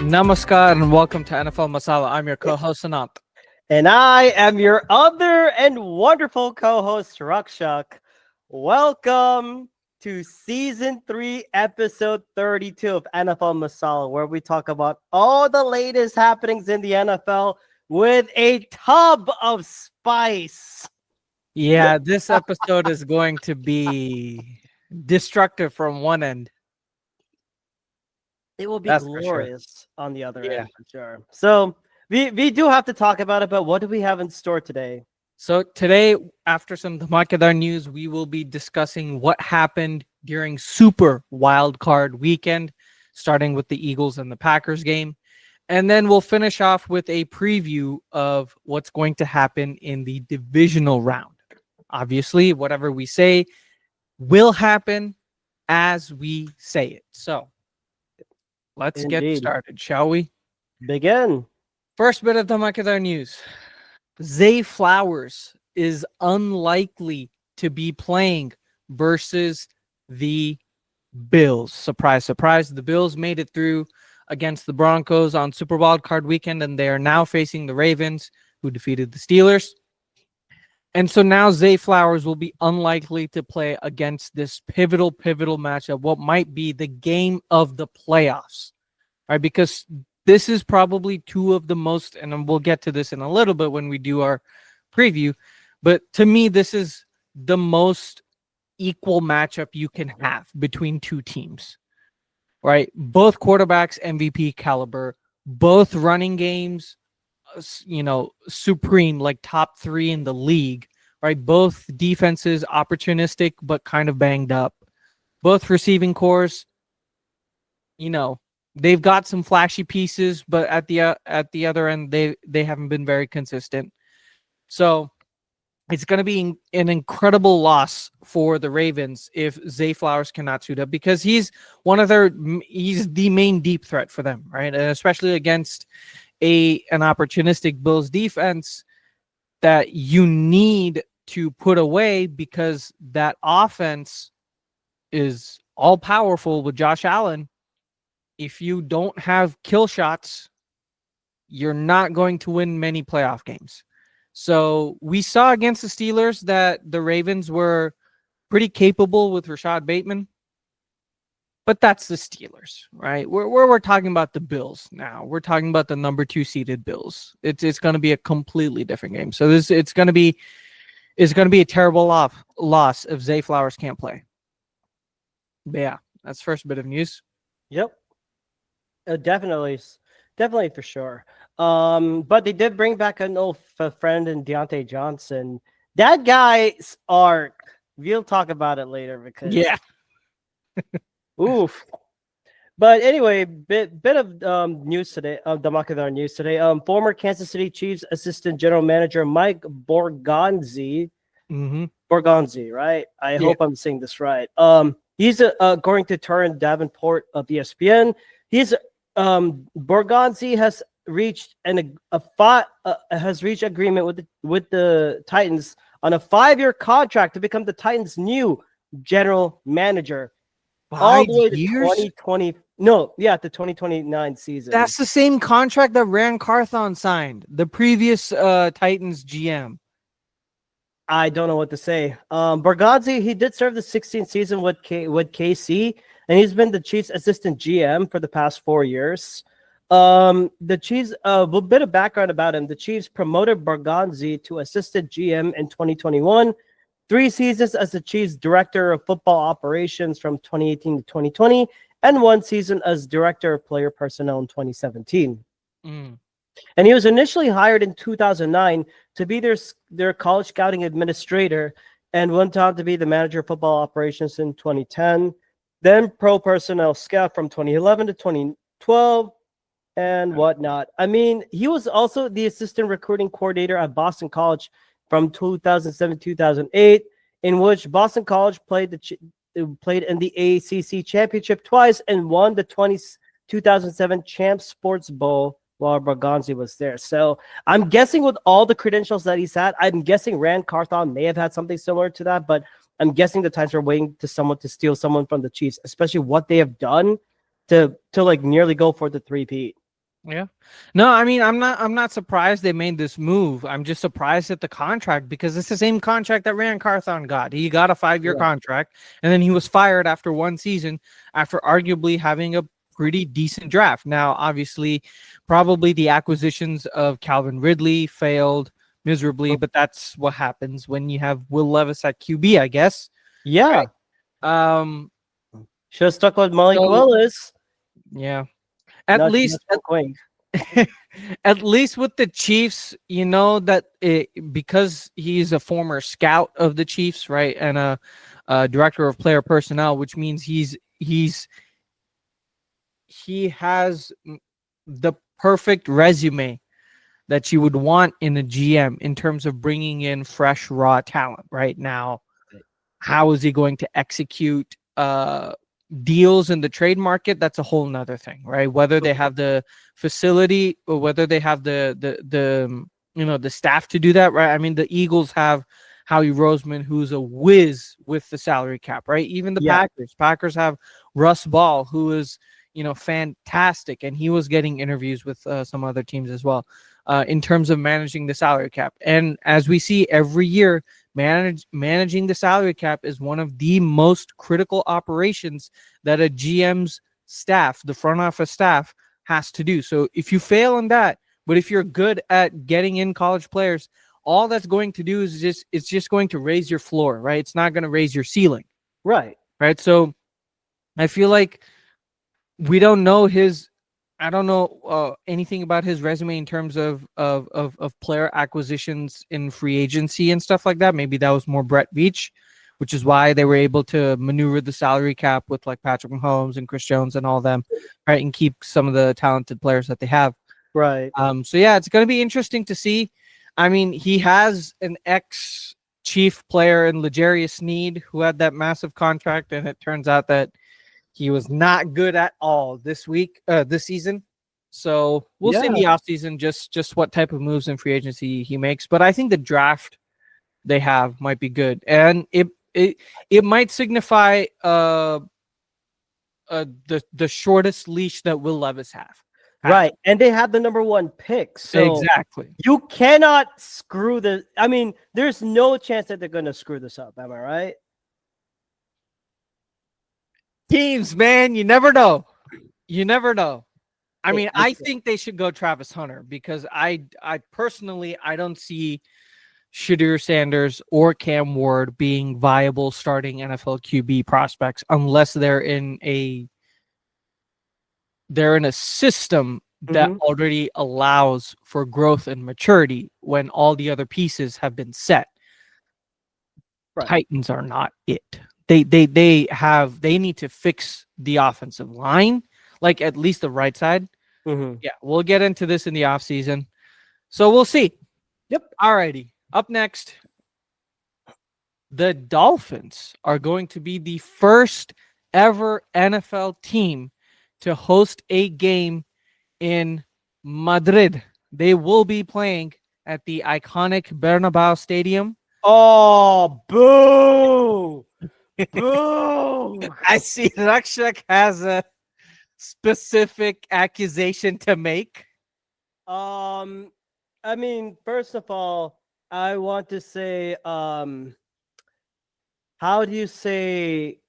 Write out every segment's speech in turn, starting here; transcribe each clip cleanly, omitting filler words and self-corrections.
Namaskar and welcome to NFL Masala. I'm your co-host Anant. And I am your other and wonderful co-host, Rakshak. Welcome to Season 3, Episode 32 of NFL Masala, where we talk about all the latest happenings in the NFL with a tub of spice. Yeah, this episode is going to be destructive from one end. It will be That's for sure. glorious on the other Yeah. end, for sure. So we do have to talk about it, but what do we have in store today? So today, after some Dhamakadar news, we will be discussing what happened during Super Wild Card Weekend, starting with the Eagles and the Packers game. And then we'll finish off with a preview of what's going to happen in the Divisional Round. Obviously, whatever we say will happen as we say it. So let's get Indeed. started, shall we? Begin. First bit of Dhamakadar news. Zay Flowers is unlikely to be playing versus the Bills. Surprise, surprise. The Bills made it through against the Broncos on Super Wild Card Weekend, and they are now facing the Ravens, who defeated the Steelers. And so now Zay Flowers will be unlikely to play against this pivotal matchup, what might be the game of the playoffs, right? Because this is probably two of the most, and we'll get to this in a little bit when we do our preview, but to me, this is the most equal matchup you can have between two teams, right? Both quarterbacks, MVP caliber, both running games, supreme, like top 3 in the league, right? Both defenses opportunistic, but kind of banged up. Both receiving cores, they've got some flashy pieces, but at the other end, they haven't been very consistent. So it's going to be an incredible loss for the Ravens if Zay Flowers cannot suit up, because he's the main deep threat for them, right? And especially against an opportunistic Bills defense that you need to put away, because that offense is all powerful with Josh Allen. If you don't have kill shots, you're not going to win many playoff games. So we saw against the Steelers that the Ravens were pretty capable with Rashad Bateman, but that's the Steelers, right? We're talking about the Bills now. We're talking about the number 2 seeded Bills. It's going to be a completely different game. So it's going to be a terrible loss if Zay Flowers can't play. But yeah, that's the first bit of news. Yep. Definitely for sure. But they did bring back an old friend in Deontay Johnson. That guy's arc, we'll talk about it later because oof. But anyway, bit of news today, Dhamakadar news today. Former Kansas City Chiefs assistant general manager Mike Borgonzi, right? I hope I'm saying this right. He's going to Turin Davenport of ESPN. Borgonzi has reached agreement with the Titans on a 5-year contract to become the Titans' new general manager. 5 all the way to years? 2020. No, yeah, the 2029 season. That's the same contract that Ran Carthon signed, the previous Titans GM. I don't know what to say. Borgonzi, he did serve the 16th season with KC, and he's been the Chiefs' assistant GM for the past 4 years. The Chiefs, a bit of background about him. The Chiefs promoted Borgonzi to assistant GM in 2021, 3 seasons as the Chiefs director of football operations from 2018 to 2020, and 1 season as director of player personnel in 2017. And he was initially hired in 2009 to be their college scouting administrator, and went on to be the manager of football operations in 2010, then pro personnel scout from 2011 to 2012, and whatnot. I mean, he was also the assistant recruiting coordinator at Boston College from 2007-2008, in which Boston College played in the ACC championship twice and won the 2007 Champs Sports Bowl while Borgonzi was there. So I'm guessing with all the credentials that he's had, I'm guessing Rand Carthon may have had something similar to that, but I'm guessing the Titans are waiting to steal someone from the Chiefs, especially what they have done to like nearly go for the 3-peat. Yeah. No, I mean, I'm not surprised they made this move. I'm just surprised at the contract because it's the same contract that Rand Carthon got. He got a 5-year Yeah. contract and then he was fired after one season after arguably having a pretty decent draft. Now, obviously, probably the acquisitions of Calvin Ridley failed miserably, but that's what happens when you have Will Levis at QB, I guess. Yeah. Um Should have stuck with Malik so Willis. yeah. At Not least Quinn. at least with the Chiefs, you know that because he's a former scout of the Chiefs, right, and a director of player personnel, which means he has the perfect resume that you would want in a GM in terms of bringing in fresh raw talent. Right now, how is he going to execute deals in the trade market? That's a whole nother thing, right? Whether they have the facility or whether they have the staff to do that, right? I mean, the Eagles have Howie Roseman, who's a whiz with the salary cap, right? Even the Yeah. Packers have Russ Ball, who is fantastic, and he was getting interviews with some other teams as well in terms of managing the salary cap. And as we see every year, managing the salary cap is one of the most critical operations that a GM's staff, the front office staff, has to do. So if you fail on that, but if you're good at getting in college players, all that's going to do is it's just going to raise your floor, right? It's not going to raise your ceiling, Right. right? So I feel like we don't know I don't know anything about his resume in terms of player acquisitions in free agency and stuff like that. Maybe that was more Brett Veach, which is why they were able to maneuver the salary cap with like Patrick Mahomes and Chris Jones and all them, right, and keep some of the talented players that they have. Right. So yeah, it's going to be interesting to see. I mean, he has an ex-Chief player in L'Jarius Sneed who had that massive contract, and it turns out that he was not good at all this season. So we'll see in the offseason just what type of moves in free agency he makes. But I think the draft they have might be good. And it might signify the shortest leash that Will Levis has. Right. And they have the number 1 pick. So exactly. You cannot screw the I mean, there's no chance that they're gonna screw this up, am I right? Teams, man, you never know. You never know. I mean, I think they should go Travis Hunter because I personally I don't see Shadur Sanders or Cam Ward being viable starting NFL QB prospects unless they're in a system that already allows for growth and maturity when all the other pieces have been set. Right. Titans are not it. They need to fix the offensive line, like at least the right side. Yeah, we'll get into this in the offseason. So we'll see. Yep. Alrighty. Up next, the Dolphins are going to be the first ever NFL team to host a game in Madrid. They will be playing at the iconic Bernabeu Stadium. Oh, boo! Boo! I see Rakshak has a specific accusation to make. I mean, first of all, I want to say, how do you say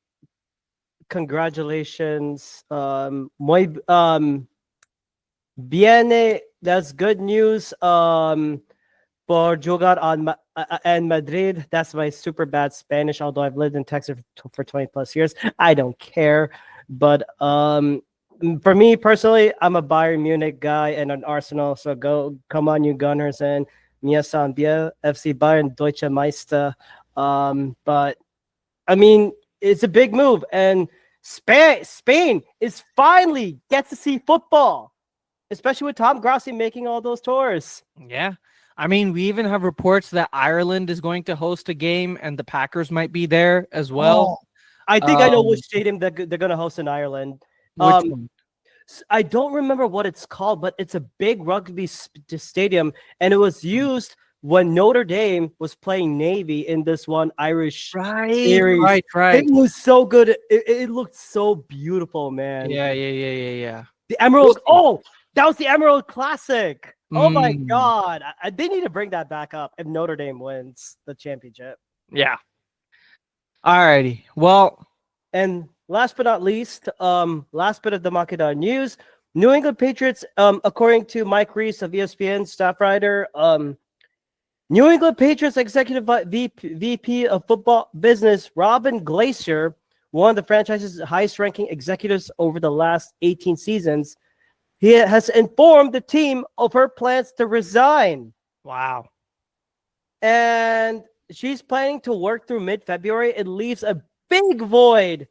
congratulations? Muy, viene, that's good news. Por jugar en Madrid. That's my super bad Spanish, although I've lived in Texas for 20 plus years. I don't care. But for me personally, I'm a Bayern Munich guy and an Arsenal. So come on, you Gunners, and Mia San Bia, FC Bayern, Deutsche Meister. But I mean, it's a big move, and Spain is finally gets to see football, especially with Tom Grossi making all those tours. Yeah. I mean, we even have reports that Ireland is going to host a game and the Packers might be there as well. I think I know which stadium they're going to host in Ireland. Which one? I don't remember what it's called, but it's a big rugby stadium, and it was used when Notre Dame was playing Navy in this one Irish series. Right. It was so good. It looked so beautiful, man. Yeah. The Emerald. That was the Emerald Classic. Oh my Mm, God. They need to bring that back up if Notre Dame wins the championship. yeah. Alrighty. Well, And last but not least, last bit of the Makeda news. New England Patriots, according to Mike Reese of ESPN, staff writer, New England Patriots executive VP of football business, Robin Glacier, one of the franchise's highest ranking executives over the last 18 seasons, he has informed the team of her plans to resign. wow. And she's planning to work through mid-February. It leaves a big void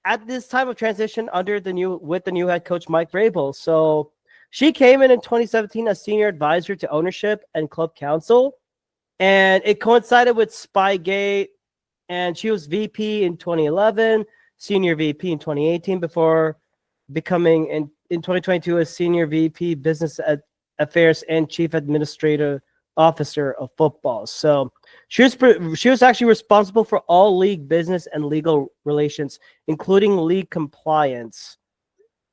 at this time of transition with the new head coach Mike Vrabel. So she came in 2017 as senior advisor to ownership and club council, and it coincided with Spygate. And she was VP in 2011, senior VP in 2018, before becoming in 2022 a senior VP business affairs and chief administrative officer of football. So she was actually responsible for all league business and legal relations, including league compliance.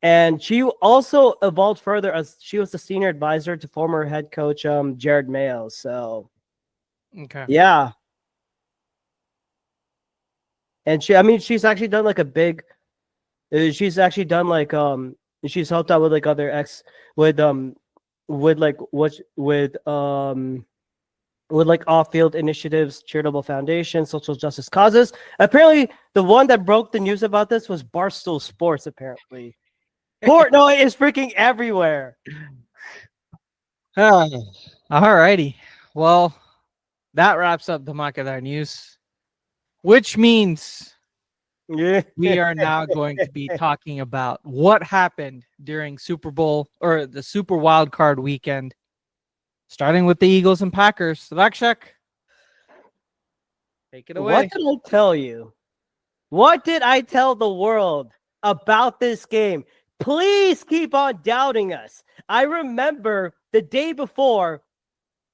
And she also evolved further as she was the senior advisor to former head coach Jared Mayo. So Okay. yeah. And she's actually done like a big she's actually done like she's helped out with like other with like off-field initiatives, charitable foundations, social justice causes. Apparently, the one that broke the news about this was Barstool Sports. Apparently, Portnoy is freaking everywhere. Alrighty. Well, that wraps up the Makeda news, which means Yeah, we are now going to be talking about what happened during Super Bowl or the Super Wild Card weekend, starting with the Eagles and Packers. Rakshak, take it away. What did I tell you? What did I tell the world about this game? Please keep on doubting us. I remember the day before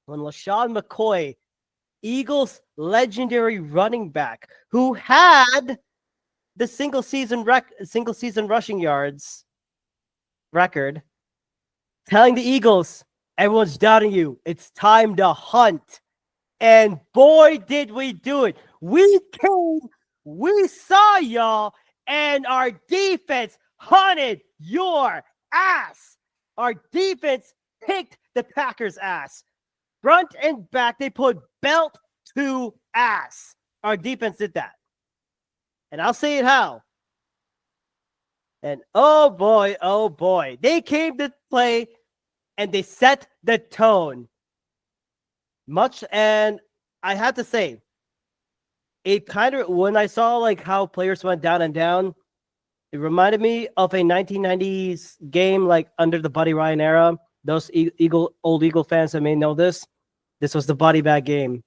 when LaShawn McCoy, Eagles legendary running back, who had the single season rushing yards record, telling the Eagles, everyone's doubting you. It's time to hunt. And boy, did we do it. We came, we saw y'all, and our defense hunted your ass. Our defense kicked the Packers' ass. Front and back, they put belt to ass. Our defense did that. And I'll say it how. And oh boy, they came to play and they set the tone. And I have to say, it kind of, when I saw like how players went down and down, it reminded me of a 1990s game like under the Buddy Ryan era. Those old Eagle fans that may know this. This was the body bag game.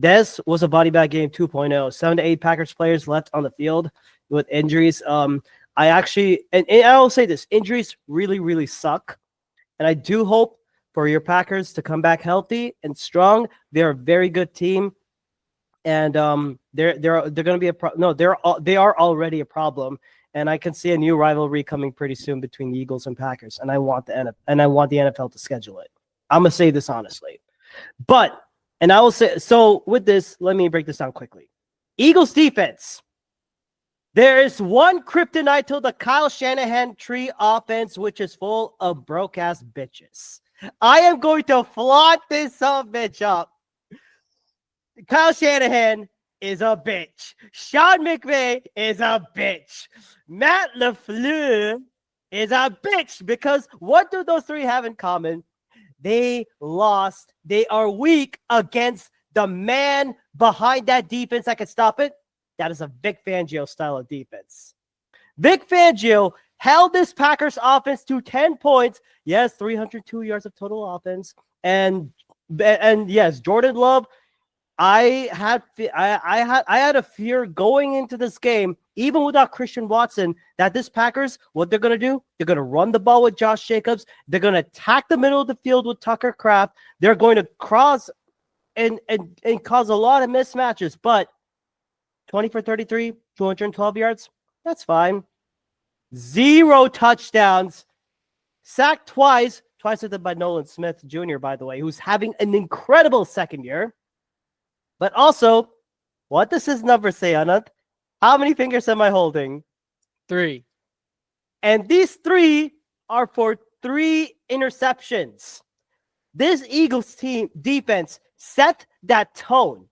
This was a body bag game 2.0. 7 to 8 Packers players left on the field with injuries. I will say this: injuries really, really suck. And I do hope for your Packers to come back healthy and strong. They're a very good team, and they're going to be they are already a problem. And I can see a new rivalry coming pretty soon between the Eagles and Packers. And I want the NFL to schedule it. I'm gonna say this honestly, and I will say so. With this, let me break this down quickly. Eagles defense. There is one kryptonite to the Kyle Shanahan tree offense, which is full of broke-ass bitches. I am going to flaunt this bitch up. Kyle Shanahan is a bitch. Sean McVay is a bitch. Matt LaFleur is a bitch, because what do those three have in common? They lost. They are weak against the man behind that defense that can stop it. That is a Vic Fangio style of defense. Vic Fangio held this Packers offense to 10 points. Yes, 302 yards of total offense. And yes, Jordan Love, I had a fear going into this game, even without Christian Watson, that this Packers, what they're going to do, they're going to run the ball with Josh Jacobs. They're going to attack the middle of the field with Tucker Kraft. They're going to cross and cause a lot of mismatches. But 20 for 33, 212 yards, that's fine. 0 touchdowns, sacked twice by Nolan Smith Jr., by the way, who's having an incredible second year. But also, what does his number say, Anand? How many fingers am I holding? 3. And these 3 are for 3 interceptions. This Eagles team defense set that tone.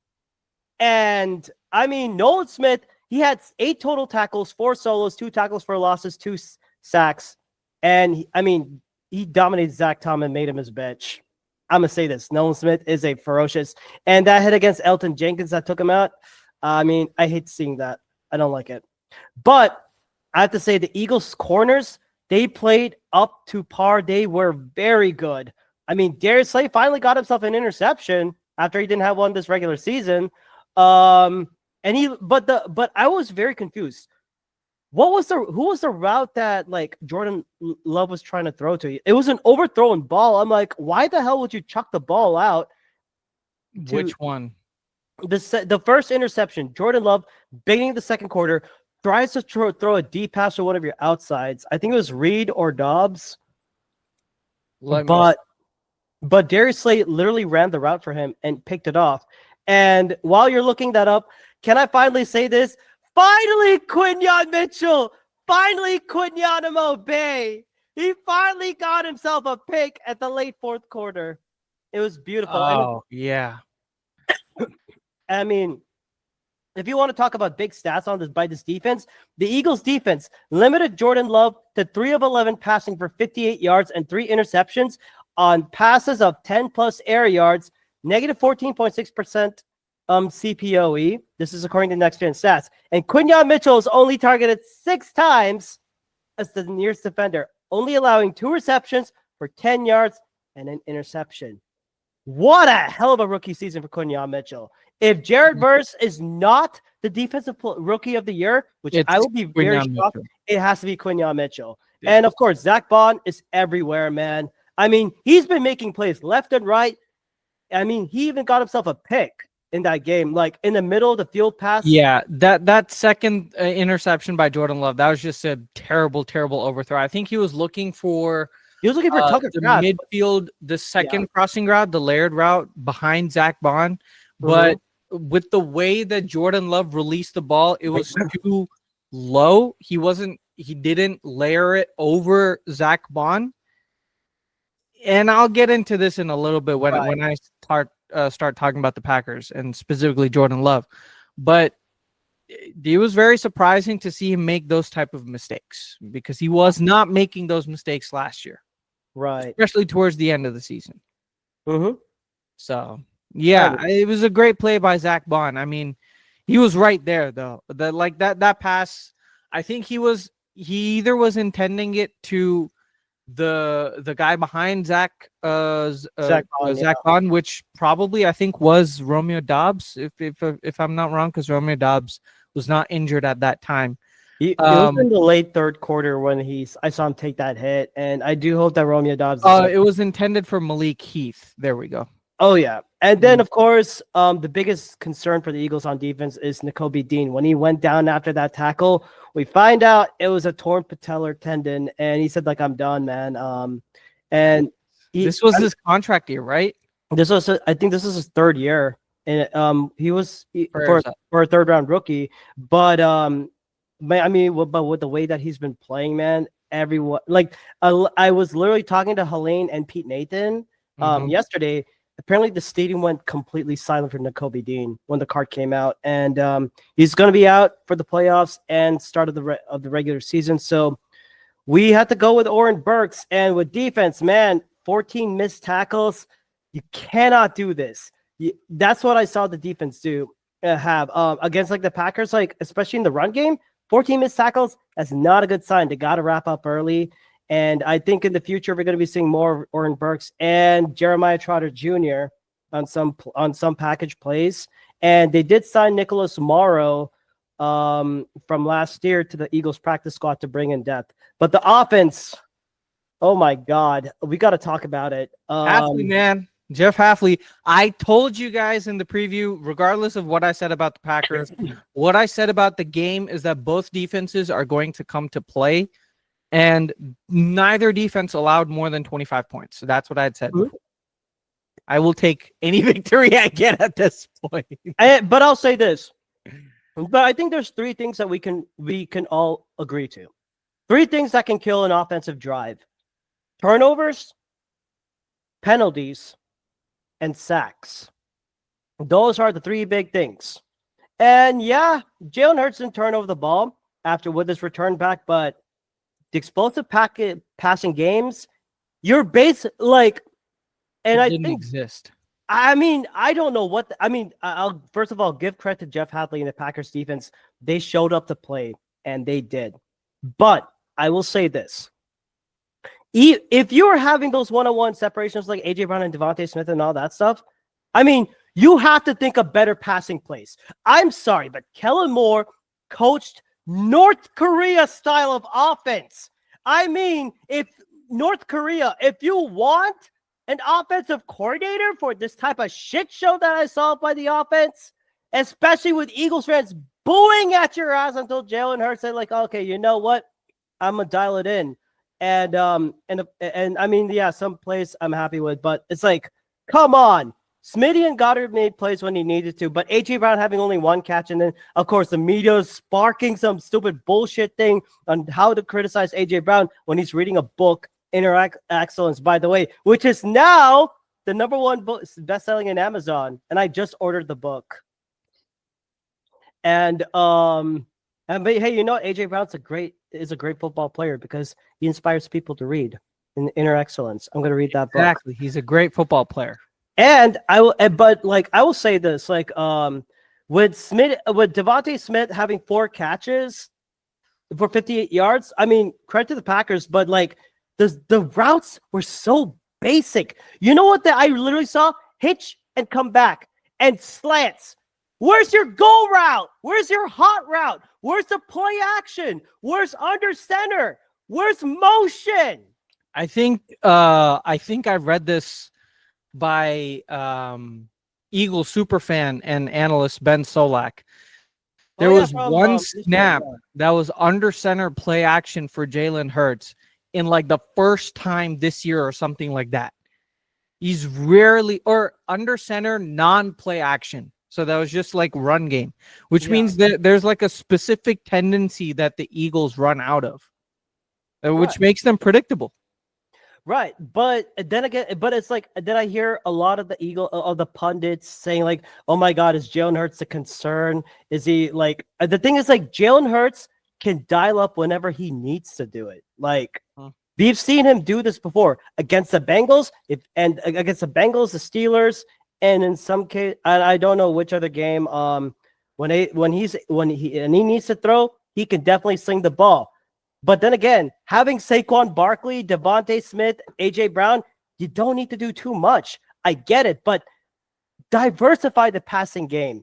And I mean, Nolan Smith, he had 8 total tackles, 4 solos, 2 tackles for losses, 2 sacks. And he dominated Zach Tom and made him his bitch. I'm going to say this. Nolan Smith is a ferocious. And that hit against Elton Jenkins that took him out. I hate seeing that. I don't like it. But I have to say the Eagles corners, they played up to par. They were very good. Darius Slay finally got himself an interception after he didn't have one this regular season. But I was very confused. Who was the route that Jordan Love was trying to throw to you? It was an overthrown ball. I'm like, why the hell would you chuck the ball out? Which one? The first interception, Jordan Love, beginning the second quarter, tries to throw a deep pass to one of your outsides. I think it was Reed or Dobbs. But Darius Slay literally ran the route for him and picked it off. And while you're looking that up, can I finally say this? Finally, Quinyon Mitchell! Finally, Quinyanimo Bay! He finally got himself a pick at the late fourth quarter. It was beautiful. Oh, yeah. If you want to talk about big stats on this by this defense, the Eagles defense limited Jordan Love to 3 of 11 passing for 58 yards and 3 interceptions on passes of 10 plus air yards, negative 14.6% CPOE. This is according to Next Gen Stats. And Quinyon Mitchell is only targeted 6 times as the nearest defender, only allowing 2 receptions for 10 yards and an interception. What a hell of a rookie season for Quinyon Mitchell. If Jared Verse is not the defensive rookie of the year, which I would be very shocked, it has to be Quinyon Mitchell. Yeah. And of course, Zach Bond is everywhere, man. He's been making plays left and right. He even got himself a pick in that game, like in the middle of the field pass. Yeah, that second interception by Jordan Love, that was just a terrible, terrible overthrow. I think he was looking for Tucker the midfield, the second crossing route, the layered route behind Zach Bond. But with the way that Jordan Love released the ball, it was too low. He didn't layer it over Zach Bond. And I'll get into this in a little bit when I start talking about the Packers and specifically Jordan Love. But it was very surprising to see him make those type of mistakes because he was not making those mistakes last year. Right. Especially towards the end of the season. Mm-hmm. So, yeah, it was a great play by Zach Bond. He was right there, though. That pass, I think he either was intending it to the guy behind Zach Bond, which probably I think was Romeo Dobbs, if I'm not wrong, because Romeo Dobbs was not injured at that time. It was in the late third quarter when I saw him take that hit, and I do hope that Romeo Dobbs. It was intended for Malik Heath. There we go. Oh yeah, and then of course, the biggest concern for the Eagles on defense is Nakobe Dean. When he went down after that tackle, we find out it was a torn patellar tendon, and he said, "I'm done, man." This was his contract year, right? I think this is his 3rd year, and he was for a 3rd round rookie, but but with the way that he's been playing, man, everyone I was literally talking to Helene and Pete Nathan yesterday. Apparently, the stadium went completely silent for Nakobe Dean when the card came out, and he's going to be out for the playoffs and start of the regular season. So we had to go with Oren Burks, and with defense, man, 14 missed tackles. You cannot do this. That's what I saw the defense have against the Packers, especially in the run game. 14 missed tackles, that's not a good sign. They got to wrap up early. And I think in the future, we're going to be seeing more of Oren Burks and Jeremiah Trotter Jr. on some package plays. And they did sign Nicholas Morrow from last year to the Eagles practice squad to bring in depth. But the offense, oh my God, we got to talk about it. Hafley, man. Jeff Hafley. I told you guys in the preview, regardless of what I said about the Packers, what I said about the game is that both defenses are going to come to play. and neither defense allowed more than 25 points. So that's what I had said before. I will take any victory I get at this point. But I'll say this. But I think there's three things that we can all agree to. Three things that can kill an offensive drive: turnovers, penalties, and sacks. Those are the three big things. And yeah, Jalen Hurts didn't turn over the ball after with his return back, but the explosive passing games, you're and It I didn't think exist. I mean, I don't know what I'll first of all give credit to Jeff Hadley and the Packers defense. They showed up to play, and they did. But I will say this: if you are having those one-on-one separations like AJ Brown and Devontae Smith and all that stuff, I mean, you have to think of better passing plays. I'm sorry, but Kellen Moore coached North Korea style of offense. I mean, if North Korea, if you want an offensive coordinator for this type of shit show that I saw by the offense, especially with Eagles fans booing at your ass until Jalen Hurts said, like, okay, you know what? I'm gonna dial it in. And I mean, yeah, some plays I'm happy with, but it's like, come on. Smitty and Goddard made plays when he needed to, but A.J. Brown having only one catch, and then, of course, the media sparking some stupid bullshit thing on how to criticize A.J. Brown when he's reading a book, Interact Excellence, by the way, which is now the number one book best-selling in Amazon, and I just ordered the book. But hey, you know, A.J. Brown's is a great football player because he inspires people to read in Inner Excellence. I'm going to read that book. Exactly. He's a great football player. And I will say this, with Devontae Smith having 4 catches for 58 yards, I mean, credit to the Packers, but like the routes were so basic. You know what I literally saw? Hitch and come back and slants. Where's your go route? Where's your hot route? Where's the play action? Where's under center? Where's motion? I think I read this by Eagles superfan and analyst Ben Solak. There was one snap that was under center play action for Jalen Hurts in like the first time this year or something like that. He's rarely or under center non-play action. So that was just like run game, which means that there's like a specific tendency that the Eagles run out of, which makes them predictable. Right, but then again, it's like then I hear a lot of the pundits saying like, "Oh my God, is Jalen Hurts a concern? Is he like?" The thing is, like, Jalen Hurts can dial up whenever he needs to do it. Like we've seen him do this before against the Bengals, the Steelers, and in some case, I don't know which other game. When he needs to throw, he can definitely sling the ball. But then again, having Saquon Barkley, Devontae Smith, A.J. Brown, you don't need to do too much. I get it, but diversify the passing game.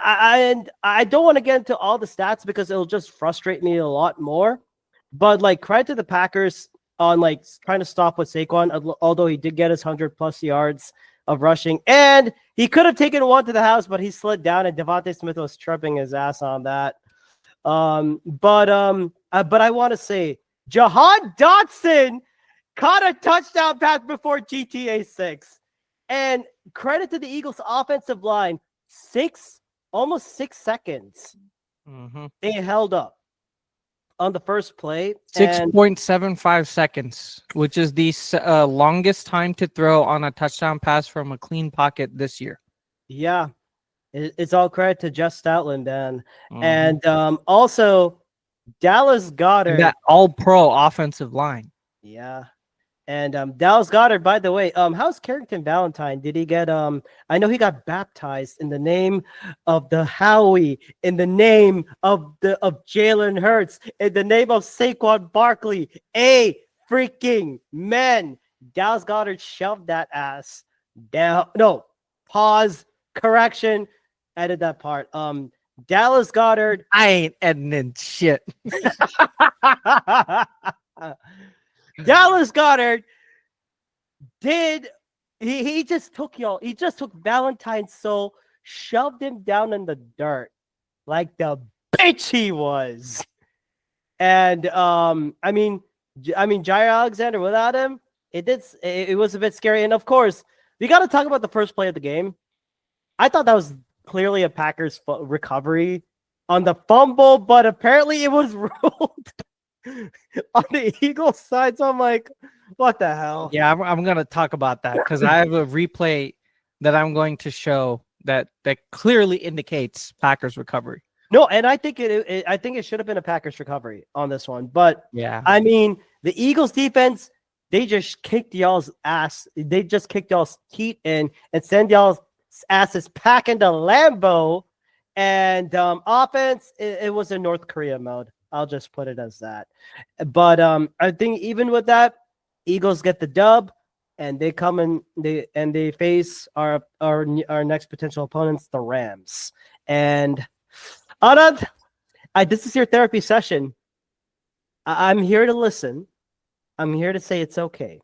I don't want to get into all the stats because it'll just frustrate me a lot more. But like, credit to the Packers on like trying to stop with Saquon, although he did get his 100+ yards of rushing, and he could have taken one to the house, but he slid down, and Devontae Smith was tripping his ass on that. But I want to say Jahan Dotson caught a touchdown pass before GTA 6. And credit to the Eagles offensive line, almost 6 seconds. They held up on the first play. 6.75 seconds, which is the longest time to throw on a touchdown pass from a clean pocket this year. Yeah. It's all credit to Jeff Stoutland, man. And also Dallas Goedert. That all-pro offensive line. Yeah. And Dallas Goedert, by the way, how's Carrington Valentine? Did he get I know he got baptized in the name of the Howie, in the name of Jalen Hurts, in the name of Saquon Barkley. Freaking man. Dallas Goedert shoved that ass down. No, pause. Correction. Edit that part. Dallas Goedert. I ain't editing shit. Dallas Goedert he just took Valentine's soul, shoved him down in the dirt like the bitch he was. And Jair Alexander without him, it was a bit scary. And of course, we got to talk about the first play of the game. I thought that was clearly a Packers recovery on the fumble, but apparently it was ruled on the Eagles side. So I'm like, what the hell? Yeah, I'm going to talk about that because I have a replay that I'm going to show that clearly indicates Packers recovery. No, and I think it should have been a Packers recovery on this one. But yeah, I mean, the Eagles defense, they just kicked y'all's ass. They just kicked y'all's teeth in and send y'all's asses packing to Lambeau. And offense, it was in North Korea mode. I'll just put it as that. But I think even with that, Eagles get the dub, and they come and they face our next potential opponents, the Rams. And Anand, this is your therapy session. I'm here to listen. I'm here to say it's okay.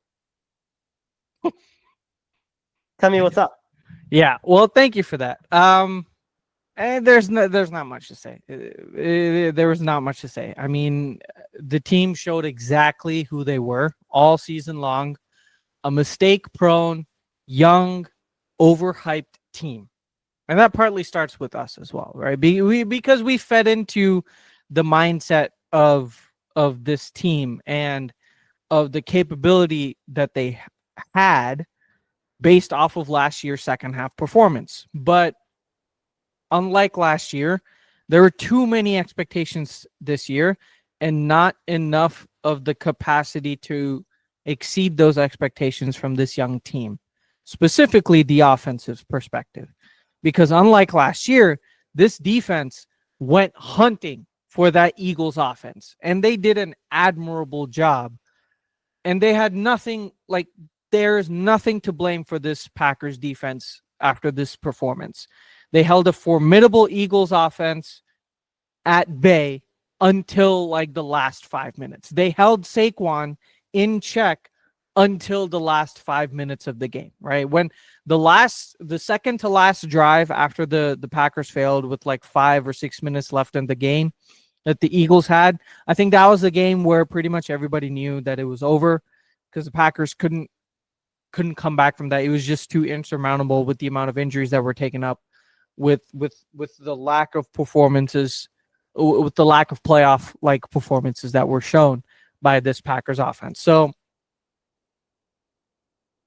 Tell me what's up. Yeah, well, thank you for that. And there's not much to say. There was not much to say. I mean, the team showed exactly who they were all season long. A mistake-prone, young, overhyped team. And that partly starts with us as well, right? Because we fed into the mindset of this team and of the capability that they had based off of last year's second half performance. But unlike last year, there were too many expectations this year and not enough of the capacity to exceed those expectations from this young team, specifically the offensive perspective. Because unlike last year, this defense went hunting for that Eagles offense, and they did an admirable job. And they had nothing, like, there's nothing to blame for this Packers defense after this performance. They held a formidable Eagles offense at bay until like the last 5 minutes. They held Saquon in check until the last 5 minutes of the game, right? When the second to last drive after the Packers failed with like 5 or 6 minutes left in the game that the Eagles had, I think that was the game where pretty much everybody knew that it was over because the Packers couldn't come back from that. It was just too insurmountable with the amount of injuries that were taken up with the lack of performances, with the lack of playoff like performances that were shown by this Packers offense. So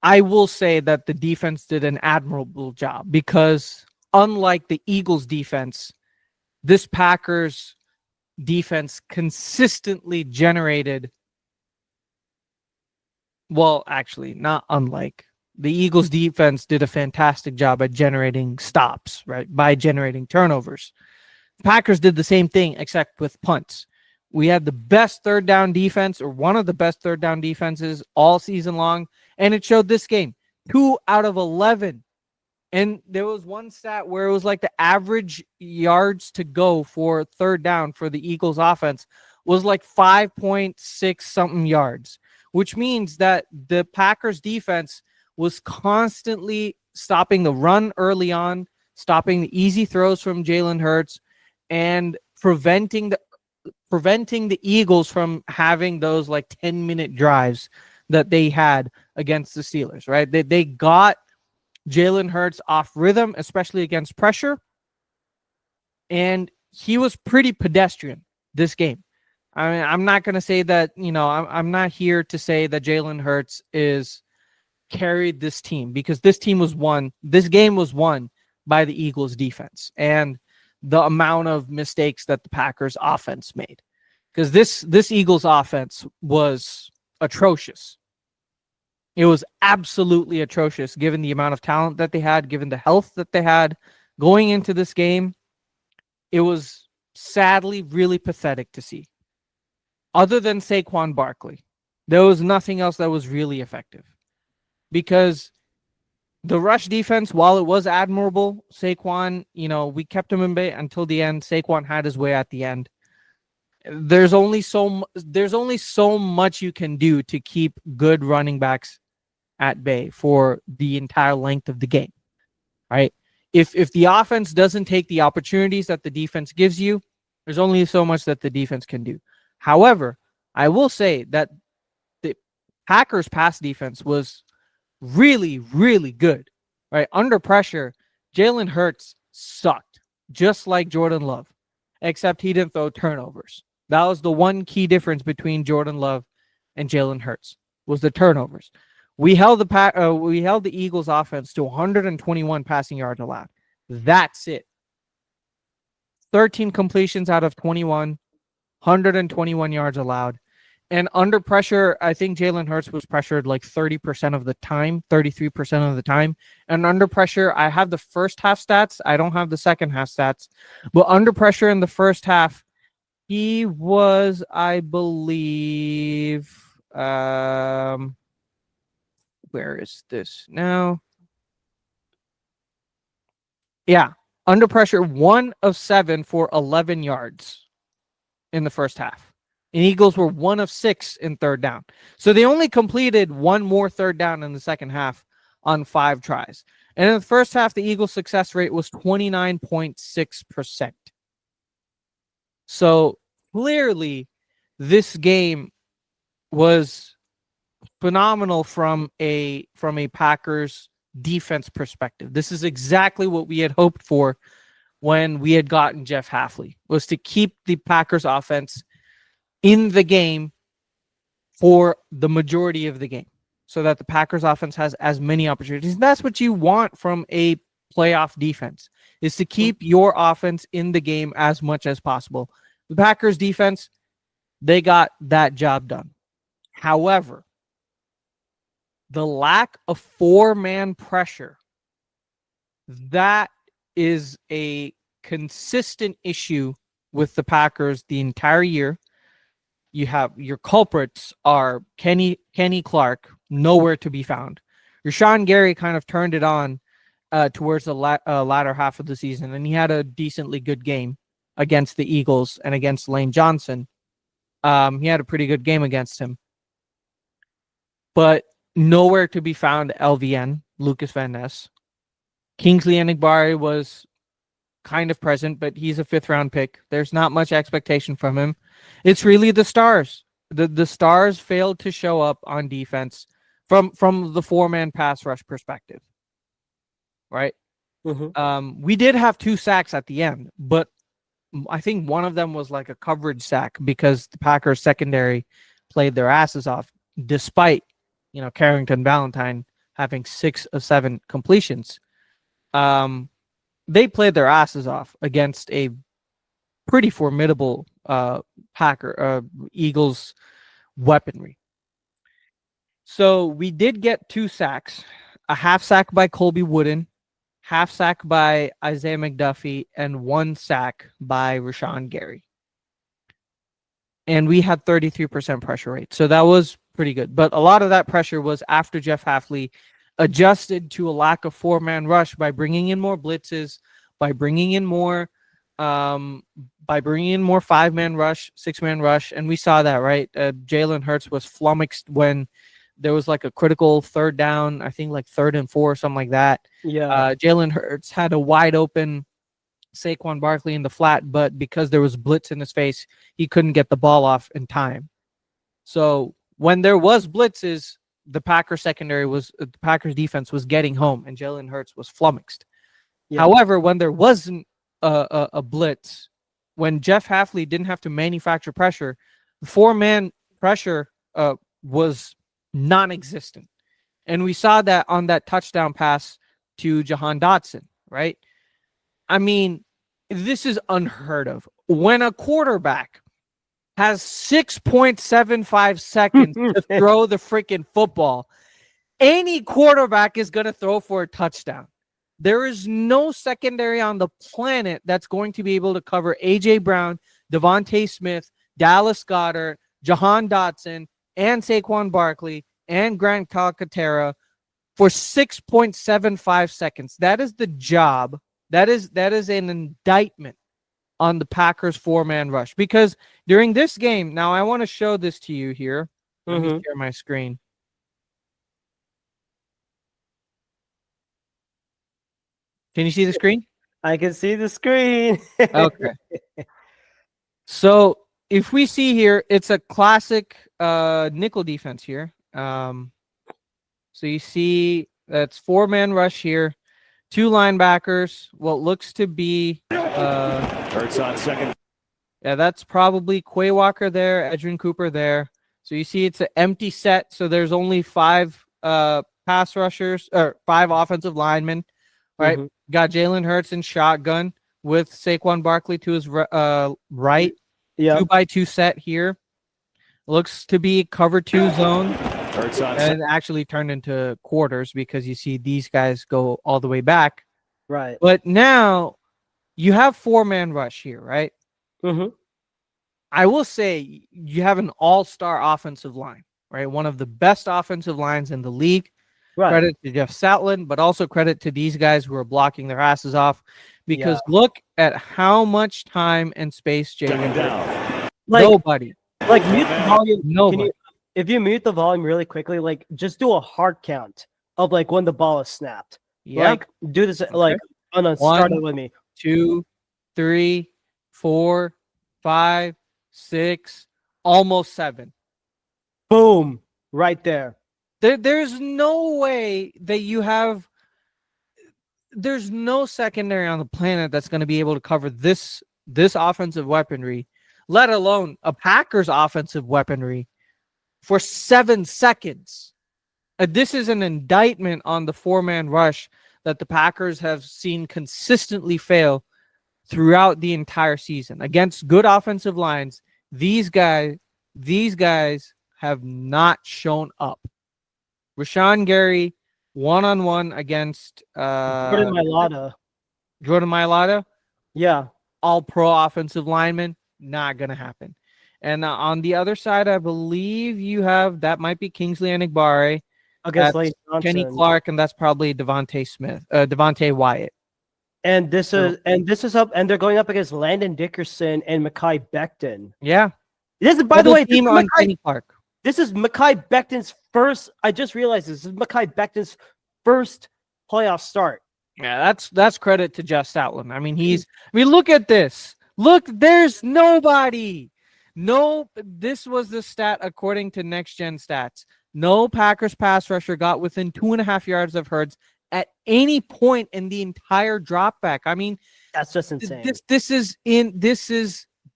I will say that the defense did an admirable job because unlike the Eagles defense, this Packers defense consistently generated, well, actually, not unlike. The Eagles defense did a fantastic job at generating stops, right? By generating turnovers. Packers did the same thing, except with punts. We had the best third down defense, or one of the best third down defenses all season long, and it showed this game. 2 out of 11. And there was one stat where it was like the average yards to go for third down for the Eagles offense was like 5.6 something yards, which means that the Packers defense was constantly stopping the run early on, stopping the easy throws from Jalen Hurts, and preventing the Eagles from having those like 10-minute drives that they had against the Steelers, right? They got Jalen Hurts off rhythm, especially against pressure, and he was pretty pedestrian this game. I mean, I'm not going to say that, I'm not here to say that Jalen Hurts carried this team because this game was won by the Eagles defense and the amount of mistakes that the Packers offense made, because this Eagles offense was atrocious. It was absolutely atrocious given the amount of talent that they had, given the health that they had going into this game. It was sadly really pathetic to see. Other than Saquon Barkley, there was nothing else that was really effective. Because the rush defense, while it was admirable, Saquon, we kept him in bay until the end. Saquon had his way at the end. There's only so much you can do to keep good running backs at bay for the entire length of the game, right? If the offense doesn't take the opportunities that the defense gives you, there's only so much that the defense can do. However, I will say that the Packers' pass defense was really, really good. Right under pressure, Jalen Hurts sucked, just like Jordan Love, except he didn't throw turnovers. That was the one key difference between Jordan Love and Jalen Hurts was the turnovers. We held the Eagles' offense to 121 passing yards allowed. That's it. 13 completions out of 21, 121 yards allowed. And under pressure, I think Jalen Hurts was pressured like 30% of the time, 33% of the time. And under pressure, I have the first half stats. I don't have the second half stats. But under pressure in the first half, he was, I believe, where is this now? Yeah, under pressure, 1 of 7 for 11 yards in the first half. And Eagles were 1 of 6 in third down. So they only completed one more third down in the second half on 5 tries. And in the first half, the Eagles' success rate was 29.6%. So clearly, this game was phenomenal from a Packers defense perspective. This is exactly what we had hoped for when we had gotten Jeff Hafley, was to keep the Packers offense in the game for the majority of the game so that the Packers offense has as many opportunities. And that's what you want from a playoff defense, is to keep your offense in the game as much as possible. The Packers defense, they got that job done. However, the lack of 4-man pressure, that is a consistent issue with the Packers the entire year. You have your culprits are Kenny Clark, nowhere to be found. Rashawn Gary kind of turned it on towards the latter half of the season, and he had a decently good game against the Eagles and against Lane Johnson. He had a pretty good game against him. But nowhere to be found LVN, Lucas Van Ness. Kingsley Enagbari was kind of present, but he's a 5th-round pick. There's not much expectation from him. It's really the stars. The stars failed to show up on defense from the 4-man pass rush perspective. Right? Mm-hmm. We did have 2 sacks at the end, but I think one of them was like a coverage sack because the Packers secondary played their asses off, despite Carrington Valentine having 6 of 7 completions. They played their asses off against a pretty formidable Eagles weaponry. So we did get 2 sacks, a half sack by Colby Wooden, half sack by Isaiah McDuffie, and 1 sack by Rashawn Gary. And we had 33% pressure rate. So that was pretty good. But a lot of that pressure was after Jeff Hafley adjusted to a lack of 4-man rush by bringing in more blitzes, by bringing in more 5-man rush, 6-man rush. And we saw that, right? Jalen Hurts was flummoxed when there was like a critical third down, I think like 3rd and 4 or something like that. Yeah. Jalen Hurts had a wide open Saquon Barkley in the flat, but because there was blitz in his face, he couldn't get the ball off in time. So when there was blitzes, the Packers defense was getting home, and Jalen Hurts was flummoxed. Yeah. However, when there wasn't a blitz, when Jeff Hafley didn't have to manufacture pressure, 4-man pressure was non-existent. And we saw that on that touchdown pass to Jahan Dotson, right? I mean, this is unheard of. When a quarterback has 6.75 seconds to throw the freaking football, any quarterback is going to throw for a touchdown. There is no secondary on the planet that's going to be able to cover A.J. Brown, Devontae Smith, Dallas Goedert, Jahan Dotson, and Saquon Barkley, and Grant Calcaterra for 6.75 seconds. That is the job. That is an indictment on the Packers 4-man rush. Because during this game, now I want to show this to you here. Let me share my screen. Can you see the screen? I can see the screen. Okay. So if we see here, it's a classic nickel defense here. So you see that's 4-man rush here, 2 linebackers. What looks to be Hurts on second. yeah, that's probably Quay Walker there, Edrin Cooper there. So you see it's an empty set. So there's only 5 pass rushers or 5 offensive linemen. Right, got Jalen Hurts in shotgun with Saquon Barkley to his right. Yeah. 2x2 set here. Looks to be cover 2 zone. Hurts on And it actually turned into quarters because you see these guys go all the way back. Right. But now you have 4-man rush here, right? Mm-hmm. I will say you have an all-star offensive line, right? One of the best offensive lines in the league. Right. Credit to Jeff Stoutland, but also credit to these guys who are blocking their asses off. Because look at how much time and space Jalen down. Like, nobody. Like mute the volume. Nobody. If you mute the volume really quickly, like just do a hard count of like when the ball is snapped. Yeah. Like do this like start it with me. 2, 3, 4, 5, 6, almost 7. Boom. Right there. There's no way that you have. There's no secondary on the planet that's going to be able to cover this offensive weaponry, let alone a Packers offensive weaponry, for 7 seconds. This is an indictment on the 4-man rush that the Packers have seen consistently fail throughout the entire season against good offensive lines. These guys have not shown up. Rashawn Gary, 1-on-1 against Jordan Mailata. Yeah. All pro offensive lineman, not going to happen. And on the other side, I believe you have, that might be Kingsley Enagbare Against Lane Johnson. Kenny Clark, and that's probably Devontae Wyatt. And this is up, and they're going up against Landon Dickerson and Mekhi Becton. Yeah. This is, by the way, team on Kenny Clark. This is Mekhi Becton's first. I just realized this is Mekhi Becton's first playoff start. Yeah, that's credit to Jeff Stoutland. I mean, look at this. Look, there's nobody. No, this was the stat according to Next Gen Stats. No Packers pass rusher got within 2.5 yards of Hurts at any point in the entire drop back. I mean, that's just insane.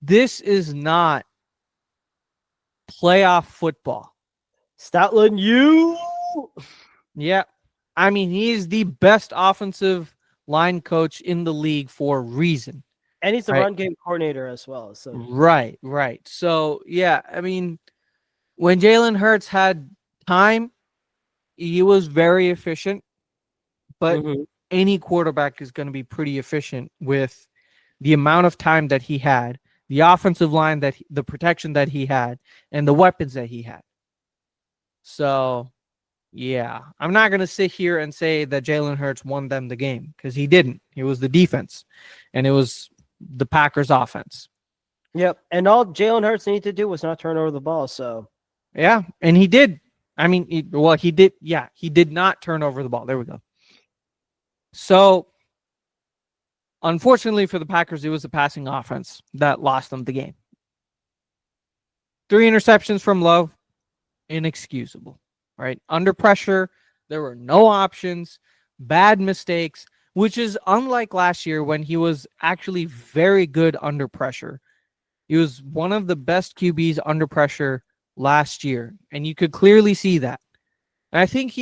This is not playoff football. Stoutland, yeah. I mean, he is the best offensive line coach in the league for a reason. And he's the run game coordinator as well. So Right. So, yeah, I mean, when Jalen Hurts had time, he was very efficient. But any quarterback is going to be pretty efficient with the amount of time that he had, the offensive line, the protection that he had, and the weapons that he had. So, yeah, I'm not going to sit here and say that Jalen Hurts won them the game because he didn't. It was the defense, and it was the Packers offense. Yep, and all Jalen Hurts needed to do was not turn over the ball. So, yeah, and he did. I mean, he did. Yeah, he did not turn over the ball. There we go. So, unfortunately for the Packers, it was the passing offense that lost them the game. 3 interceptions from Love, inexcusable, right? Under pressure, there were no options, bad mistakes, which is unlike last year when he was actually very good under pressure. He was one of the best QBs under pressure last year, and you could clearly see that. And I think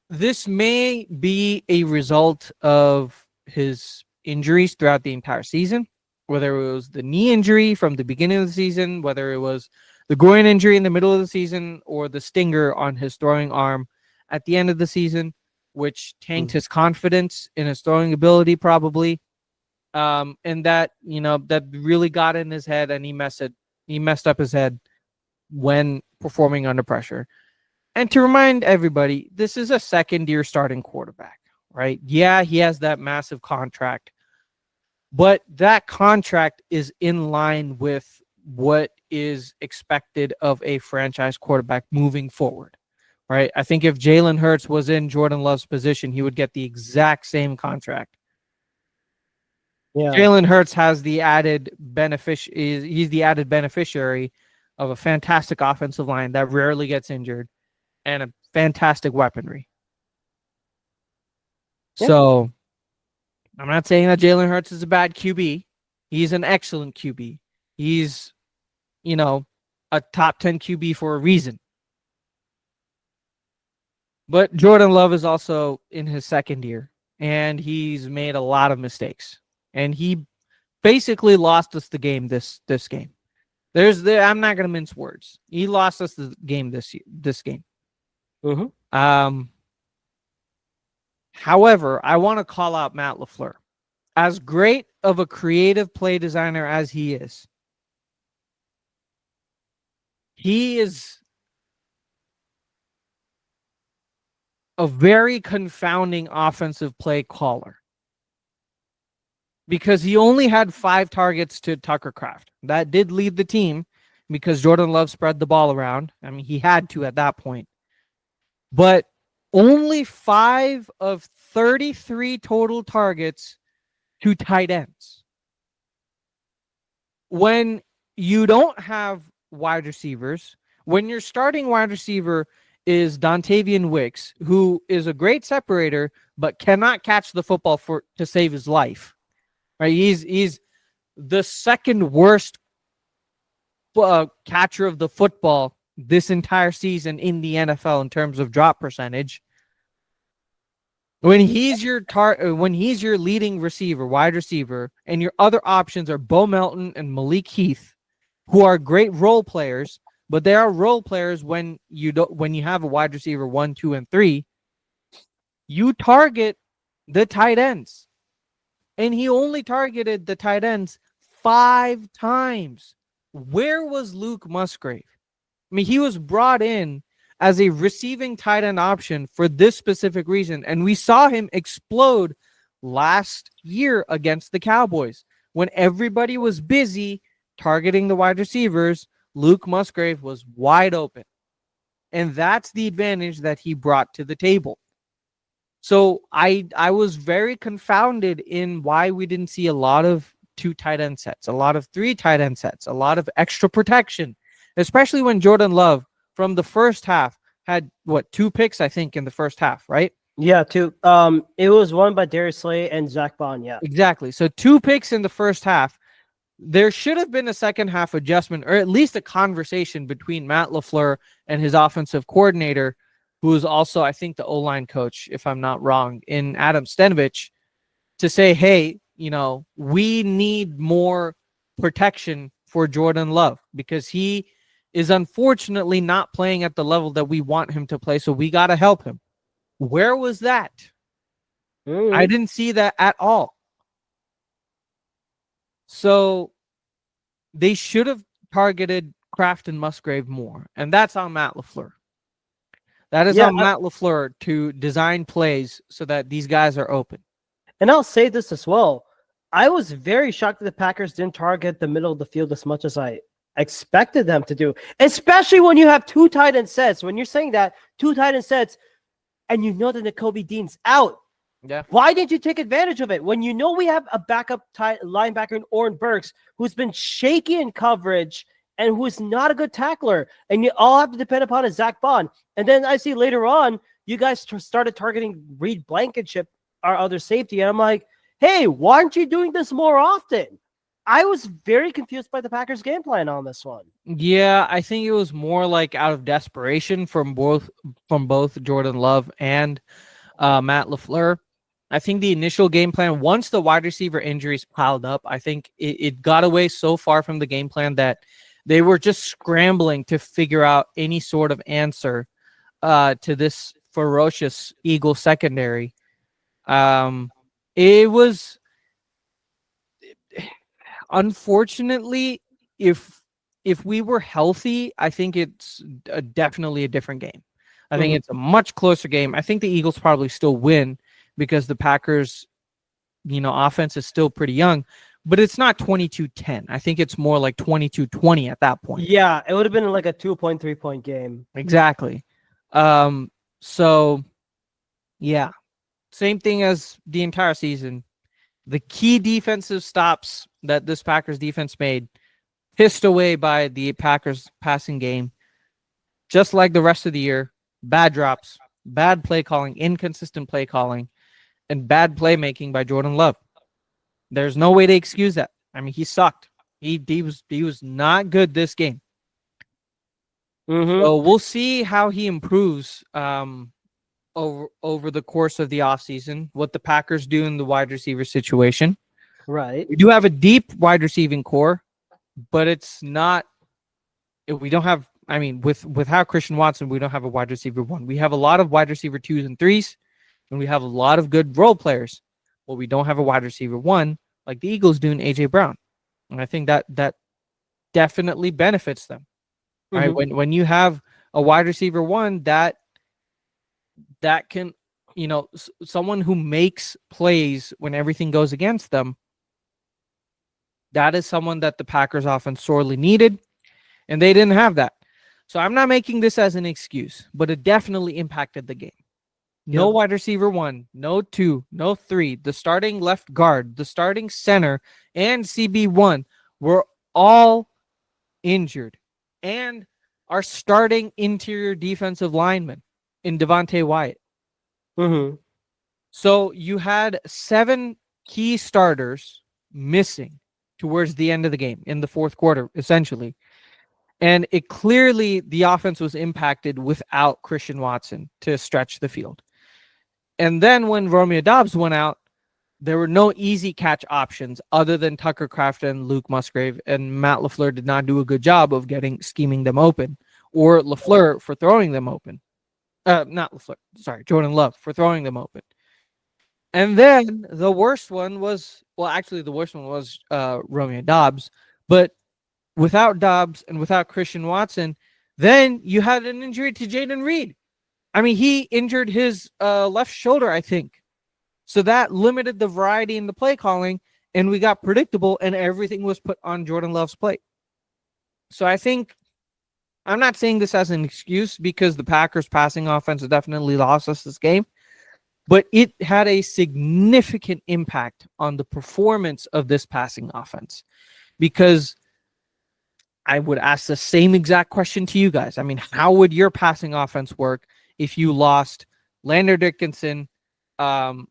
this may be a result of his injuries throughout the entire season, whether it was the knee injury from the beginning of the season, whether it was the groin injury in the middle of the season, or the stinger on his throwing arm at the end of the season, which tanked his confidence in his throwing ability probably. And that, that really got in his head, and he messed up his head when performing under pressure. And to remind everybody, this is a second-year starting quarterback, right? Yeah, he has that massive contract, but that contract is in line with what is expected of a franchise quarterback moving forward, right? I think if Jalen Hurts was in Jordan Love's position, he would get the exact same contract. Yeah. Jalen Hurts has the added he's the added beneficiary of a fantastic offensive line that rarely gets injured and a fantastic weaponry. Yeah. So I'm not saying that Jalen Hurts is a bad QB. He's an excellent QB. He's, a top 10 QB for a reason. But Jordan Love is also in his second year, and he's made a lot of mistakes. And he basically lost us the game this game. I'm not going to mince words. He lost us the game this game. Mm-hmm. However, I want to call out Matt LaFleur. As great of a creative play designer as he is a very confounding offensive play caller because he only had 5 targets to Tucker Kraft. That did lead the team because Jordan Love spread the ball around. I mean, he had to at that point. But only 5 of 33 total targets to tight ends. When you don't have wide receivers, when your starting wide receiver is Dontavian Wicks, who is a great separator but cannot catch the football to save his life. Right? He's the second worst catcher of the football this entire season in the NFL in terms of drop percentage. When he's your leading receiver, wide receiver, and your other options are Bo Melton and Malik Heath, who are great role players, but they are role players when you have a wide receiver 1, 2, and 3, you target the tight ends. And he only targeted the tight ends 5 times. Where was Luke Musgrave? I mean, he was brought in as a receiving tight end option for this specific reason. And we saw him explode last year against the Cowboys. When everybody was busy targeting the wide receivers, Luke Musgrave was wide open. And that's the advantage that he brought to the table. So I was very confounded in why we didn't see a lot of 2 tight end sets, a lot of 3 tight end sets, a lot of extra protection, especially when Jordan Love from the first half had 2 picks, I think, in the first half, right? Yeah, 2. It was one by Darius Slay and Zach Bond. Yeah, exactly. So 2 picks in the first half. There should have been a second half adjustment, or at least a conversation between Matt LaFleur and his offensive coordinator, who is also, I think, the O-line coach, if I'm not wrong, in Adam Stenovich, to say, hey, we need more protection for Jordan Love because he is unfortunately not playing at the level that we want him to play, so we got to help him. Where was that? Mm-hmm. I didn't see that at all. So they should have targeted Kraft and Musgrave more, and that's on Matt LaFleur. That is on Matt LaFleur to design plays so that these guys are open. And I'll say this as well. I was very shocked that the Packers didn't target the middle of the field as much as I expected them to do, especially when you have 2 tight end sets. When you're saying that 2 tight end sets and you know that Nakobe Dean's out, why didn't you take advantage of it? When you know we have a backup linebacker in Oren Burks who's been shaky in coverage and who is not a good tackler, and you all have to depend upon is Zach Bond. And then I see later on, you guys started targeting Reed Blankenship, our other safety, and I'm like, hey, why aren't you doing this more often? I was very confused by the Packers' game plan on this one. Yeah, I think it was more like out of desperation from both Jordan Love and Matt LaFleur. I think the initial game plan, once the wide receiver injuries piled up, I think it got away so far from the game plan that they were just scrambling to figure out any sort of answer to this ferocious Eagle secondary. It was, unfortunately, if we were healthy, I think it's definitely a different game. I think it's a much closer game. I think the Eagles probably still win because the Packers, offense is still pretty young, but it's not 22-10. I think it's more like 22-20 at that point. Yeah, it would have been like a 2.3 point game. Exactly. So, yeah, same thing as the entire season. the key defensive stops that this Packers defense made, pissed away by the Packers passing game, just like the rest of the year. Bad drops, bad play calling, inconsistent play calling, and bad playmaking by Jordan Love. There's no way to excuse that. I mean, he sucked. He was not good this game. So we'll see how he improves over the course of the offseason, what the Packers do in the wide receiver situation. Right. We do have a deep wide receiving core, but it's not. We don't have. I mean, without Christian Watson, we don't have a wide receiver 1. We have a lot of wide receiver 2s and 3s, and we have a lot of good role players. But we don't have a wide receiver 1 like the Eagles do in AJ Brown, and I think that definitely benefits them. Right? When you have a wide receiver 1 that can, someone who makes plays when everything goes against them, that is someone that the Packers offense sorely needed, and they didn't have that. So I'm not making this as an excuse, but it definitely impacted the game. No wide receiver 1, no 2, no 3. The starting left guard, the starting center, and CB1 were all injured. And our starting interior defensive lineman in Devontae Wyatt. So you had 7 key starters missing towards the end of the game in the fourth quarter, essentially. And it clearly, the offense was impacted without Christian Watson to stretch the field. And then when Romeo Doubs went out, there were no easy catch options other than Tucker Kraft and Luke Musgrave, and Matt LaFleur did not do a good job of scheming them open, or LaFleur for throwing them open. Not LaFleur, sorry, Jordan Love for throwing them open. And then the worst one was, Romeo Doubs, but without Doubs and without Christian Watson, then you had an injury to Jaden Reed. I mean, he injured his left shoulder, I think. So that limited the variety in the play calling, and we got predictable, and everything was put on Jordan Love's plate. So I think, I'm not saying this as an excuse because the Packers passing offense definitely lost us this game, but it had a significant impact on the performance of this passing offense, because I would ask the same exact question to you guys. I mean, how would your passing offense work if you lost Lander Dickinson and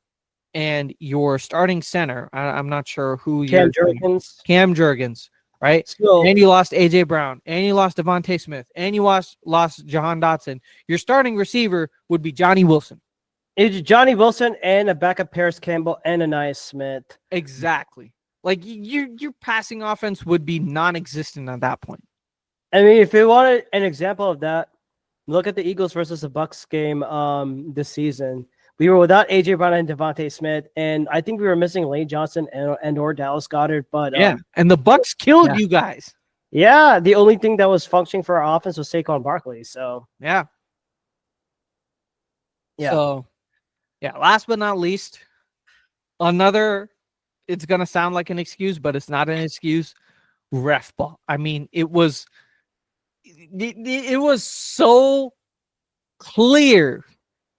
your starting center? I'm not sure who Cam Jurgens, right? So, and you lost AJ Brown, and you lost Devontae Smith, and you lost Jahan Dotson. Your starting receiver would be Johnny Wilson. It's Johnny Wilson and a backup Paris Campbell and Anais Smith. Exactly. Like your passing offense would be non-existent at that point. I mean, if you wanted an example of that, look at the Eagles versus the Bucks game this season. We were without AJ Brown and Devontae Smith, and I think we were missing Lane Johnson and or Dallas Goedert. But and the Bucks killed you guys. Yeah, the only thing that was functioning for our offense was Saquon Barkley. So yeah. So last but not least, another. It's gonna sound like an excuse, but it's not an excuse. Ref ball. I mean, it was so clear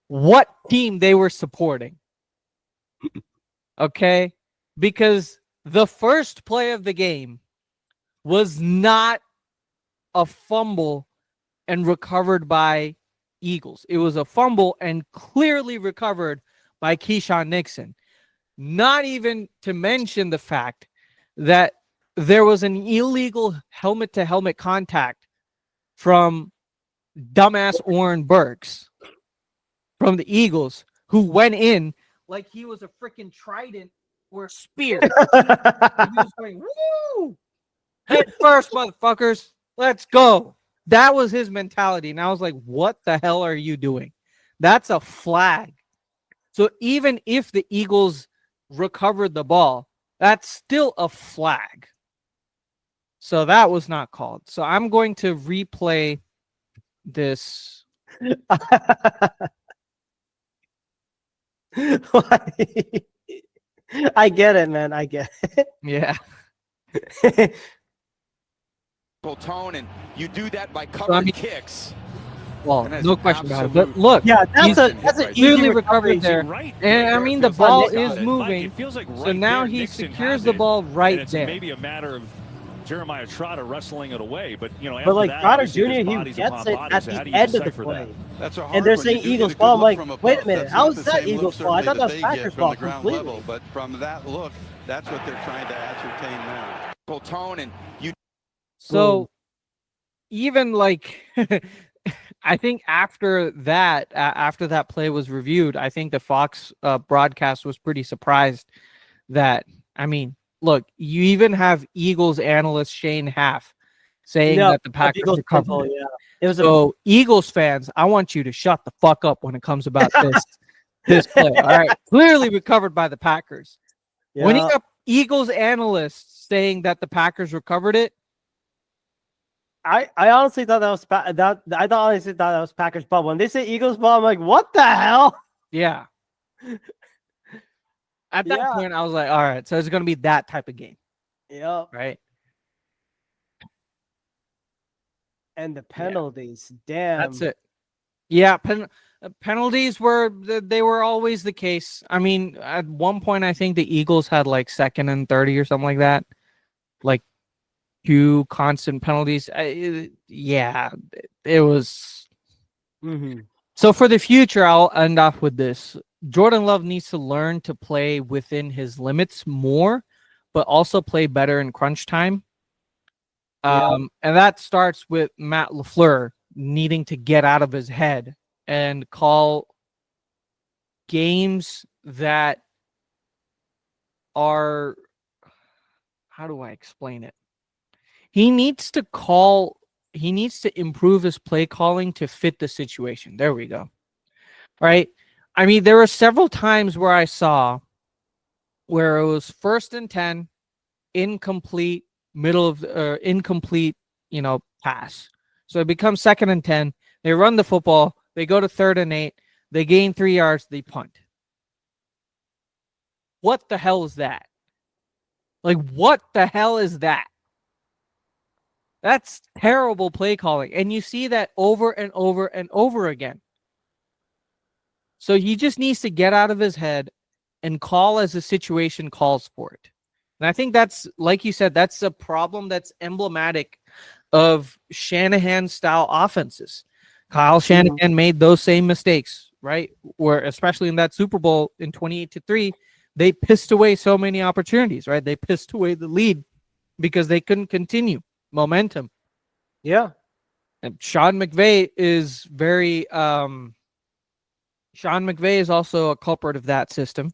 what team they were supporting. Okay? Because the first play of the game was not a fumble and recovered by Eagles. It was a fumble and clearly recovered by Keyshawn Nixon. Not even to mention the fact that there was an illegal helmet-to-helmet contact from dumbass Warren Burks from the Eagles, who went in like he was a freaking trident or a spear. He was going, woo! Head first, motherfuckers. Let's go. That was his mentality. And I was like, what the hell are you doing? That's a flag. So even if the Eagles recovered the ball, that's still a flag. So that was not called. So I'm going to replay this. I get it, man. I get it. Yeah. Tone, and you do that by covering kicks. ball, And that's no question about it. absolute- But look, Yeah, he's that's an easy clearly recovery. recovered there. Right. And I there, mean, it the feels ball like Nick is got it. moving. Mike, it feels like So right now there, he Nixon secures has the it, ball right and it's there. maybe a matter of Jeremiah Trotter wrestling it away. But, you know, after But like that, Trotter obviously, Jr., there's he bodies gets upon it bodies. at So how do the you end of the decipher play. that? That's a hard And they're one. You saying do get Eagles a good ball. I'm look like, from above. wait a minute, That's how not is the that same look, Eagles ball? I certainly, thought that that was they Packers get from ball the ground completely. level, but from that look, that's what they're trying to ascertain now. Tone and you. So even like, I think after that play was reviewed, I think the Fox broadcast was pretty surprised that, I mean, look, you even have Eagles analyst Shane Half saying No, that the Packers Eagles recovered goal, it. yeah. It was So Eagles fans, I want you to shut the fuck up when it comes about this play. All right, clearly recovered by the Packers. When you yeah. got Eagles analysts saying that the Packers recovered it, I honestly thought that was honestly thought that was Packers ball. When they say Eagles ball, I'm like, what the hell? yeah. At that Yeah. point, I was like, all right, so it's going to be that type of game, Yep. right? And the penalties, damn. That's it. Yeah, penalties they were always the case. I mean, at one point, I think the Eagles had like 2nd and 30 or something like that, like 2 constant penalties. Yeah, it was. Mm-hmm. So for the future, I'll end off with this. Jordan Love needs to learn to play within his limits more, but also play better in crunch time. And that starts with Matt LaFleur needing to get out of his head and call games that are, how do I explain it? He needs to improve his play calling to fit the situation. There we go. Right? I mean, there were several times where I saw where it was 1st and 10, incomplete, incomplete, pass. So it becomes 2nd and 10. They run the football. They go to 3rd and 8. They gain 3 yards. They punt. What the hell is that? Like, what the hell is that? That's terrible play calling. And you see that over and over and over again. So he just needs to get out of his head and call as the situation calls for it. And I think that's, like you said, that's a problem that's emblematic of Shanahan-style offenses. Kyle Shanahan made those same mistakes, right? Where, especially in that Super Bowl in 28-3, they pissed away so many opportunities, right? They pissed away the lead because they couldn't continue momentum. Yeah. And Sean McVay is also a culprit of that system.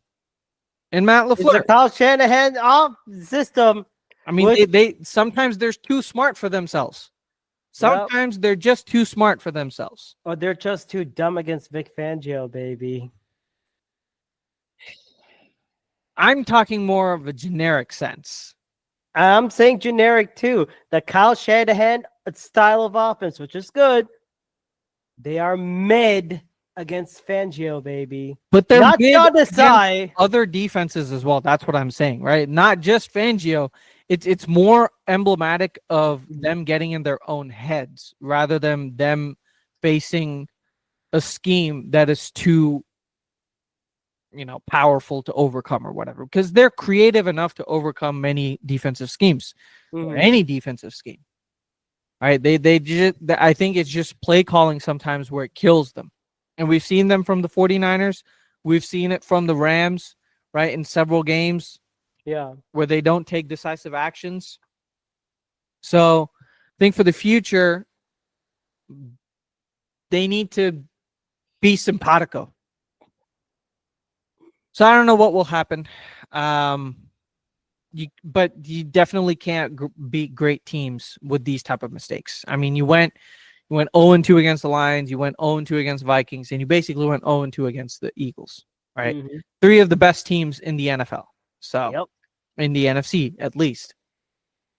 And Matt It's the LaFleur. Kyle Shanahan off system. I mean, they sometimes they're too smart for themselves. Sometimes they're just too smart for themselves. Or they're just too dumb against Vic Fangio, baby. I'm talking more of a generic sense. I'm saying generic too. The Kyle Shanahan style of offense, which is good. They are mid against Fangio, baby. But they're not mid on the against side. Other defenses as well. That's what I'm saying, right? Not just Fangio. It's more emblematic of them getting in their own heads rather than them facing a scheme that is too, powerful to overcome or whatever. Because they're creative enough to overcome many defensive schemes, or any defensive scheme. Right? I think it's just play calling sometimes where it kills them. And we've seen them from the 49ers. We've seen it from the Rams, right? In several games. Yeah. Where they don't take decisive actions. So I think for the future, they need to be simpatico. So I don't know what will happen. But you definitely can't beat great teams with these type of mistakes. I mean, you went 0-2 against the Lions, you went 0-2 against Vikings, and you basically went 0-2 against the Eagles, right? 3 of the best teams in the NFL. So in the NFC, at least.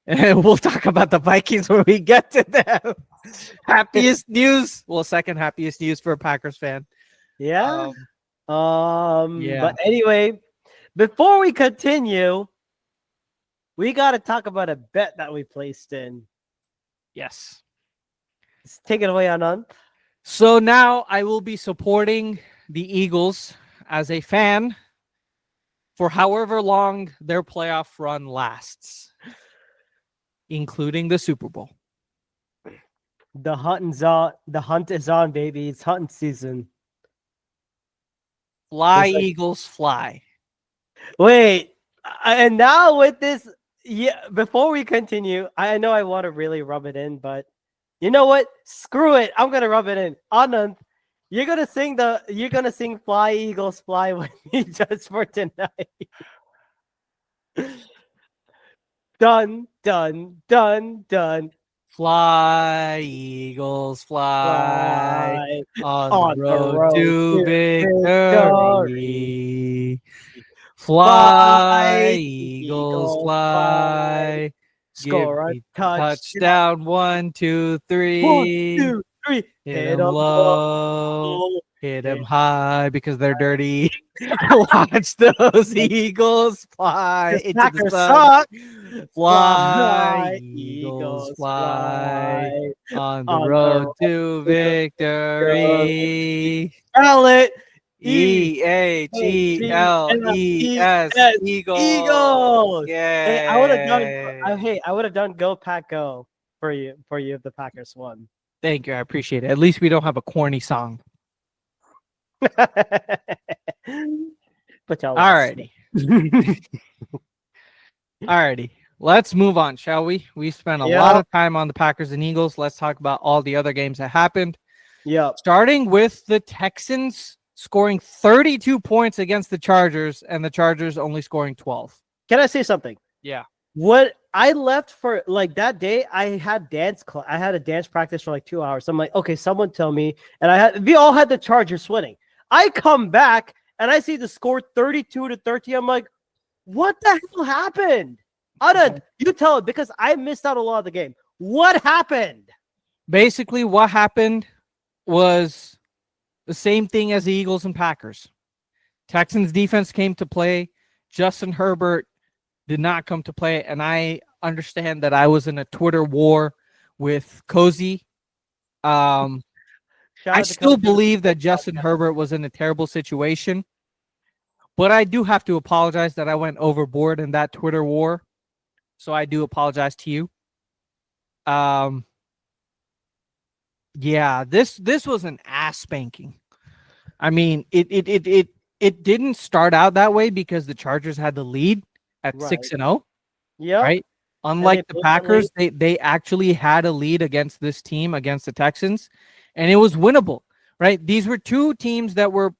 And we'll talk about the Vikings when we get to them. Happiest news. Well, second happiest news for a Packers fan. Yeah. But anyway, before we continue, we got to talk about a bet that we placed in. Yes. Let's take it away, Anand. So now I will be supporting the Eagles as a fan for however long their playoff run lasts, including the Super Bowl. The hunt is on, baby. It's hunting season. Fly, It's like- Eagles, fly. Wait, and now with this, yeah. Before we continue, I know I want to really rub it in, but you know what? Screw it. I'm gonna rub it in. Anand, you're gonna sing "Fly Eagles Fly" with me just for tonight. Done, done, done, done. Fly, Eagles, fly. Fly On the road to victory. Fly, Fly, Eagles, Eagles, fly. Score a Give me touchdown. touchdown, 1, 2, 3. 1, 2, 3. Hit Hit 'em 'em low. low. Hit 'em high because they're dirty. Watch those Eagles fly This into the Packers sun. suck. Fly, Eagles, Eagles, fly. On the on the road road to to victory. Spell it. EAGLES. Eagles. Eagles. Hey, I would have done. Yay. I would have done "Go Pack Go" for you if the Packers won. Thank you. I appreciate it. At least we don't have a corny song. But tell us. Alrighty. Alrighty. Let's move on, shall we? We spent a lot of time on the Packers and Eagles. Let's talk about all the other games that happened. Yep. Starting with the Texans scoring 32 points against the Chargers and the Chargers only scoring 12. Can I say something? Yeah. What I left for like that day, I had I had a dance practice for like 2 hours. I'm like, okay, someone tell me. And we all had the Chargers winning. I come back and I see the score 32-30. I'm like, what the hell happened? Anand, you tell it because I missed out a lot of the game. What happened? Basically, what happened was the same thing as the Eagles and Packers. Texans defense came to play. Justin Herbert did not come to play. And I understand that I was in a Twitter war with Cozy. I still believe that Justin Herbert was in a terrible situation. But I do have to apologize that I went overboard in that Twitter war. So I do apologize to you. Yeah, this was an ass spanking. I mean, it didn't start out that way because the Chargers had the lead at 6-0. Yeah. Right? Unlike the Packers, they actually had a lead against this team, against the Texans, and it was winnable, right? These were two teams that were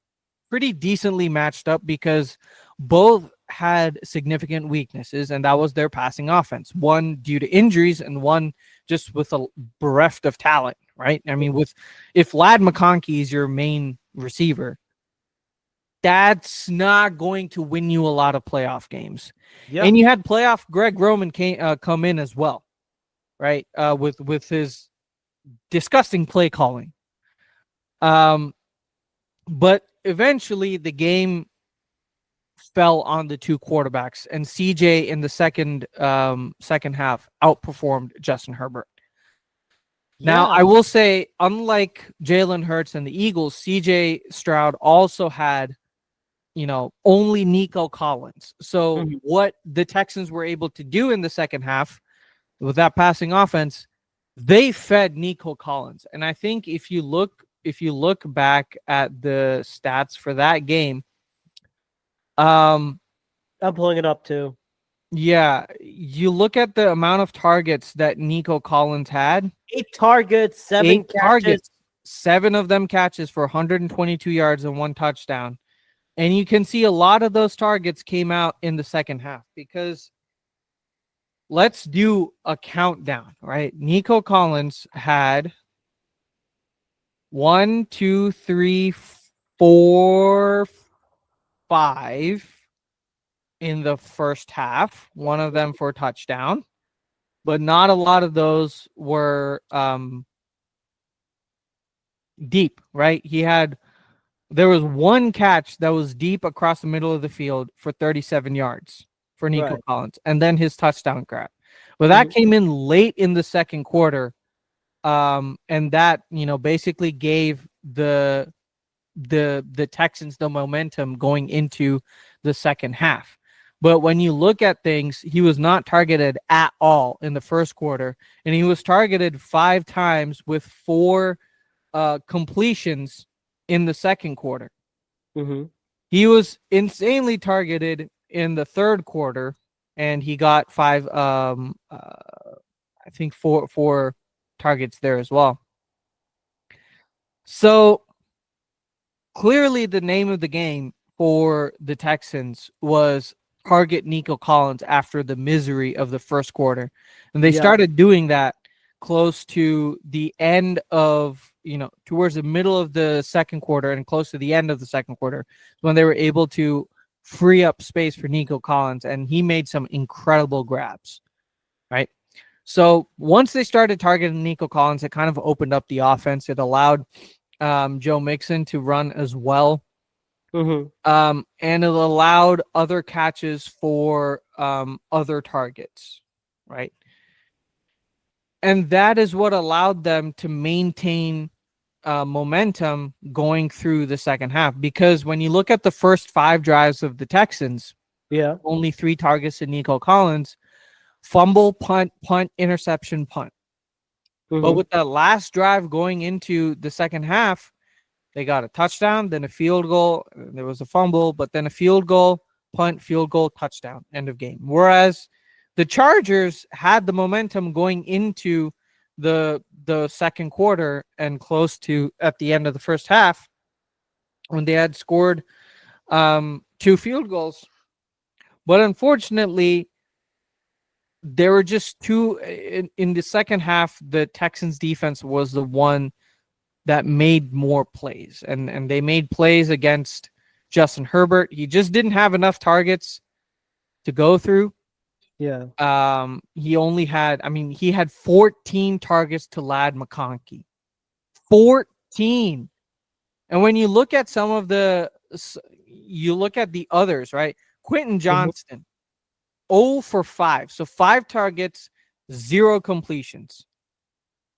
pretty decently matched up because both had significant weaknesses, and that was their passing offense. One due to injuries and one just with a bereft of talent, right? I mean, if Lad McConkey is your main receiver, that's not going to win you a lot of playoff games. Yep. And you had playoff Greg Roman come in as well, right? With his disgusting play calling. But eventually the game fell on the two quarterbacks, and CJ in the second half outperformed Justin Herbert. Yeah. Now, I will say, unlike Jalen Hurts and the Eagles, CJ Stroud also had, only Nico Collins. So what the Texans were able to do in the second half with that passing offense, they fed Nico Collins. And I think if you look back at the stats for that game, I'm pulling it up too. Yeah, you look at the amount of targets that Nico Collins had. 8 targets, 7 catches. Targets, 7 of them catches for 122 yards and 1 touchdown. And you can see a lot of those targets came out in the second half because let's do a countdown, right? Nico Collins had 1, 2, 3, 4, 5 in the first half, one of them for a touchdown, but not a lot of those were deep, right? There was one catch that was deep across the middle of the field for 37 yards for Nico Collins, and then his touchdown grab. But that came in late in the second quarter And that, basically gave the Texans the momentum going into the second half. But when you look at things, he was not targeted at all in the first quarter, and he was targeted 5 times with 4 completions in the second quarter. Mm-hmm. He was insanely targeted in the third quarter, and he got 5, I think 4 targets there as well. So clearly the name of the game for the Texans was target Nico Collins after the misery of the first quarter. And they started doing that close to the end of, towards the middle of the second quarter and close to the end of the second quarter when they were able to free up space for Nico Collins, and he made some incredible grabs, right? So once they started targeting Nico Collins, it kind of opened up the offense. It allowed Joe Mixon to run as well. Mm-hmm. And it allowed other catches for other targets, right? And that is what allowed them to maintain momentum going through the second half. Because when you look at the first 5 drives of the Texans, only 3 targets to Nico Collins, fumble, punt, interception, punt. Mm-hmm. But with that last drive going into the second half, they got a touchdown, then a field goal. There was a fumble, but then a field goal, punt, field goal, touchdown, end of game. Whereas the Chargers had the momentum going into the second quarter and close to at the end of the first half when they had scored 2 field goals. But unfortunately, there were just 2 in the second half. The Texans defense was the one that made more plays, and they made plays against Justin Herbert. He just didn't have enough targets to go through. He only had, he had 14 targets to Ladd McConkey. 14. And when you look at you look at the others, right? Quentin Johnston, 0 for 5. So 5 targets, 0 completions.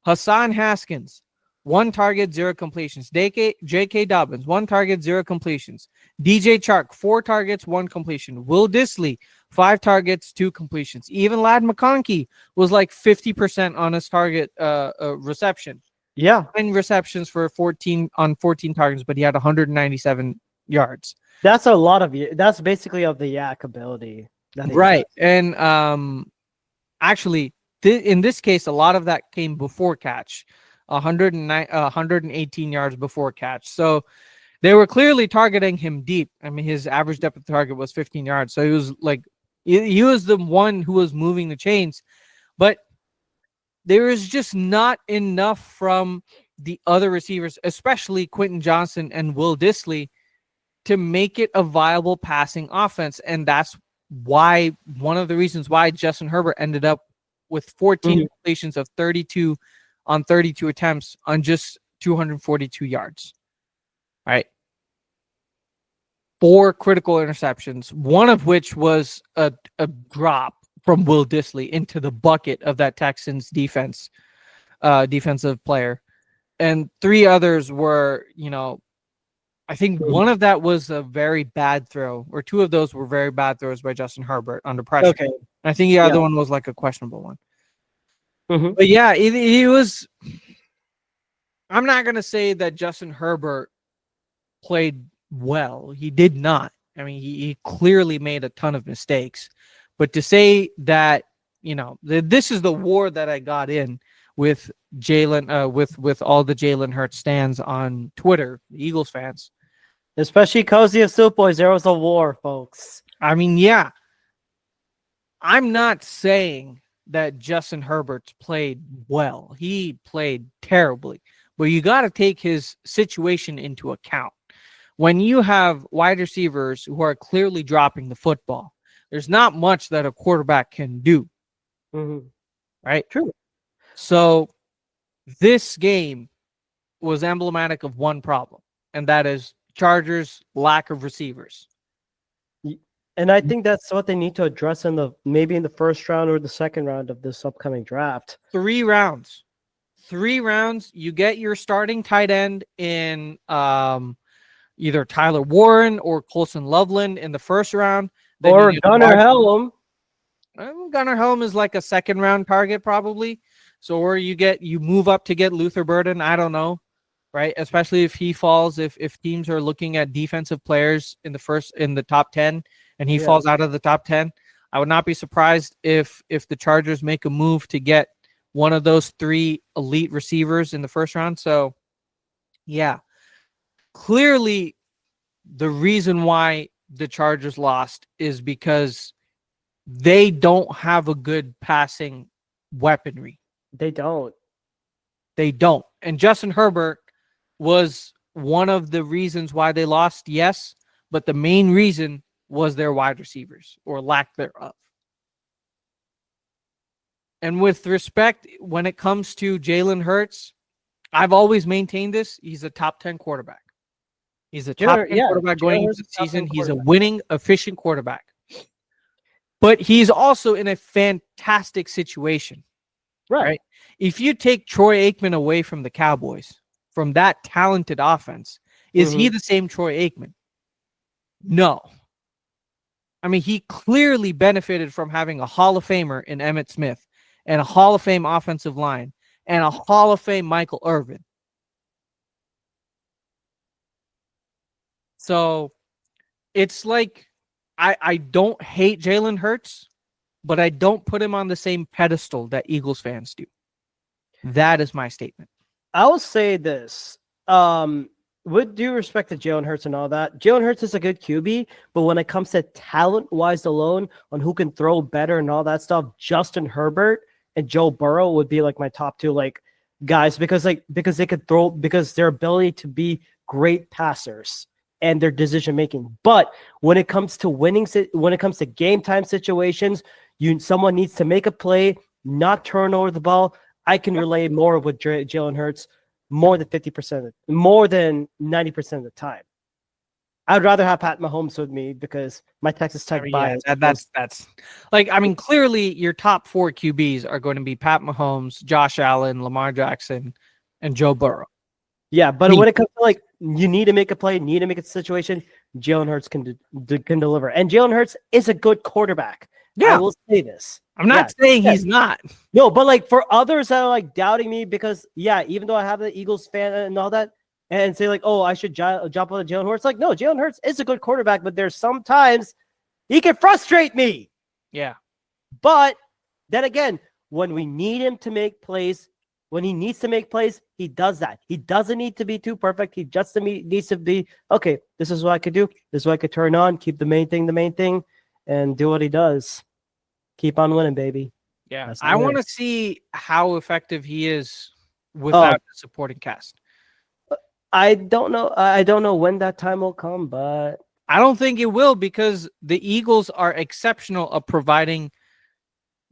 Hassan Haskins, 1 target, 0 completions. J.K. Dobbins, 1 target, 0 completions. DJ Chark, 4 targets, 1 completion. Will Dissly, 5 targets, 2 completions. Even Ladd McConkey was like 50% on his target reception. 9 receptions for 14 targets, but he had 197 yards. That's a lot of that's basically of the yak ability. Right. And actually, in this case, a lot of that came before catch. 118 yards before catch. So they were clearly targeting him deep. His average depth of target was 15 yards. So he was like, he was the one who was moving the chains. But there is just not enough from the other receivers, especially Quentin Johnson and Will Dissly, to make it a viable passing offense. And that's why, one of the reasons why Justin Herbert ended up with 14 completions of 32 on 32 attempts on just 242 yards. All right. 4 critical interceptions, one of which was a drop from Will Dissly into the bucket of that Texans defensive player. And 3 others were, I think one of that was a very bad throw, or 2 of those were very bad throws by Justin Herbert under pressure. Okay. I think the other one was like a questionable one. Mm-hmm. But yeah, he was. I'm not going to say that Justin Herbert played well. He did not. He clearly made a ton of mistakes. But to say that, this is the war that I got in with Jalen, with all the Jalen Hurts stands on Twitter, the Eagles fans. Especially Cozy of Soup Boys, there was a war, folks. Yeah. I'm not saying that Justin Herbert played well. He played terribly. But you got to take his situation into account. When you have wide receivers who are clearly dropping the football, there's not much that a quarterback can do. Mm-hmm. Right? True. So this game was emblematic of one problem, and that is Chargers' lack of receivers. And I think that's what they need to address maybe in the first round or the second round of this upcoming draft. 3 rounds. 3 rounds, you get your starting tight end in either Tyler Warren or Colson Loveland in the first round. Then Or you get Gunnar Helm. Gunnar Helm is like a second round target probably. So or you move up to get Luther Burden. I don't know, right? Especially if he falls, if teams are looking at defensive players in the top 10 and he falls out of the top 10. I would not be surprised if the Chargers make a move to get one of those 3 elite receivers in the first round. So, yeah, clearly the reason why the Chargers lost is because they don't have a good passing weaponry. They don't. They don't. And Justin Herbert was one of the reasons why they lost, yes, but the main reason was their wide receivers or lack thereof. And with respect, when it comes to Jalen Hurts, I've always maintained this. He's a top 10 quarterback. He's a top 10 quarterback going into the season. He's a winning, efficient quarterback. But he's also in a fantastic situation. Right? If you take Troy Aikman away from the Cowboys, from that talented offense, is he the same Troy Aikman? No. I mean, he clearly benefited from having a Hall of Famer in Emmitt Smith and a Hall of Fame offensive line and a Hall of Fame Michael Irvin. So it's like I don't hate Jalen Hurts, but I don't put him on the same pedestal that Eagles fans do. That is my statement. I will say this. With due respect to Jalen Hurts and all that, Jalen Hurts is a good QB, but when it comes to talent-wise alone, on who can throw better and all that stuff, Justin Herbert and Joe Burrow would be like my top 2 guys because they could throw, because their ability to be great passers and their decision making. But when it comes to winning, when it comes to game time situations, someone needs to make a play, not turn over the ball. I can relate more with Jalen Hurts more than 50%, more than 90% of the time. I'd rather have Pat Mahomes with me because my Texas Tech bias. That's like, I mean, clearly your top 4 QBs are going to be Pat Mahomes, Josh Allen, Lamar Jackson, and Joe Burrow. Yeah, but when it comes to you need to make a play, need to make a situation, Jalen Hurts can deliver. And Jalen Hurts is a good quarterback. Yeah. I will say this. I'm not saying he's not. No, but for others that are doubting me because, even though I have the Eagles fan and all that, and say oh, I should jump on Jalen Hurts. No, Jalen Hurts is a good quarterback, but there's sometimes he can frustrate me. Yeah. But then again, when we need him to make plays, when he needs to make plays, he does that. He doesn't need to be too perfect. He just needs to be, okay, this is what I could do. This is what I could turn on, keep the main thing, and do what he does. Keep on winning, baby. Yeah. I want to see how effective he is without the supporting cast. I don't know. I don't know when that time will come, but I don't think it will because the Eagles are exceptional at providing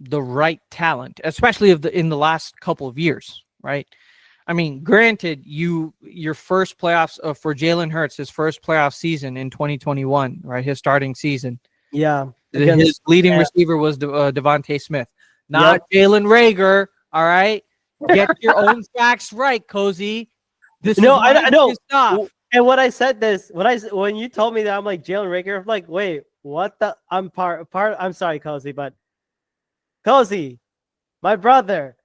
the right talent, especially in the last couple of years, right? I mean, granted, your first playoffs for Jalen Hurts, his first playoff season in 2021, right? His starting season. Yeah. His leading receiver was Devontae Smith, not Jalen Reagor. All right. Get your own facts right, Cozy. I know. And when I said this, when you told me that, I'm like, Jalen Reagor, I'm like, wait, what the? I'm sorry, Cozy, but Cozy, my brother,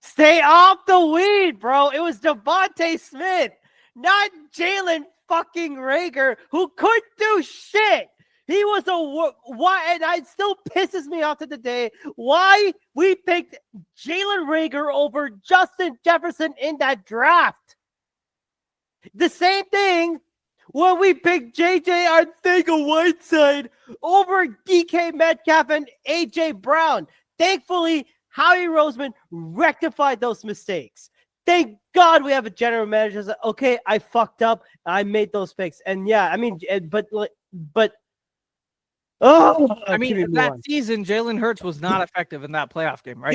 stay off the weed, bro. It was Devontae Smith, not Jalen fucking Reagor, who couldn't do shit. He was why, and it still pisses me off to the day why we picked Jalen Reagor over Justin Jefferson in that draft. The same thing when we picked JJ Arcega-Whiteside over DK Metcalf and AJ Brown. Thankfully, Howie Roseman rectified those mistakes. Thank God we have a general manager that said, okay, I fucked up. I made those picks. And I mean, but I mean, that season, Jalen Hurts was not effective in that playoff game, right?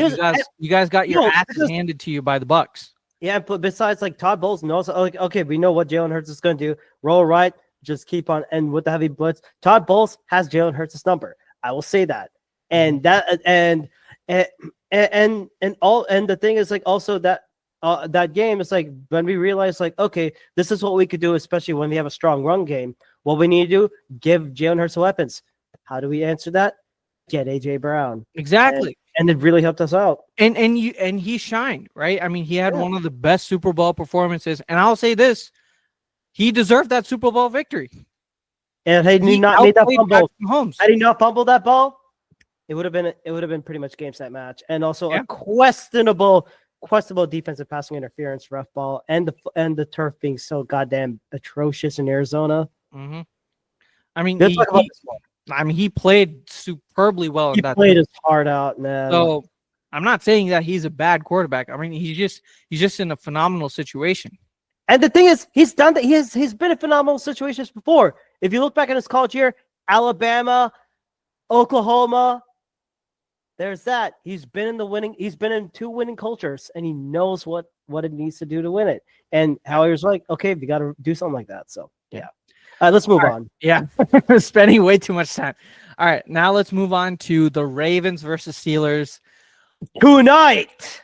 You guys got your asses handed to you by the Bucs. Yeah, but besides Todd Bowles knows, okay, we know what Jalen Hurts is going to do. Roll right, just keep on, and with the heavy blitz, Todd Bowles has Jalen Hurts' number. I will say that, and the thing is also that that game, it's like when we realized, like, okay, this is what we could do, especially when we have a strong run game. What we need to do, give Jalen Hurts weapons. How do we answer that? Get AJ Brown. Exactly. And it really helped us out. And he shined, right? I mean, he had Yeah. one of the best Super Bowl performances, and I'll say this: he deserved that Super Bowl victory. And had he not made that fumble, had he not fumbled that ball, it would have been pretty much game set match. And also a questionable defensive passing interference, rough ball, and the turf being so goddamn atrocious in Arizona. Mm-hmm. I mean, Let's talk about this one. he played superbly well. He played his heart out, man. So I'm not saying that he's a bad quarterback. I mean, he's just in a phenomenal situation. And the thing is, he's done that. He's been in phenomenal situations before. If you look back at his college year, Alabama, Oklahoma, there's that. He's been in 2 winning cultures, and he knows what it needs to do to win it. And Howie was like, okay, we got to do something like that. So yeah. Let's move on. Yeah, spending way too much time. All right, now let's move on to the Ravens versus Steelers tonight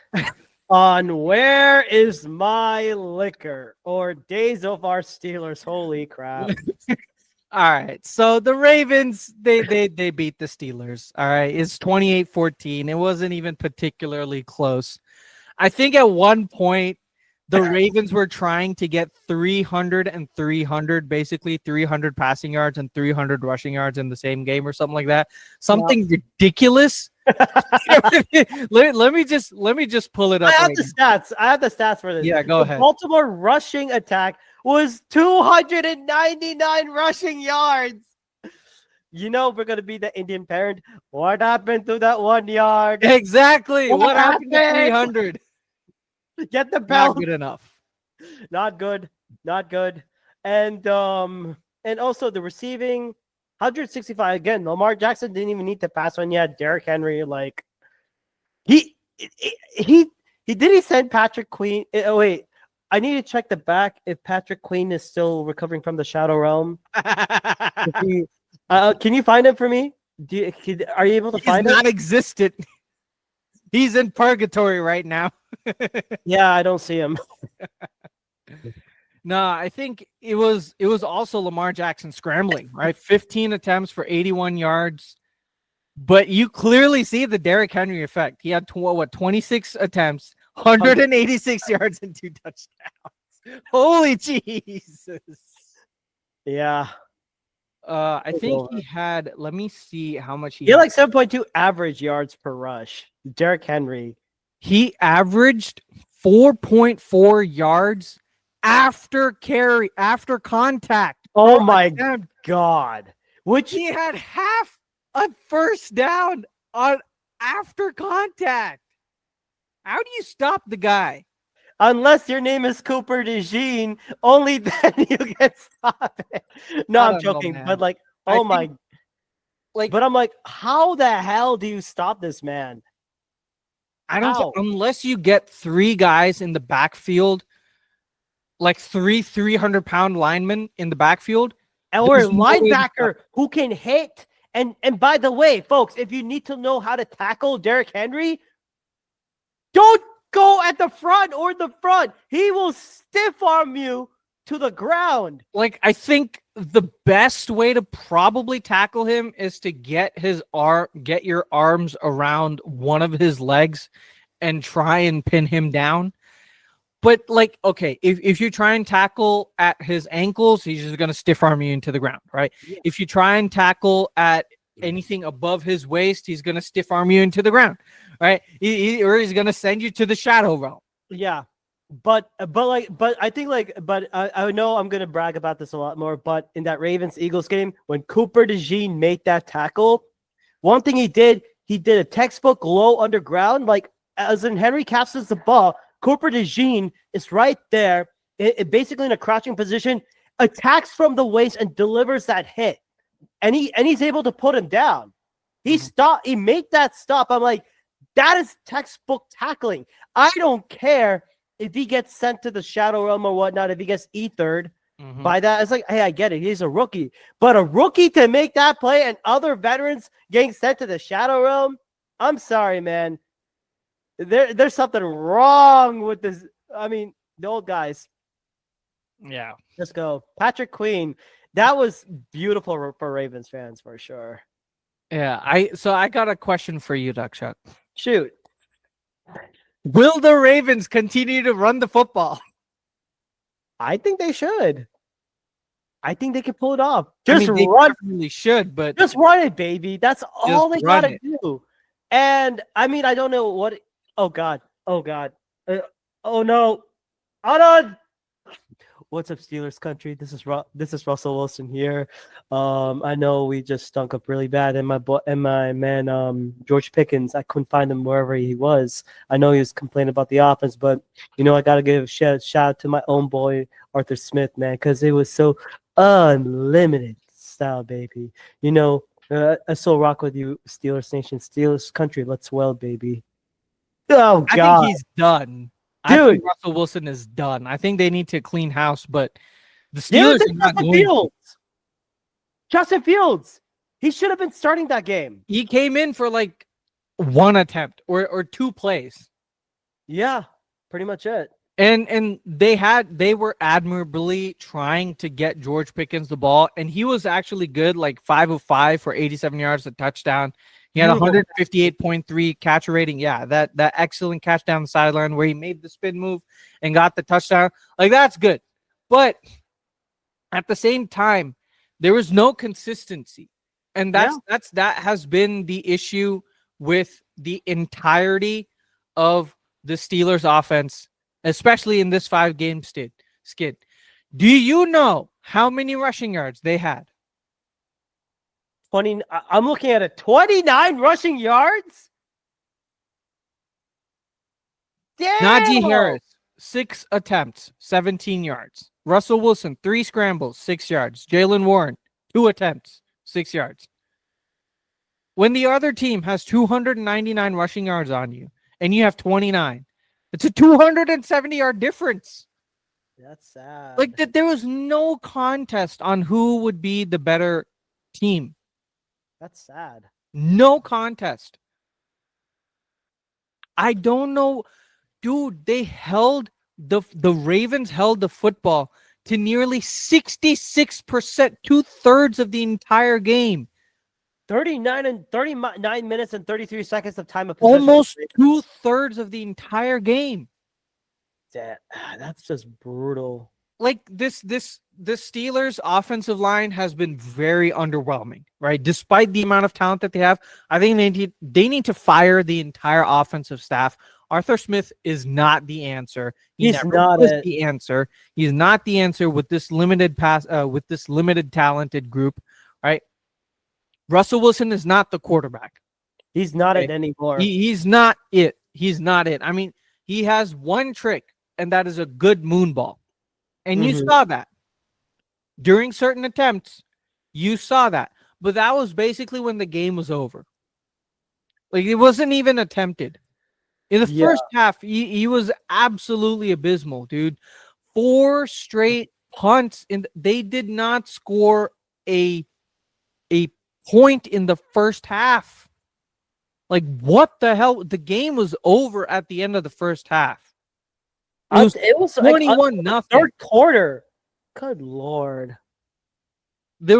on Where Is My Liquor, or Days of Our Steelers. Holy crap. All right, so the Ravens, they beat the Steelers. All right, it's 28-14. It wasn't even particularly close. I think at one point the Ravens were trying to get 300 and 300, basically 300 passing yards and 300 rushing yards in the same game or something like that. Something ridiculous. let me just pull it up. I have the stats for this. Yeah, go ahead. Baltimore rushing attack was 299 rushing yards. You know we're gonna be the Indian parent. What happened to that 1 yard? Exactly. What happened to 300? Get the bell. Not good enough. Not good. And also the receiving 165 again. Lamar Jackson didn't even need to pass when you had Derrick Henry. Like he send Patrick Queen. Oh wait, I need to check the back if Patrick Queen is still recovering from the Shadow Realm. Can you find him for me? Are you able to find him? He's not existent. He's in purgatory right now. Yeah, I don't see him. No, I think it was also Lamar Jackson scrambling, right? 15 attempts for 81 yards. But you clearly see the Derrick Henry effect. He had 26 attempts, 186 yards and 2 touchdowns. Holy Jesus. Yeah. I think he had, let me see how much he had like 7.2 average yards per rush. Derrick Henry. He averaged 4.4 yards after contact. Oh my God. Which he had half a first down on after contact. How do you stop the guy? Unless your name is Cooper DeJean, only then you can stop it. No, I'm joking. But like, but I'm like, how the hell do you stop this man? I don't unless you get 3 guys in the backfield, like 300-pound linemen in the backfield, or a linebacker who can hit. And by the way, folks, if you need to know how to tackle Derrick Henry, don't go at the front or the front. He will stiff arm you to the ground. Like, I think the best way to probably tackle him is to get your arms around one of his legs and try and pin him down. But like, okay, if you try and tackle at his ankles, he's just going to stiff arm you into the ground, right? Yeah. If you try and tackle at anything above his waist, he's going to stiff arm you into the ground, right? Or he's going to send you to the shadow realm. Yeah. But I think I know I'm going to brag about this a lot more, but in that Ravens-Eagles game, when Cooper DeJean made that tackle, one thing he did a textbook low underground, like as in Henry captures the ball, Cooper DeJean is right there, basically in a crouching position, attacks from the waist and delivers that hit. And he's able to put him down. He made that stop. I'm like, that is textbook tackling. I don't care if he gets sent to the shadow realm or whatnot, if he gets ethered by that. It's like, hey, I get it. He's a rookie. But a rookie to make that play and other veterans getting sent to the shadow realm, I'm sorry, man. There's something wrong with this I mean, the old guys. Yeah. Let's go. Patrick Queen. That was beautiful for Ravens fans for sure. Yeah. I got a question for you, Duckshot. Shoot. Will the Ravens continue to run the football? I think they should. I think they can pull it off. I Just mean, they run. definitely should, but Just run it, baby. That's all they run gotta it. do. And I mean, I don't know what. Oh God. Oh God. Oh no. Hold What's up, Steelers country? This is Russell Wilson here. I know we just stunk up really bad, and my man George Pickens. I couldn't find him wherever he was. I know he was complaining about the offense, but I gotta give a shout out to my own boy Arthur Smith, man, because it was so unlimited style, baby. I still rock with you, Steelers Nation, Steelers country. Let's well, baby. Oh God, I think he's done. I dude. think Russell Wilson is done. I think they need to clean house, but the Give Steelers it are to not Justin going. Fields. Justin Fields. He should have been starting that game. He came in for like one attempt or two plays. Yeah, pretty much it. And they were admirably trying to get George Pickens the ball, and he was actually good, like 5 of 5 for 87 yards, a touchdown. He had 158.3 catch rating. Yeah, that excellent catch down the sideline where he made the spin move and got the touchdown. Like, that's good. But at the same time, there was no consistency. And that has been the issue with the entirety of the Steelers offense, especially in this 5-game skid. Do you know how many rushing yards they had? I'm looking at it. 29 rushing yards? Damn! Najee Harris, 6 attempts, 17 yards. Russell Wilson, 3 scrambles, 6 yards. Jalen Warren, 2 attempts, 6 yards. When the other team has 299 rushing yards on you and you have 29, it's a 270-yard difference. That's sad. Like, that, there was no contest on who would be the better team. That's sad. No contest. I don't know. Dude, they held the Ravens held the football to nearly 66%, 2/3 of the entire game. 39 minutes and 33 seconds of time of possession. Almost 2/3 of the entire game. That's just brutal. Like, the Steelers offensive line has been very underwhelming, right? Despite the amount of talent that they have, I think they need to fire the entire offensive staff. Arthur Smith is not the answer. He's not the answer. He's not the answer with this limited talented group, right? Russell Wilson is not the quarterback. He's not it anymore. He's not it. He's not it. I mean, he has one trick, and that is a good moon ball. And you saw that during certain attempts. You saw that. But that was basically when the game was over. Like, it wasn't even attempted. In the first half, he was absolutely abysmal, dude. 4 straight punts. They did not score a point in the first half. Like, what the hell? The game was over at the end of the first half. It was 21-0. Third quarter. Good Lord. It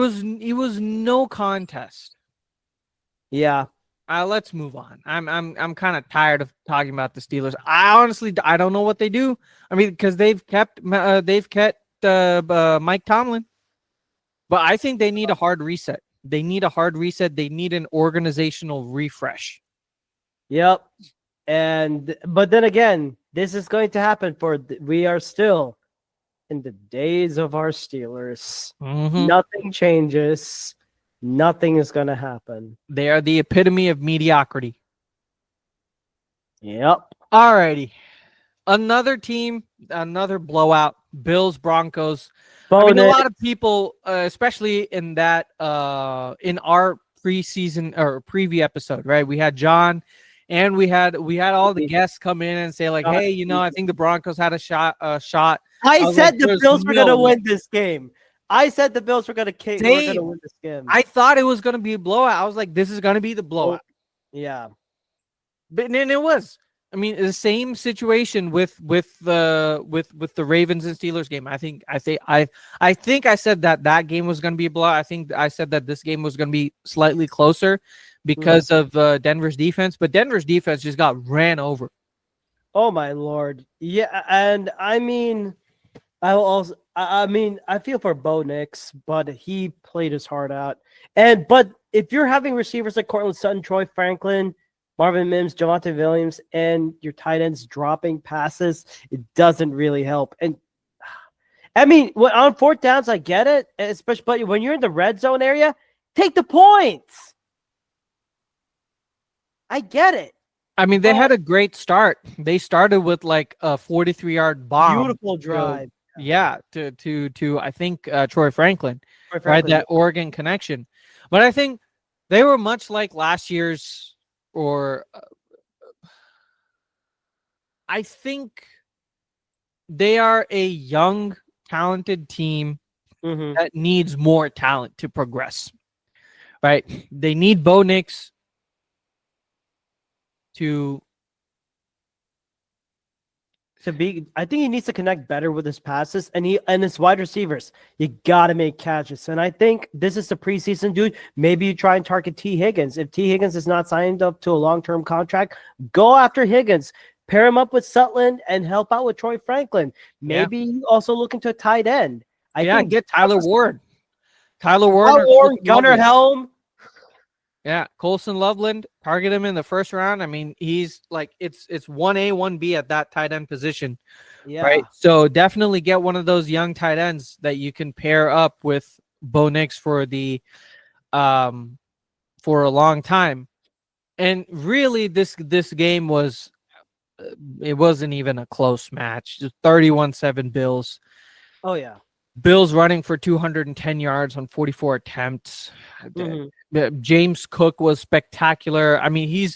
was no contest. Yeah. Let's move on. I'm kind of tired of talking about the Steelers. I don't know what they do. I mean, because they've kept Mike Tomlin, but I think they need a hard reset. They need a hard reset. They need an organizational refresh. Yep. But then again, this is going to happen we are still in the days of our Steelers. Mm-hmm. Nothing changes. Nothing is going to happen. They are the epitome of mediocrity. Yep. Alrighty. Another team, another blowout. Bills, Broncos. Bonus. I mean, a lot of people, especially in that, in our preseason or preview episode, right? We had John, and we had all the guests come in and say, like, hey, I think the Broncos had a shot. I said the Bills were going to win this game. I said the Bills were going to win this game. I thought it was going to be a blowout. I was like, this is going to be the blowout. Yeah. But then it was. I mean, the same situation with the Ravens and Steelers game. I think I said that game was going to be a blowout. I think I said that this game was going to be slightly closer because of Denver's defense, but Denver's defense just got ran over. Oh my Lord. Yeah, and I mean, I feel for Bo Nix, but he played his heart out. But if you're having receivers like Cortland Sutton, Troy Franklin, Marvin Mims, Javonte Williams, and your tight ends dropping passes, it doesn't really help. And I mean, on fourth downs, I get it, especially but when you're in the red zone area, take the points. I get it. I mean, they had a great start. They started with like a 43-yard bomb. Beautiful drive. Yeah, to I think Troy Franklin, right? That Oregon connection. But I think they were much like last year's, or I think they are a young, talented team that needs more talent to progress, right? They need Bo Nix to be. I think he needs to connect better with his passes and his wide receivers. You got to make catches. And I think this is the preseason, dude. Maybe you try and target T. Higgins. If T. Higgins is not signed up to a long-term contract, go after Higgins. Pair him up with Sutton and help out with Troy Franklin. Maybe also look into a tight end. I think get Tyler Ward. Tyler Ward, Gunnar Helm. Yeah, Colson Loveland, target him in the first round. I mean, he's like it's 1A, 1B at that tight end position. Yeah. Right. So definitely get one of those young tight ends that you can pair up with Bo Nix for a long time. And really this game was it wasn't even a close match. Just 31-7 Bills. Oh yeah. Bills running for 210 yards on 44 attempts. James Cook was spectacular. I mean,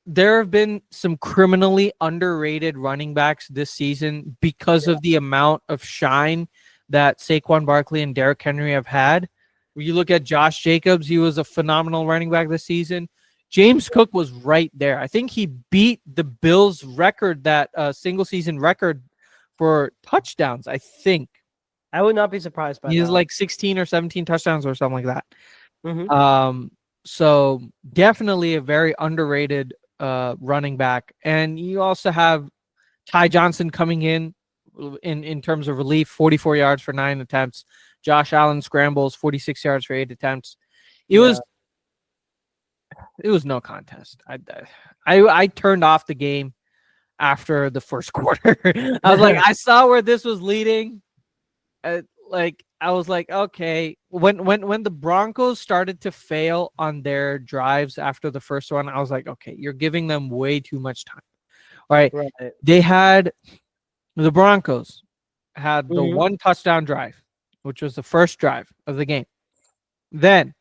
there have been some criminally underrated running backs this season because of the amount of shine that Saquon Barkley and Derrick Henry have had. When you look at Josh Jacobs, he was a phenomenal running back this season. James Cook was right there. I think he beat the Bills' record, that single season record for touchdowns, I think. I would not be surprised by that. He has like 16 or 17 touchdowns or something like that. So definitely a very underrated running back. And you also have Ty Johnson coming in terms of relief, 44 yards for 9 attempts. Josh Allen scrambles, 46 yards for 8 attempts. It was no contest. I turned off the game after the first quarter. I was like, I saw where this was leading. I was like, okay. When the Broncos started to fail on their drives after the first one, I was like, okay, you're giving them way too much time. All right. The Broncos had the one touchdown drive, which was the first drive of the game. Then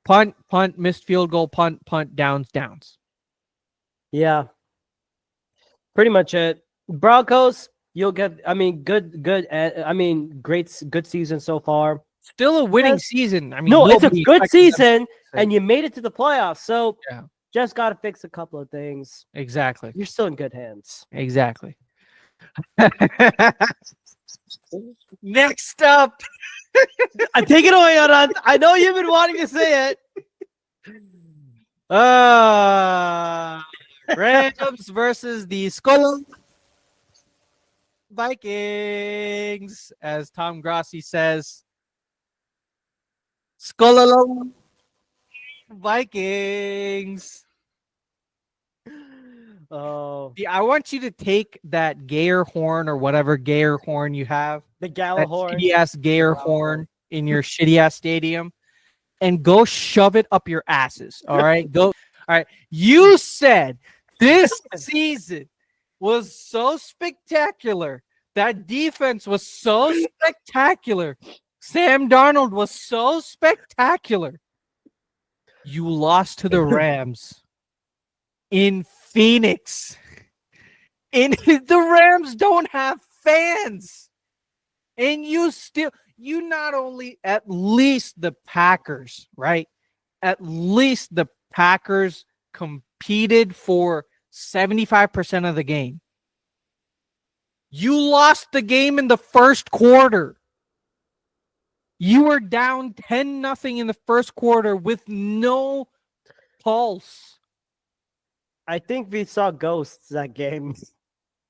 punt, missed field goal, punt, downs. Yeah. Pretty much it. Broncos, you'll get, good season so far. Still a winning season. I mean, no, it's a good season, and you made it to the playoffs. So just got to fix a couple of things. Exactly. You're still in good hands. Exactly. Next up. I take it away, Aran. I know you've been wanting to say it. Rams versus the Skull Vikings, as Tom Grossi says. Skull Vikings. Oh, I want you to take that gayer horn or whatever gayer horn you have, the gala horn, shitty ass gayer horn in your shitty ass stadium, and go shove it up your asses. All right, go. All right, you said this season was so spectacular. That defense was so spectacular. Sam Darnold was so spectacular. You lost to the Rams in Phoenix. The Rams don't have fans. And you not only, at least the Packers, right? At least the Packers competed for 75% of the game. You lost the game in the first quarter. You were down 10-0 in the first quarter with no pulse. I think we saw ghosts that game.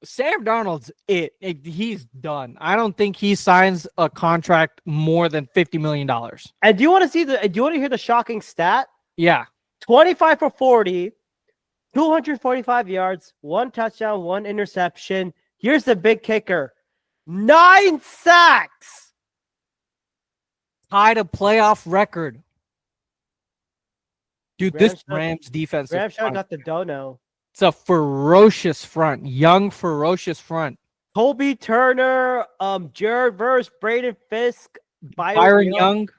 Sam Darnold's it. He's done. I don't think he signs a contract more than $50 million. And do you want to hear the shocking stat? Yeah. 25 for 40, 245 yards, 1 touchdown, 1 interception. Here's the big kicker. 9 sacks. Tied a playoff record. Dude, this Rams defense. Ramshaw got the dono. It's a ferocious front. Young, ferocious front. Colby Turner, Jared Verse, Braden Fisk, Byron Young.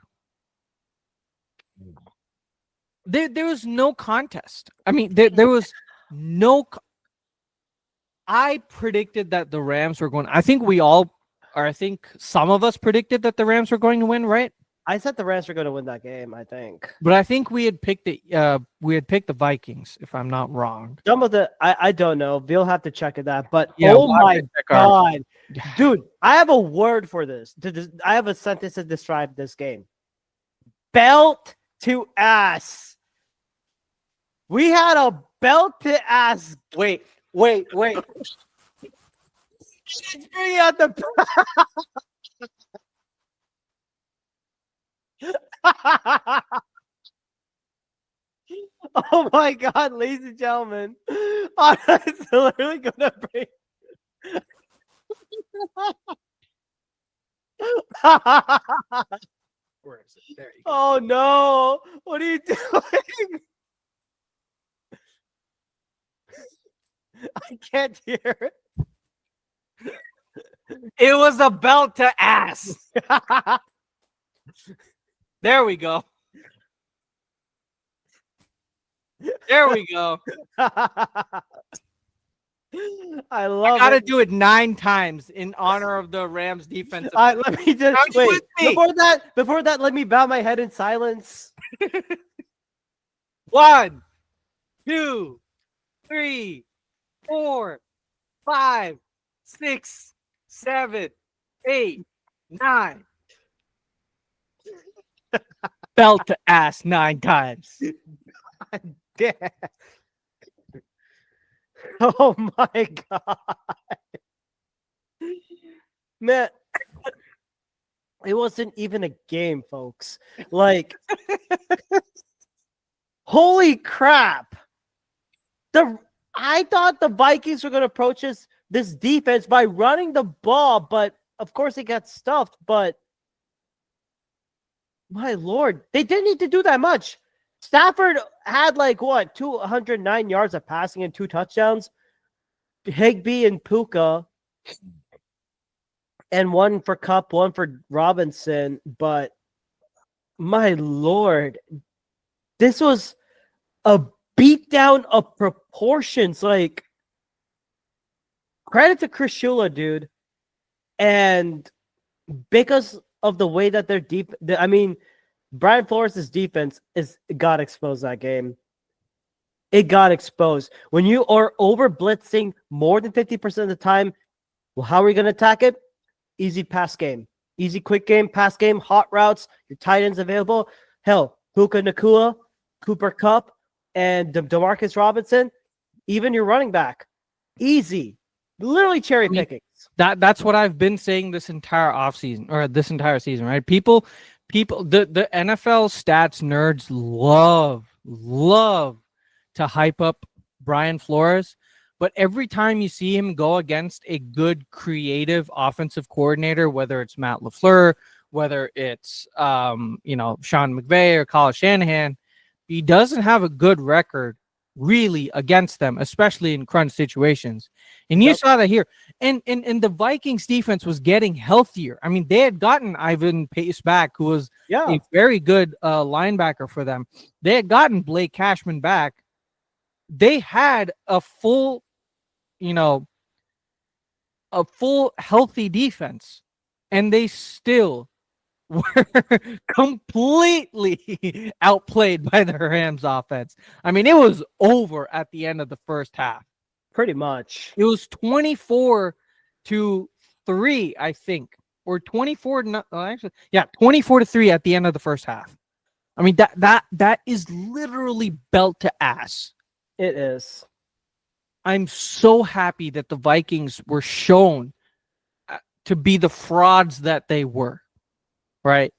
There was no contest. I mean, there was no. I predicted that the Rams were going. I think some of us predicted that the Rams were going to win, right? I said the Rams were going to win that game, I think. But I think we had picked the Vikings, if I'm not wrong. Some of the I don't know. We'll have to check it out. But yeah, oh my God. Dude, I have a word for this. I have a sentence to describe this game. Belt to ass. We had a belt to ass. Wait. Let's bring out the oh my God, ladies and gentlemen. I'm literally gonna bring Where is it? There you go. oh no. What are you doing? I can't hear it. It was a belt to ass. There we go. There we go. I love gotta it. do it 9 times in honor of the Rams defensive. Let me just Count wait. with me. Before that, let me bow my head in silence. 1, 2, 3, 4, 5, 6, 7, 8, 9. Belt to ass 9 times. Yeah. Oh my God. Man, it wasn't even a game, folks. Like, holy crap. I thought the Vikings were going to approach this defense by running the ball, but of course it got stuffed. But my Lord, they didn't need to do that much. Stafford had 209 yards of passing and 2 touchdowns. Higbee and Puka, and 1 for Kupp, 1 for Robinson. But my Lord, this was a beatdown of proportions. Like, credit to Chris Shula, dude. And because of the way that they're deep, I mean, Brian Flores' defense got exposed that game. It got exposed. When you are over blitzing more than 50% of the time, well, how are we going to attack it? Easy pass game. Easy quick game, pass game, hot routes, your tight ends available. Hell, Puka Nacua, Cooper Kupp, and Demarcus Robinson, even your running back. Easy. Literally cherry picking. That's what I've been saying this entire offseason, or this entire season, right? People, the NFL stats nerds love to hype up Brian Flores, but every time you see him go against a good creative offensive coordinator, whether it's Matt LaFleur, whether it's Sean McVay or Kyle Shanahan, he doesn't have a good record really against them, especially in crunch situations. And you saw that here. And the Vikings defense was getting healthier. I mean, they had gotten Ivan Pace back, who was a very good linebacker for them. They had gotten Blake Cashman back. They had a full healthy defense, and they still were completely outplayed by the Rams offense. I mean, it was over at the end of the first half. Pretty much. It was 24-3, I think, or 24-3 at the end of the first half. I mean, that is literally belt to ass. It is. I'm so happy that the Vikings were shown to be the frauds that they were. Right?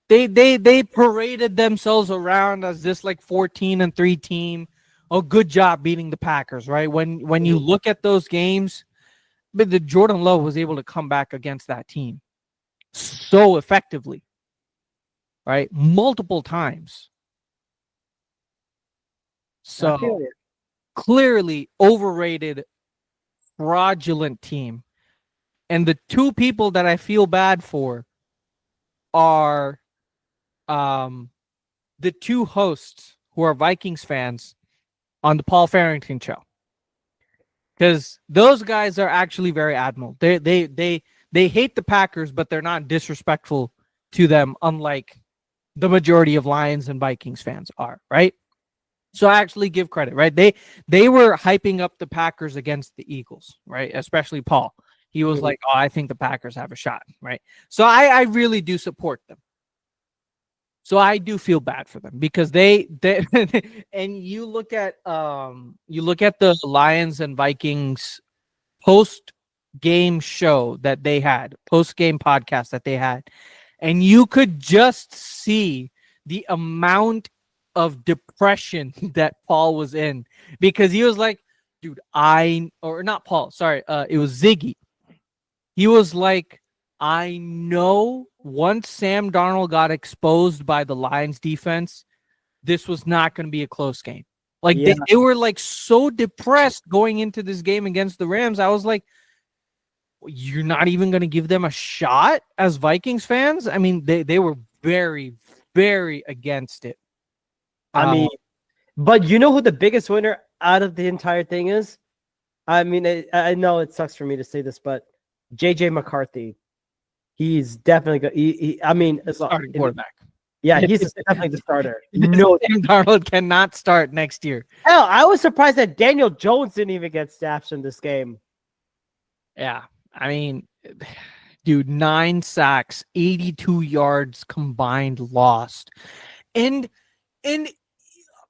They paraded themselves around as this like 14-3 team. Oh, good job beating the Packers, right? When you look at those games, but the Jordan Love was able to come back against that team so effectively, right? Multiple times. I feel So it. clearly overrated, fraudulent team. And the two people that I feel bad for are the two hosts who are Vikings fans on the Paul Farrington show. Because those guys are actually very admirable. They hate the Packers, but they're not disrespectful to them, unlike the majority of Lions and Vikings fans are, right? So I actually give credit, right? They were hyping up the Packers against the Eagles, right? Especially Paul. He was like, oh, I think the Packers have a shot, right? So I really do support them. So I do feel bad for them because they and you look at the Lions and Vikings post game show that they had, post game podcast that they had, and you could just see the amount of depression that Paul was in because he was like, dude, or not Paul, sorry, it was Ziggy. He was like, I know once Sam Darnold got exposed by the Lions defense, this was not going to be a close game. Like they were like so depressed going into this game against the Rams. I was like, you're not even going to give them a shot as Vikings fans? I mean, they were very, very against it. I mean, but you know who the biggest winner out of the entire thing is? I mean, I know it sucks for me to say this, but JJ McCarthy. He's definitely good. I mean, Starting quarterback. Yeah, he's definitely the starter. No, Sam Darnold cannot start next year. Hell, I was surprised that Daniel Jones didn't even get snaps in this game. Yeah, I mean, dude, 9 sacks, 82 yards combined lost, and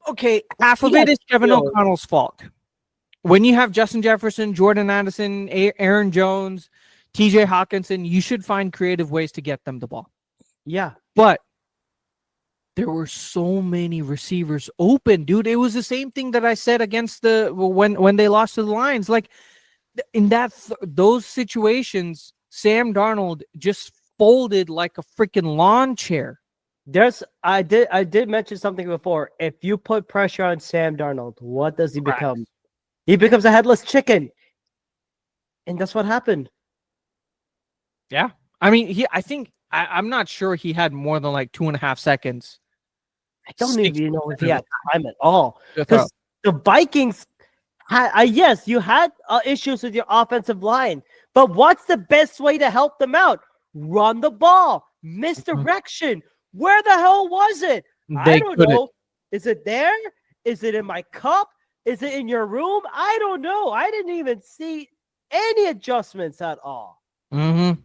okay, half of it is Kevin O'Connell's fault. When you have Justin Jefferson, Jordan Addison, Aaron Jones, TJ Hawkinson, you should find creative ways to get them the ball. Yeah. But there were so many receivers open, dude. It was the same thing that I said against when they lost to the Lions. Like in those situations, Sam Darnold just folded like a freaking lawn chair. I did mention something before. If you put pressure on Sam Darnold, what does he become? He becomes a headless chicken. And that's what happened. Yeah. I mean, I'm not sure he had more than like 2.5 seconds. I don't even know if he had time at all. Because the Vikings had, yes, you had issues with your offensive line, but what's the best way to help them out? Run the ball. Misdirection. Where the hell was it? I don't know. Is it there? Is it in my cup? Is it in your room? I don't know. I didn't even see any adjustments at all. Mm-hmm.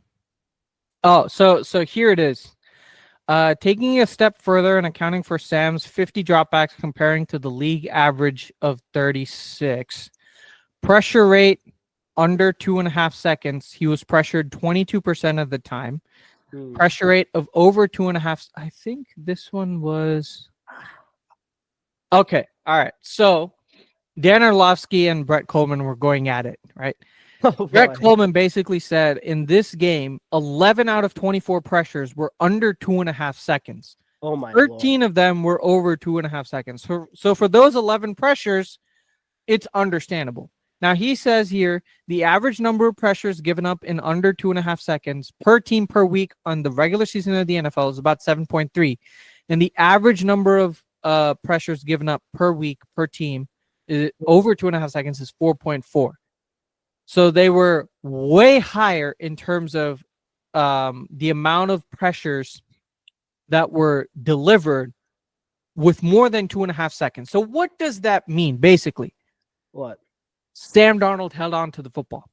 Oh, so here it is. Taking a step further and accounting for Sam's 50 dropbacks comparing to the league average of 36. Pressure rate under 2.5 seconds. He was pressured 22% of the time. Pressure rate of over 2.5. I think this one was... Okay, all right. So Dan Orlovsky and Brett Coleman were going at it, right? Brett Coleman basically said in this game, 11 out of 24 pressures were under 2.5 seconds. Oh my 13 of them were over 2.5 seconds. So for those 11 pressures, it's understandable. Now he says here, the average number of pressures given up in under 2.5 seconds per team per week on the regular season of the NFL is about 7.3. And the average number of pressures given up per week per team is over 2.5 seconds is 4.4. So they were way higher in terms of the amount of pressures that were delivered with more than 2.5 seconds. So what does that mean, basically? What? Sam Darnold held on to the football.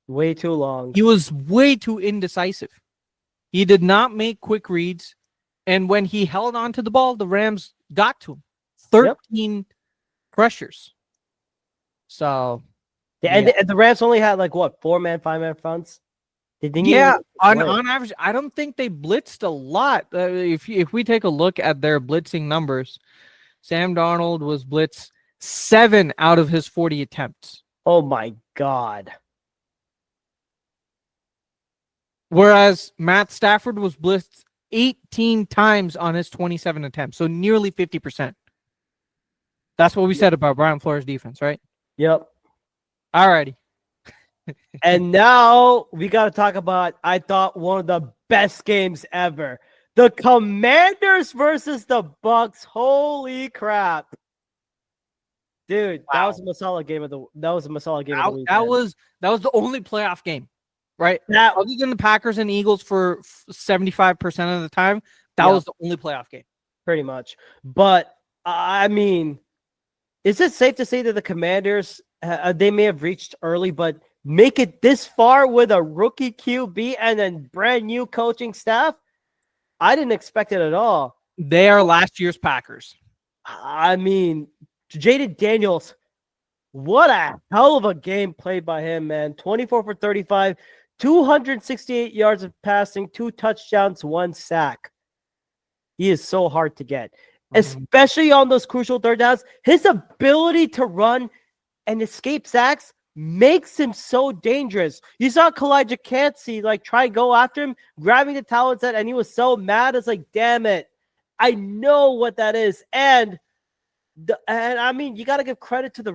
Way too long. He was way too indecisive. He did not make quick reads. And when he held on to the ball, the Rams got to him. 13 pressures. So, And the Rams only had like what, 4-man, 5-man fronts? They didn't yeah, even on average, I don't think they blitzed a lot. If we take a look at their blitzing numbers, Sam Darnold was blitzed 7 out of his 40 attempts. Oh my God. Whereas Matt Stafford was blitzed 18 times on his 27 attempts, so nearly 50%. That's what we said about Brian Flores' defense, right? Yep. Alrighty. And now we got to talk about, I thought, one of the best games ever. The Commanders versus the Bucks. Holy crap. Dude, that was a Masala game of the weekend. That was the only playoff game, right? Other than the Packers and Eagles for 75% of the time, that was the only playoff game. Pretty much. But I mean, is it safe to say that the Commanders, they may have reached early, but make it this far with a rookie QB and a brand new coaching staff? I didn't expect it at all. They are last year's Packers. I mean, Jaden Daniels, what a hell of a game played by him, man. 24 for 35, 268 yards of passing, 2 touchdowns, 1 sack. He is so hard to get, especially on those crucial third downs. His ability to run and escape sacks makes him so dangerous. You saw Kalijah Cansey try to go after him, grabbing the towel set, and he was so mad. It's like, damn it, I know what that is. And I mean, you got to give credit to the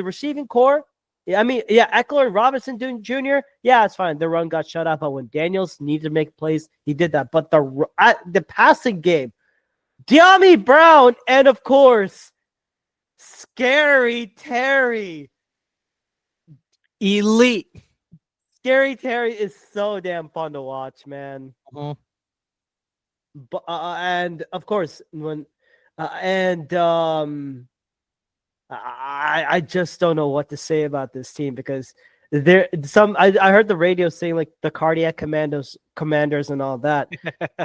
receiving core. Eckler and Robinson Jr. Yeah, it's fine. The run got shut out, but when Daniels needed to make plays, he did that. But the passing game, De'Ami Brown, and of course, Scary Terry. Elite. Scary Terry is so damn fun to watch, man. Uh-huh. But and of course, I just don't know what to say about this team, because I heard the radio saying like the cardiac commanders and all that.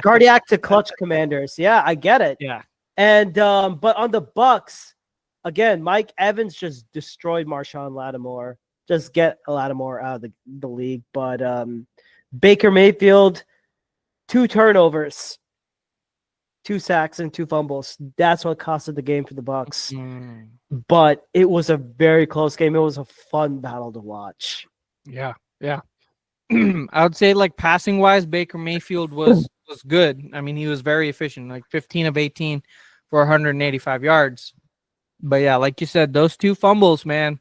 Cardiac to clutch commanders. Yeah, I get it. Yeah. And but on the Bucks, again, Mike Evans just destroyed Marshawn Lattimore. Just get Lattimore out of the league. But Baker Mayfield, 2 turnovers, 2 sacks, and 2 fumbles. That's what costed the game for the Bucks. But it was a very close game. It was a fun battle to watch. Yeah. I would say passing wise, Baker Mayfield was good. I mean, he was very efficient, 15 of 18 for 185 yards. But yeah, like you said, those 2 fumbles, man,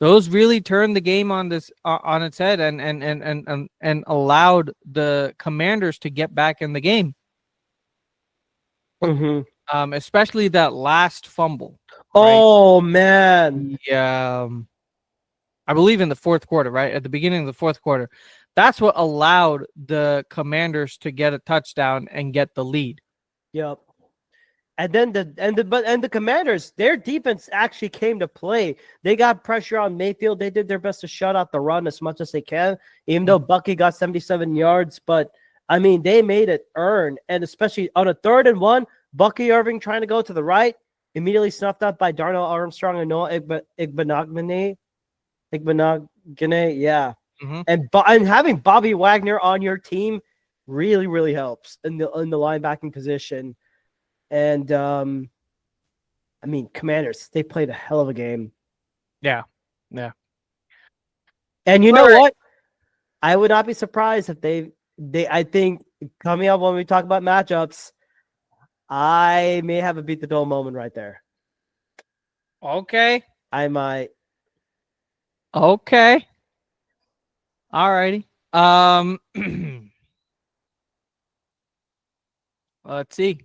those really turned the game on its head and allowed the Commanders to get back in the game. Especially that last fumble. Oh, right? Man. Yeah. I believe in the 4th quarter, right? At the beginning of the 4th quarter. That's what allowed the Commanders to get a touchdown and get the lead. Yep. And then the Commanders, their defense actually came to play. They got pressure on Mayfield. They did their best to shut out the run as much as they can, even though Bucky got 77 yards. But I mean, they made it earn. And especially on a 3rd and 1, Bucky Irving trying to go to the right, immediately snuffed out by Darnell Armstrong and Noah Igbinoghene. Yeah. And having Bobby Wagner on your team really, really helps in the linebacking position. And I mean, Commanders, they played a hell of a game. Yeah. And you know what? I would not be surprised if they I think coming up when we talk about matchups, I may have a beat the dome moment right there. Okay. I might. Okay. All righty. Let's see.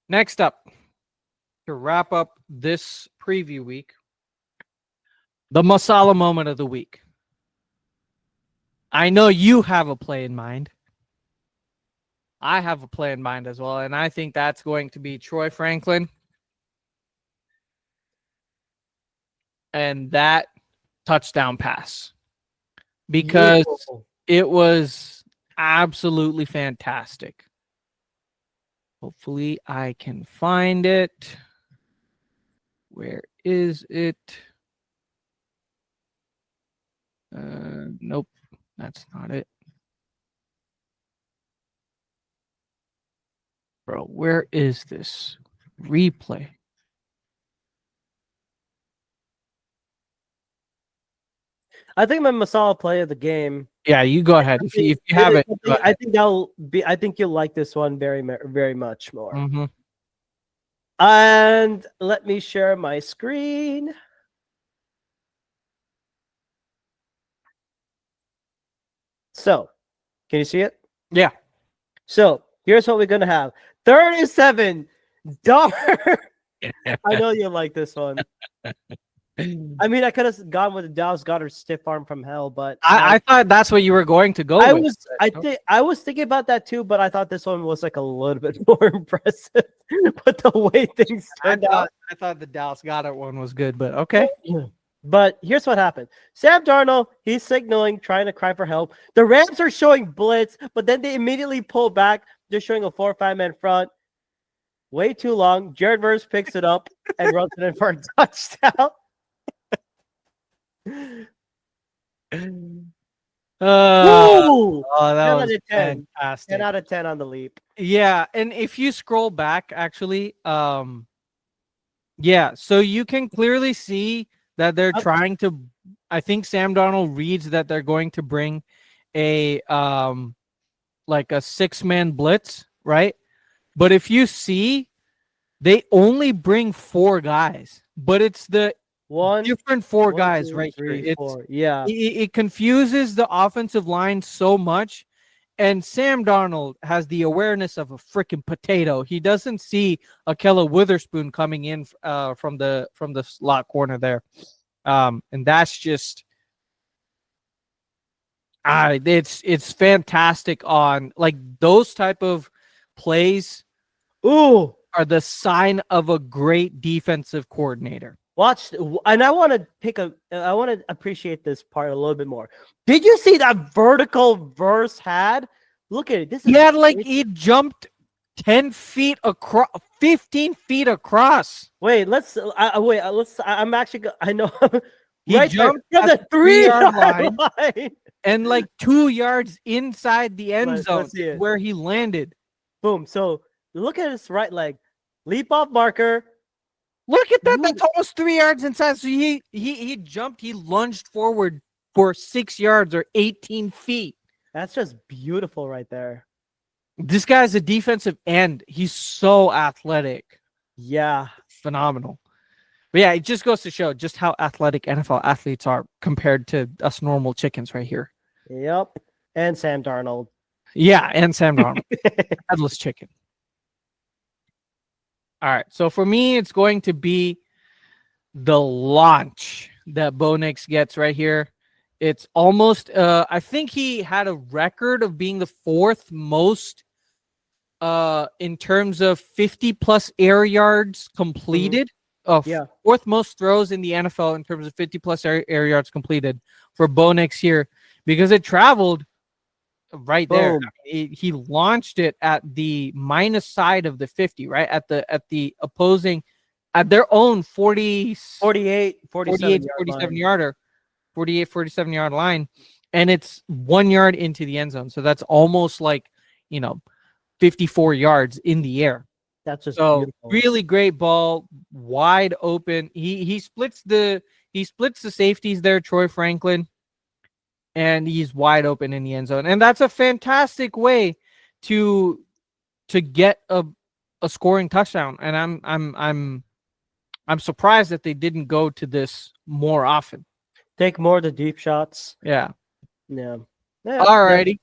Next up, to wrap up this preview week, the Masala moment of the week. I know you have a play in mind. I have a play in mind as well, and I think that's going to be Troy Franklin and that touchdown pass, because Beautiful. it was absolutely fantastic. Hopefully I can find it. Where is it? Nope, that's not it. Bro, where is this replay? I think my Masala play of the game. Yeah, you go ahead. If you have it, go I ahead. think that'll be. I think you'll like this one very much more. Mhm. And let me share my screen. So, can you see it? Yeah. So here's what we're gonna have: $37. I know you like this one. I mean, I could have gone with the Dallas Goddard stiff arm from hell, but I thought that's what you were going to go with. I was thinking about that too, but I thought this one was like a little bit more impressive. But the way things turned out, I thought the Dallas Goddard one was good, but okay. But here's what happened. Sam Darnold, he's signaling, trying to cry for help. The Rams are showing blitz, but then they immediately pull back. They're showing a 4 or 5 man front. Way too long. Jared Verse picks it up and runs it in for a touchdown. Ooh, That 10 was out of 10. fantastic. 10 out of 10 on the leap. Yeah, and if you scroll back, actually, yeah, so you can clearly see that they're trying to. I think Sam Darnold reads that they're going to bring a like a 6-man blitz, right? But if you see, they only bring 4 guys, but it's the different 4 guys 2, right 3, here. 4. Yeah. It confuses the offensive line so much. And Sam Darnold has the awareness of a freaking potato. He doesn't see Akella Witherspoon coming in from the slot corner there, and that's just it's fantastic on like those type of plays. Ooh, Are the sign of a great defensive coordinator. watch, and I want to appreciate this part a little bit more. Did you see that vertical Verse had? Look at it. This is He jumped 10 feet across, 15 feet across. Wait, let's. I'm actually. I know. He right jumped there, from at the the 3-yard line. line. And like 2 yards inside the end Let's zone see it. where he landed. Boom. So look at his right leg. Leap off marker. Look at that. That's almost 3 yards inside. So he jumped, he lunged forward for 6 yards or 18 feet. That's just beautiful right there. This guy's a defensive end. He's so athletic. Yeah. Phenomenal. But yeah, it just goes to show just how athletic NFL athletes are compared to us normal chickens right here. Yep. And Sam Darnold. Yeah, and Sam Darnold. Headless chicken. All right. So for me, it's going to be the launch that Bo Nix gets right here. It's almost I think he had a record of being the 4th most in terms of 50 plus air yards completed. Yeah. 4th most throws in the NFL in terms of 50 plus air yards completed for Bo Nix here, because it traveled right there. He launched it at the minus side of the 50, right at the opposing, at their own 47 yarder, 47 yard line, and it's 1 yard into the end zone. So that's almost like 54 yards in the air. That's just so beautiful. Really great ball, wide open. He splits the safeties there, Troy Franklin, and he's wide open in the end zone. And that's a fantastic way to get a scoring touchdown. And I'm surprised that they didn't go to this more often. Take more of the deep shots. Yeah. Yeah. All righty.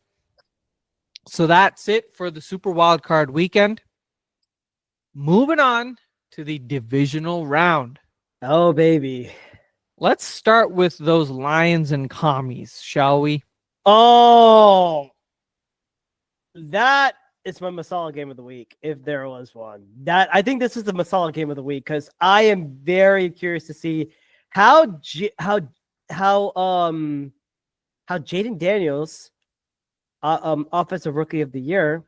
So that's it for the Super Wild Card weekend. Moving on to the divisional round. Oh, baby. Let's start with those Lions and Commies, shall we? Oh, that is my Masala game of the week, if there was one. I think this is the Masala game of the week, because I am very curious to see how Jaden Daniels, offensive rookie of the year,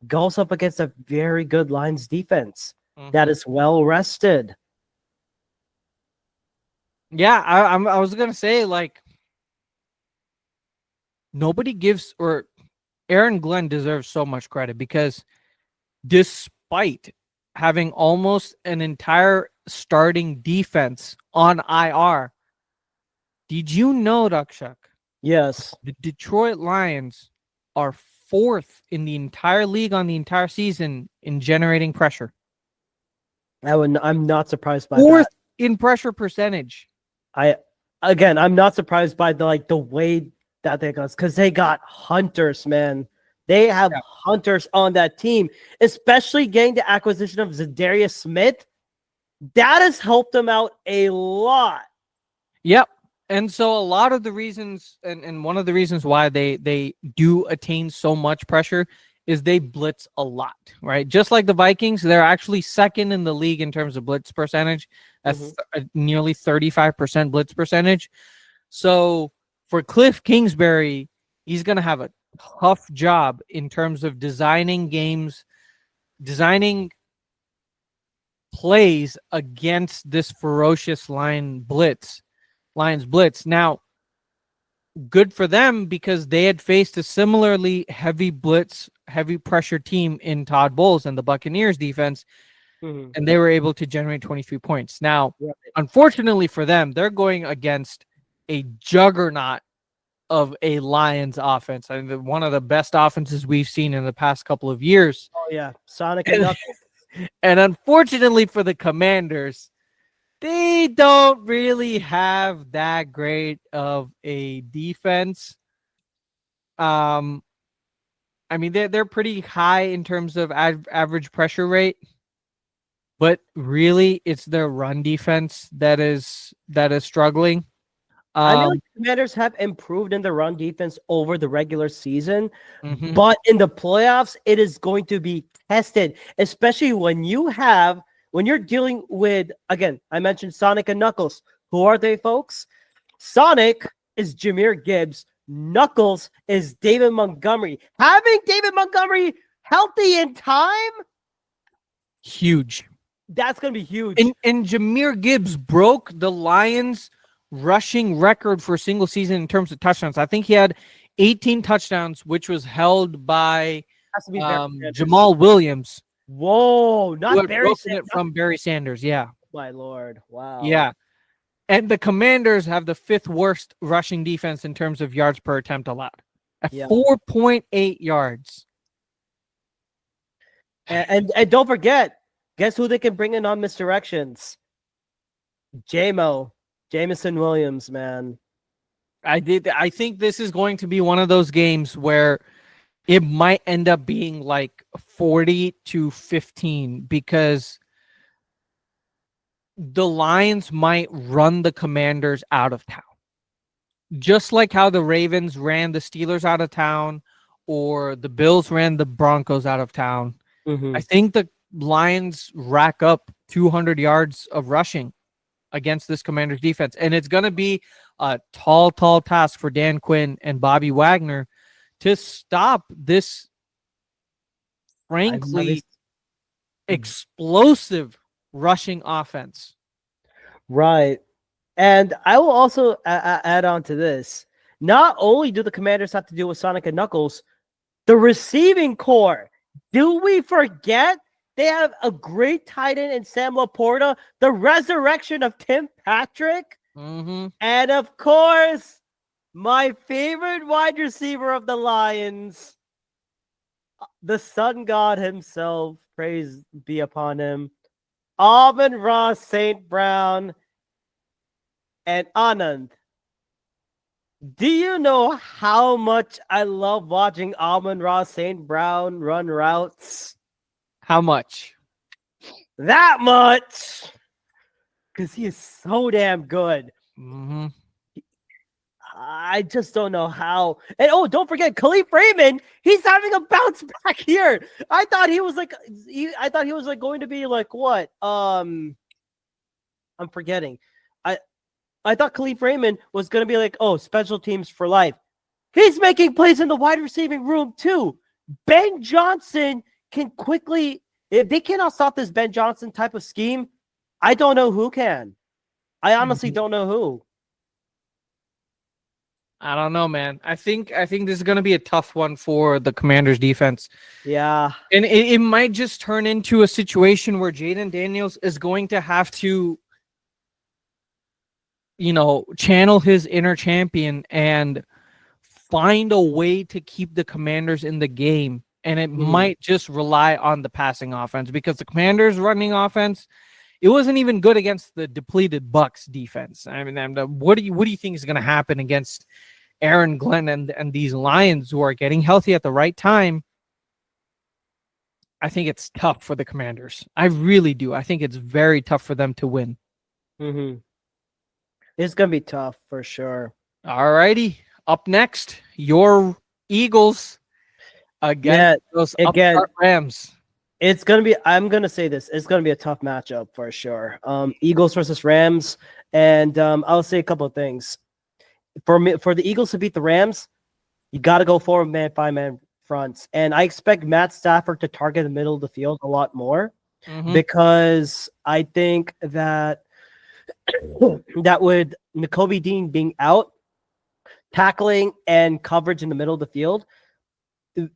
goes up against a very good Lions defense that is well rested. Yeah, I was gonna say, like, nobody gives, or Aaron Glenn deserves so much credit, because despite having almost an entire starting defense on IR, did you know, Dakshak, Yes. the Detroit Lions are 4th in the entire league on the entire season in generating pressure? I'm not surprised by 4th that. in pressure percentage. I'm not surprised by the way that they got, because they got hunters, man. They have hunters on that team, especially getting the acquisition of Zadarius Smith. That has helped them out a lot. Yep. And so a lot of the reasons, and one of the reasons why they do attain so much pressure is they blitz a lot, right? Just like the Vikings, they're actually 2nd in the league in terms of blitz percentage. That's nearly 35% blitz percentage. So for Cliff Kingsbury, he's going to have a tough job in terms of designing games, designing plays against this ferocious Lions blitz. Now, good for them, because they had faced a similarly heavy blitz, heavy pressure team in Todd Bowles and the Buccaneers defense, and they were able to generate 23 points. Now, unfortunately for them, they're going against a juggernaut of a Lions offense. I mean, one of the best offenses we've seen in the past couple of years. Oh yeah, Sonic and Knuckles. And unfortunately for the Commanders, they don't really have that great of a defense. I mean, they're pretty high in terms of average pressure rate, but really it's their run defense that is struggling. I mean, like, the Commanders have improved in the run defense over the regular season, Mhm. but in the playoffs, it is going to be tested, especially when you're dealing with, again, I mentioned Sonic and Knuckles. Who are they, folks? Sonic is Jahmyr Gibbs. Knuckles is David Montgomery. Having David Montgomery healthy in time, Huge. that's going to be huge. And Jahmyr Gibbs broke the Lions rushing record for a single season in terms of touchdowns. I think he had 18 touchdowns, which was held by Has to be Barry Sanders. Jamal Williams. Whoa, Who not had Barry broken Sanders. it from Barry Sanders. Yeah. My Lord. Wow. Yeah. And the Commanders have the 5th worst rushing defense in terms of yards per attempt allowed, at 4.8 yards. And don't forget, guess who they can bring in on misdirections? Jameson Williams, man. I think this is going to be one of those games where it might end up being like 40-15, because the Lions might run the Commanders out of town. Just like how the Ravens ran the Steelers out of town, or the Bills ran the Broncos out of town. I think the Lions rack up 200 yards of rushing against this Commanders defense. And it's going to be a tall task for Dan Quinn and Bobby Wagner to stop this, frankly, explosive rushing offense. Right. And I will also add on to this. Not only do the Commanders have to deal with Sonic and Knuckles, the receiving core. Do we forget they have a great tight end in Sam Laporta, the resurrection of Tim Patrick, and of course, my favorite wide receiver of the Lions, the sun god himself, praise be upon him, Amon-Ra St. Brown, and Anand. Do you know how much I love watching Amon-Ra St. Brown run routes? How much? That much! Because he is so damn good. I just don't know how. And don't forget, Khalif Raymond, he's having a bounce back here. I thought he was like going to be like what? I'm forgetting. I thought Khalif Raymond was going to be like, oh, special teams for life. He's making plays in the wide receiving room too. Ben Johnson can quickly, if they cannot stop this Ben Johnson type of scheme, I don't know who can. I honestly don't know who. I don't know, man. I think this is going to be a tough one for the Commanders defense. Yeah. And it might just turn into a situation where Jaden Daniels is going to have to, channel his inner champion and find a way to keep the Commanders in the game. And it might just rely on the passing offense, because the Commanders' running offense, it wasn't even good against the depleted Bucks defense. I mean, what do you think is going to happen against Aaron Glenn and these Lions who are getting healthy at the right time? I think it's tough for the Commanders. I really do. I think it's very tough for them to win. It's going to be tough for sure. All righty. Up next, your Eagles against those upstart Rams. It's going to be, I'm going to say this, it's going to be a tough matchup for sure. Eagles versus Rams. And I'll say a couple of things. For the Eagles to beat the Rams, you got to go 4-man, 5-man fronts. And I expect Matt Stafford to target the middle of the field a lot more, because I think that with Nakobe Dean being out, tackling and coverage in the middle of the field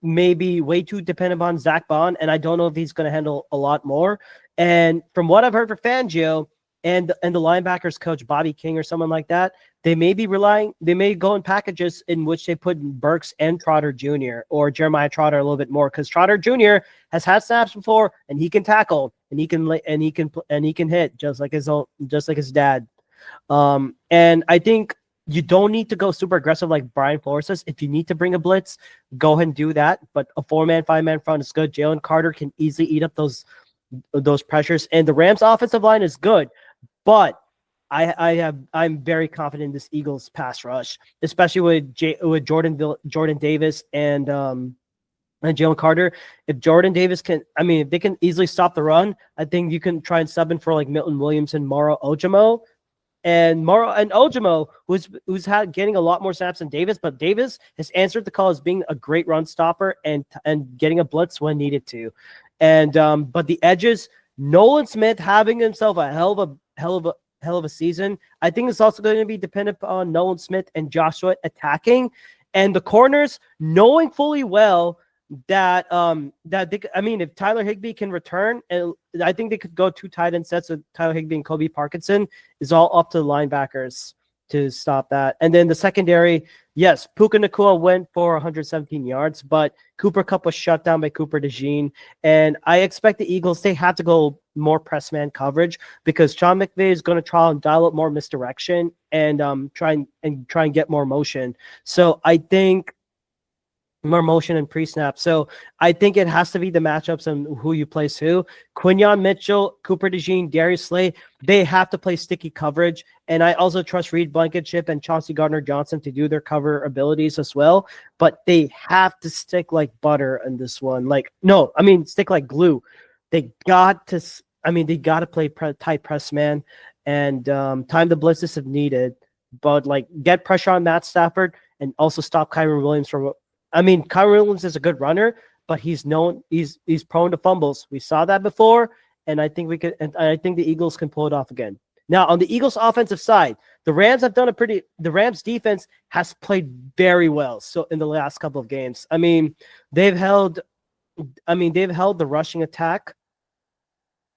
may be way too dependent on Zach Bond, and I don't know if he's going to handle a lot more. And from what I've heard from Fangio and the linebackers coach Bobby King or someone like that, they may go in packages in which they put Burks and Trotter Jr. or Jeremiah Trotter a little bit more, because Trotter Jr. has had snaps before, and he can tackle, and he can hit just like his dad. And I think you don't need to go super aggressive like Brian Flores says. If you need to bring a blitz, go ahead and do that. But a 4-man, 5-man front is good. Jalen Carter can easily eat up those pressures. And the Rams' offensive line is good. But I'm very confident in this Eagles pass rush, especially with Jordan Davis and Jalen Carter. If Jordan Davis if they can easily stop the run, I think you can try and sub in for like Milton Williams and Moro Ojimo. And Ojimo, who's getting a lot more snaps than Davis, but Davis has answered the call as being a great run stopper and getting a blitz when needed to. And but the edges, Nolan Smith having himself a hell of a season. I think it's also going to be dependent on Nolan Smith and Joshua attacking, and the corners knowing fully well that if Tyler Higbee can return, and I think they could go 2 tight end sets with Tyler Higbee and Kobe Parkinson, is all up to the linebackers to stop that. And then the secondary, yes, Puka Nacua went for 117 yards, but Cooper Kupp was shut down by Cooper DeJean. And I expect the Eagles, they have to go more press man coverage, because Sean McVay is going to try and dial up more misdirection and try and get more motion. So I think more motion and pre-snap. So I think it has to be the matchups and who you place who. Quinyon Mitchell, Cooper DeJean, Darius Slay, they have to play sticky coverage. And I also trust Reed Blankenship and Chauncey Gardner-Johnson to do their cover abilities as well. But they have to stick like butter in this one. Stick like glue. They got to play tight press man and time the blitzes if needed. But get pressure on Matt Stafford and also stop Kyron Williams from. Kyron Williams is a good runner, but he's prone to fumbles. We saw that before, and I think I think the Eagles can pull it off again. Now, on the Eagles offensive side, the Rams defense has played very well. So in the last couple of games, they've held the rushing attack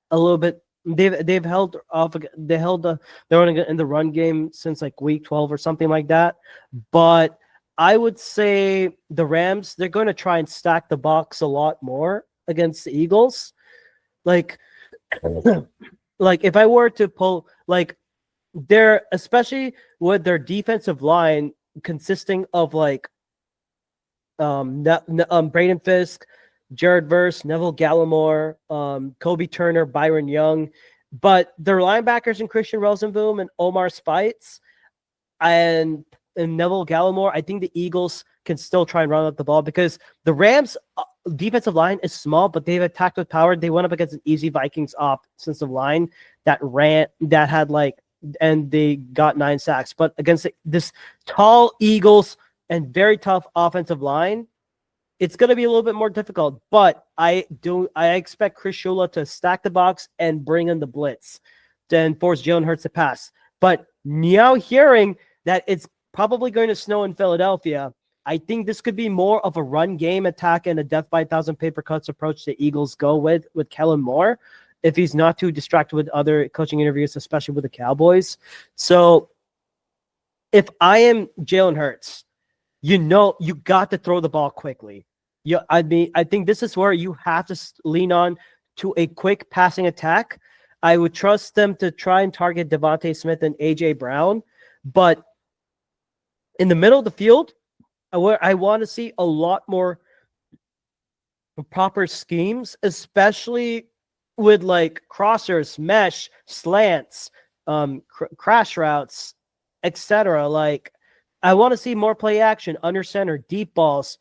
a little bit. They've held off. They held in the run game since week 12 or something like that, but I would say the Rams, they're going to try and stack the box a lot more against the Eagles. If I were to pull, they're, especially with their defensive line consisting of Braden Fisk, Jared Verse, Neville Gallimore, Kobe Turner, Byron Young, but their linebackers in Christian Rosenboom and Omar Spites and Neville Gallimore, I think the Eagles can still try and run up the ball, because the Rams' defensive line is small, but they've attacked with power. They went up against an easy Vikings offensive line that had and they got 9 sacks. But against this tall Eagles and very tough offensive line, it's going to be a little bit more difficult. But I expect Chris Shula to stack the box and bring in the blitz, then force Jalen Hurts to pass. But now hearing that it's probably going to snow in Philadelphia, I think this could be more of a run game attack and a death by 1,000 paper cuts approach the Eagles go with Kellen Moore, if he's not too distracted with other coaching interviews, especially with the Cowboys. So if I am Jalen Hurts, you got to throw the ball quickly. I think this is where you have to lean on to a quick passing attack. I would trust them to try and target Devontae Smith and A.J. Brown, but in the middle of the field, where I want to see a lot more proper schemes, especially with like crossers, mesh, slants, crash routes, etc. Like, I want to see more play action, under center, deep balls.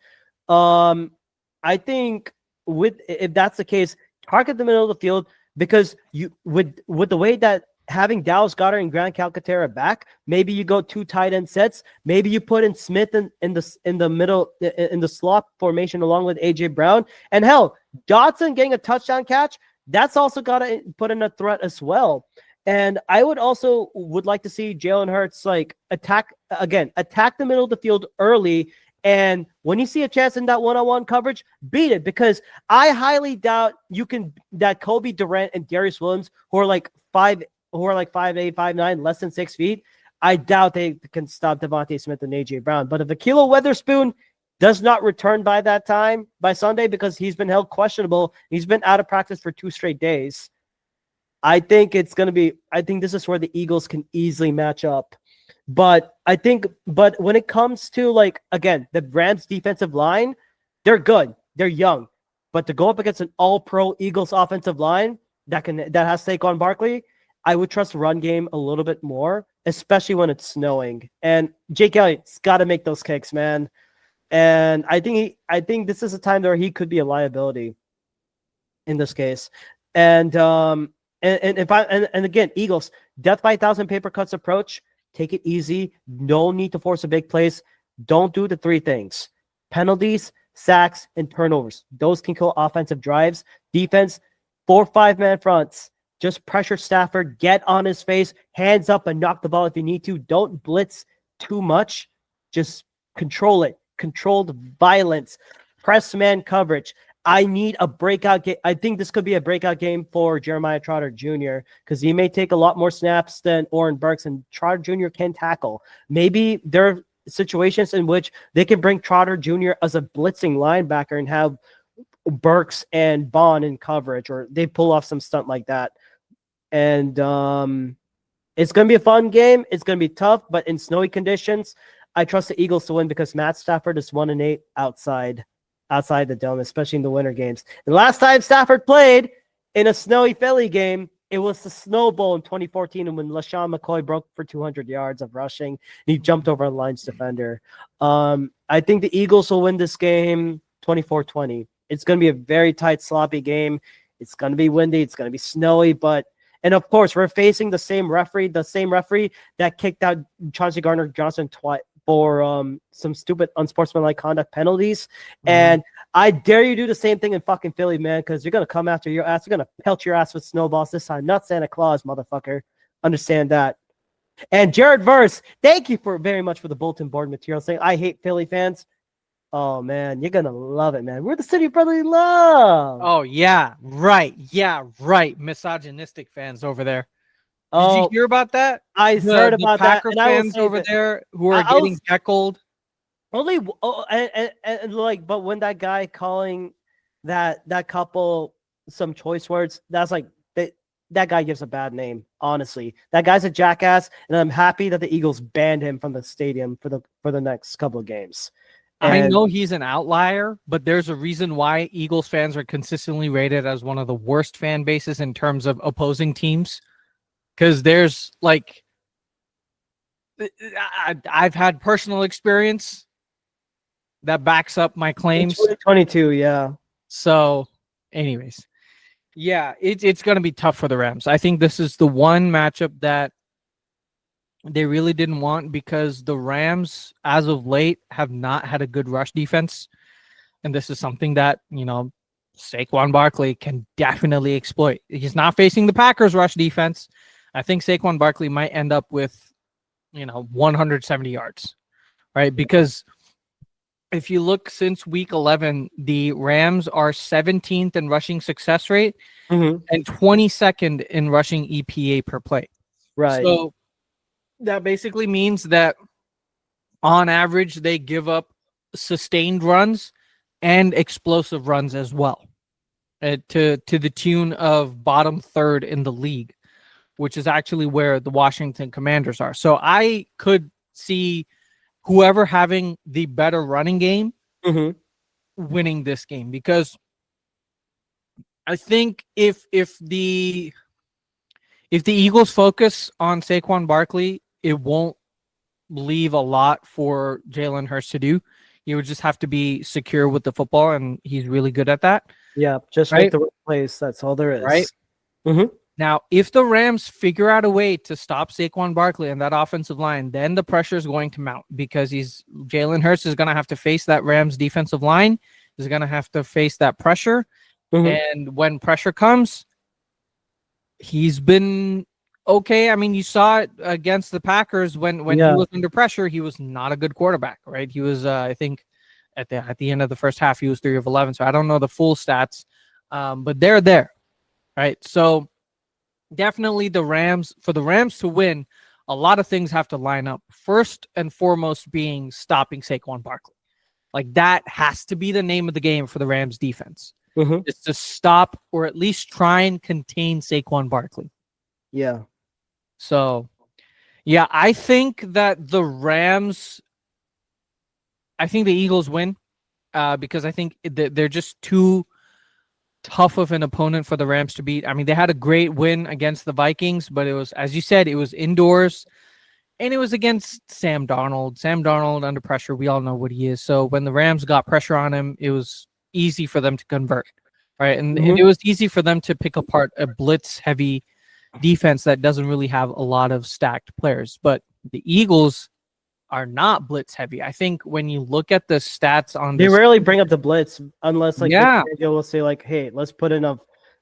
I think if that's the case, target the middle of the field, because you with the way that having Dallas Goedert and Grant Calcaterra back, maybe you go 2 tight end sets. Maybe you put in Smith in the middle in the slot formation along with AJ Brown, and hell, Dotson getting a touchdown catch. That's also got to put in a threat as well. And I would like to see Jalen Hurts like attack the middle of the field early. And when you see a chance in that one-on-one coverage, beat it, because I highly doubt that Kobe Durant and Darius Williams, who are like 5'8", 5'9", less than 6 feet, I doubt they can stop Devontae Smith and AJ Brown. But if Ahkello Witherspoon does not return by Sunday, because he's been held questionable, he's been out of practice for 2 straight days, I think this is where the Eagles can easily match up. But when it comes to, like, again, the Rams defensive line, they're good. They're young. But to go up against an all-pro Eagles offensive line that has Saquon Barkley, I would trust the run game a little bit more, especially when it's snowing. And Jake Elliott's got to make those kicks, man. And I think this is a time where he could be a liability in this case. And again, Eagles, death by 1,000 paper cuts approach. Take it easy. No need to force a big plays. Don't do the 3 things: penalties, sacks, and turnovers. Those can kill offensive drives. Defense, 4-5 man fronts. Just pressure Stafford, get on his face, hands up, and knock the ball if you need to. Don't blitz too much. Just control it. Controlled violence. Press man coverage. I need a breakout game. I think this could be a breakout game for Jeremiah Trotter Jr. because he may take a lot more snaps than Oren Burks, and Trotter Jr. can tackle. Maybe there are situations in which they can bring Trotter Jr. as a blitzing linebacker and have Burks and Bond in coverage, or they pull off some stunt like that. And it's going to be a fun game. It's going to be tough, but in snowy conditions, I trust the Eagles to win because Matt Stafford is 1-8 outside the dome, especially in the winter games. And last time Stafford played in a snowy Philly game, it was the Snow Bowl in 2014, and when LaShawn McCoy broke for 200 yards of rushing, he jumped over a Lions defender. I think the Eagles will win this game 24-20. It's going to be a very tight, sloppy game. It's going to be windy. It's going to be snowy, and of course, we're facing the same referee that kicked out Chauncey Gardner-Johnson twice for some stupid unsportsmanlike conduct penalties. Mm-hmm. And I dare you do the same thing in fucking Philly, man, because you're going to come after your ass. You're going to pelt your ass with snowballs this time. Not Santa Claus, motherfucker. Understand that. And Jared Verse, thank you very much for the bulletin board material saying, I hate Philly fans. Oh, man, you're going to love it, man. We're the city of brotherly love. Oh, yeah, right. Yeah, right. Misogynistic fans over there. Did you hear about that? I heard about that. Packer fans over there who are getting heckled. Only, but when that guy calling that couple some choice words, that's like that guy gives a bad name. Honestly, that guy's a jackass, and I'm happy that the Eagles banned him from the stadium for the next couple of games. I know he's an outlier, but there's a reason why Eagles fans are consistently rated as one of the worst fan bases in terms of opposing teams. Because there's like, I've had personal experience that backs up my claims. 2022, yeah. So, anyways, yeah, it's going to be tough for the Rams. I think this is the one matchup that they really didn't want, because the Rams, as of late, have not had a good rush defense. And this is something that, Saquon Barkley can definitely exploit. He's not facing the Packers rush defense. I think Saquon Barkley might end up with, 170 yards, right? Because if you look since week 11, the Rams are 17th in rushing success rate Mm-hmm. and 22nd in rushing EPA per play. Right. So that basically means that on average, they give up sustained runs and explosive runs as well, to the tune of bottom third in the league, which is actually where the Washington Commanders are. So I could see whoever having the better running game Mm-hmm. winning this game, because I think if the Eagles focus on Saquon Barkley, it won't leave a lot for Jalen Hurts to do. You would just have to be secure with the football, and he's really good at that. Yeah, just Right? make the right plays. That's all there is. Right. Mm-hmm. Now, if the Rams figure out a way to stop Saquon Barkley and that offensive line, then the pressure is going to mount, because Jalen Hurts is going to have to face that Rams defensive line. He's going to have to face that pressure. Mm-hmm. And when pressure comes, he's been okay. I mean, you saw it against the Packers when he was under pressure. He was not a good quarterback, right? He was, I think, at the end of the first half, he was 3 of 11. So I don't know the full stats, but they're there, right? So definitely for the Rams to win, a lot of things have to line up. First and foremost being stopping Saquon Barkley. Like, that has to be the name of the game for the Rams defense. Mm-hmm. It's to stop, or at least try and contain Saquon Barkley. Yeah. So, yeah, I think that the Eagles win, because I think they're just too tough of an opponent for the Rams to beat. I mean, they had a great win against the Vikings, but it was, as you said, it was indoors, and it was against Sam Darnold. Sam Darnold under pressure, we all know what he is. So when the Rams got pressure on him, it was easy for them to convert, right? And it was easy for them to pick apart a blitz-heavy defense that doesn't really have a lot of stacked players. But the Eagles are not blitz heavy. I think when you look at the stats on They rarely bring up the blitz unless Vic Fangio will say like, hey, let's put in a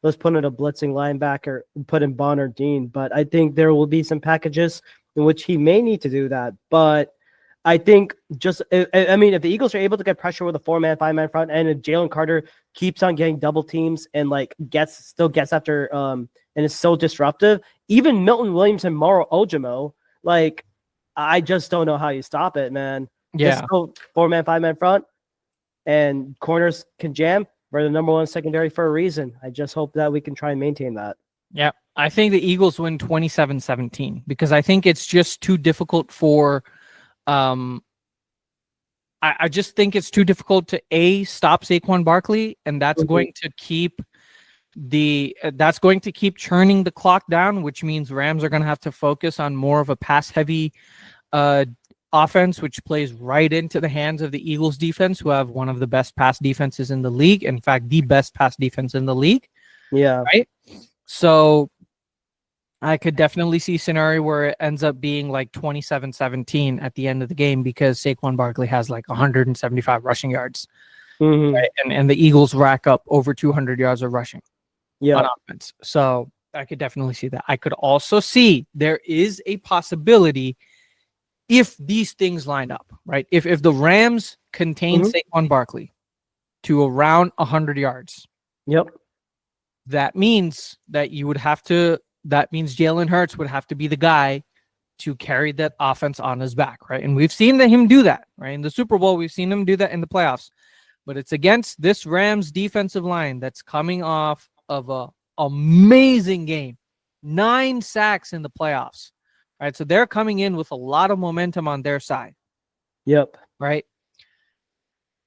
blitzing linebacker and put in Bond or Dean. But I think there will be some packages in which he may need to do that. But I think I mean, if the Eagles are able to get pressure with a 4-man, 5-man front, and if Jalen Carter keeps on getting double teams and like still gets after and is so disruptive, even Milton Williams and Moro Ojimo, like, I just don't know how you stop it, man. Yeah. Just go 4-man, 5-man front, and corners can jam. We're the number 1 secondary for a reason. I just hope that we can try and maintain that. Yeah. I think the Eagles win 27-17, because I think it's just too difficult for I just think it's too difficult to stop Saquon Barkley, and that's going to keep churning the clock down, which means Rams are going to have to focus on more of a pass-heavy offense, which plays right into the hands of the Eagles defense, who have one of the best pass defenses in the league. In fact, the best pass defense in the league. Yeah. Right? So I could definitely see a scenario where it ends up being like 27-17 at the end of the game, because Saquon Barkley has like 175 rushing yards. Right? And the Eagles rack up over 200 yards of rushing on offense. So I could definitely see that. I could also see there is a possibility, if these things line up, right? If the Rams contain Saquon Barkley to around 100 yards, that means that Jalen Hurts would have to be the guy to carry that offense on his back, right? And we've seen him do that, right? In the Super Bowl, we've seen him do that in the playoffs. But it's against this Rams defensive line that's coming off of a amazing game. 9 sacks in the playoffs, right? So they're coming in with a lot of momentum on their side. Right?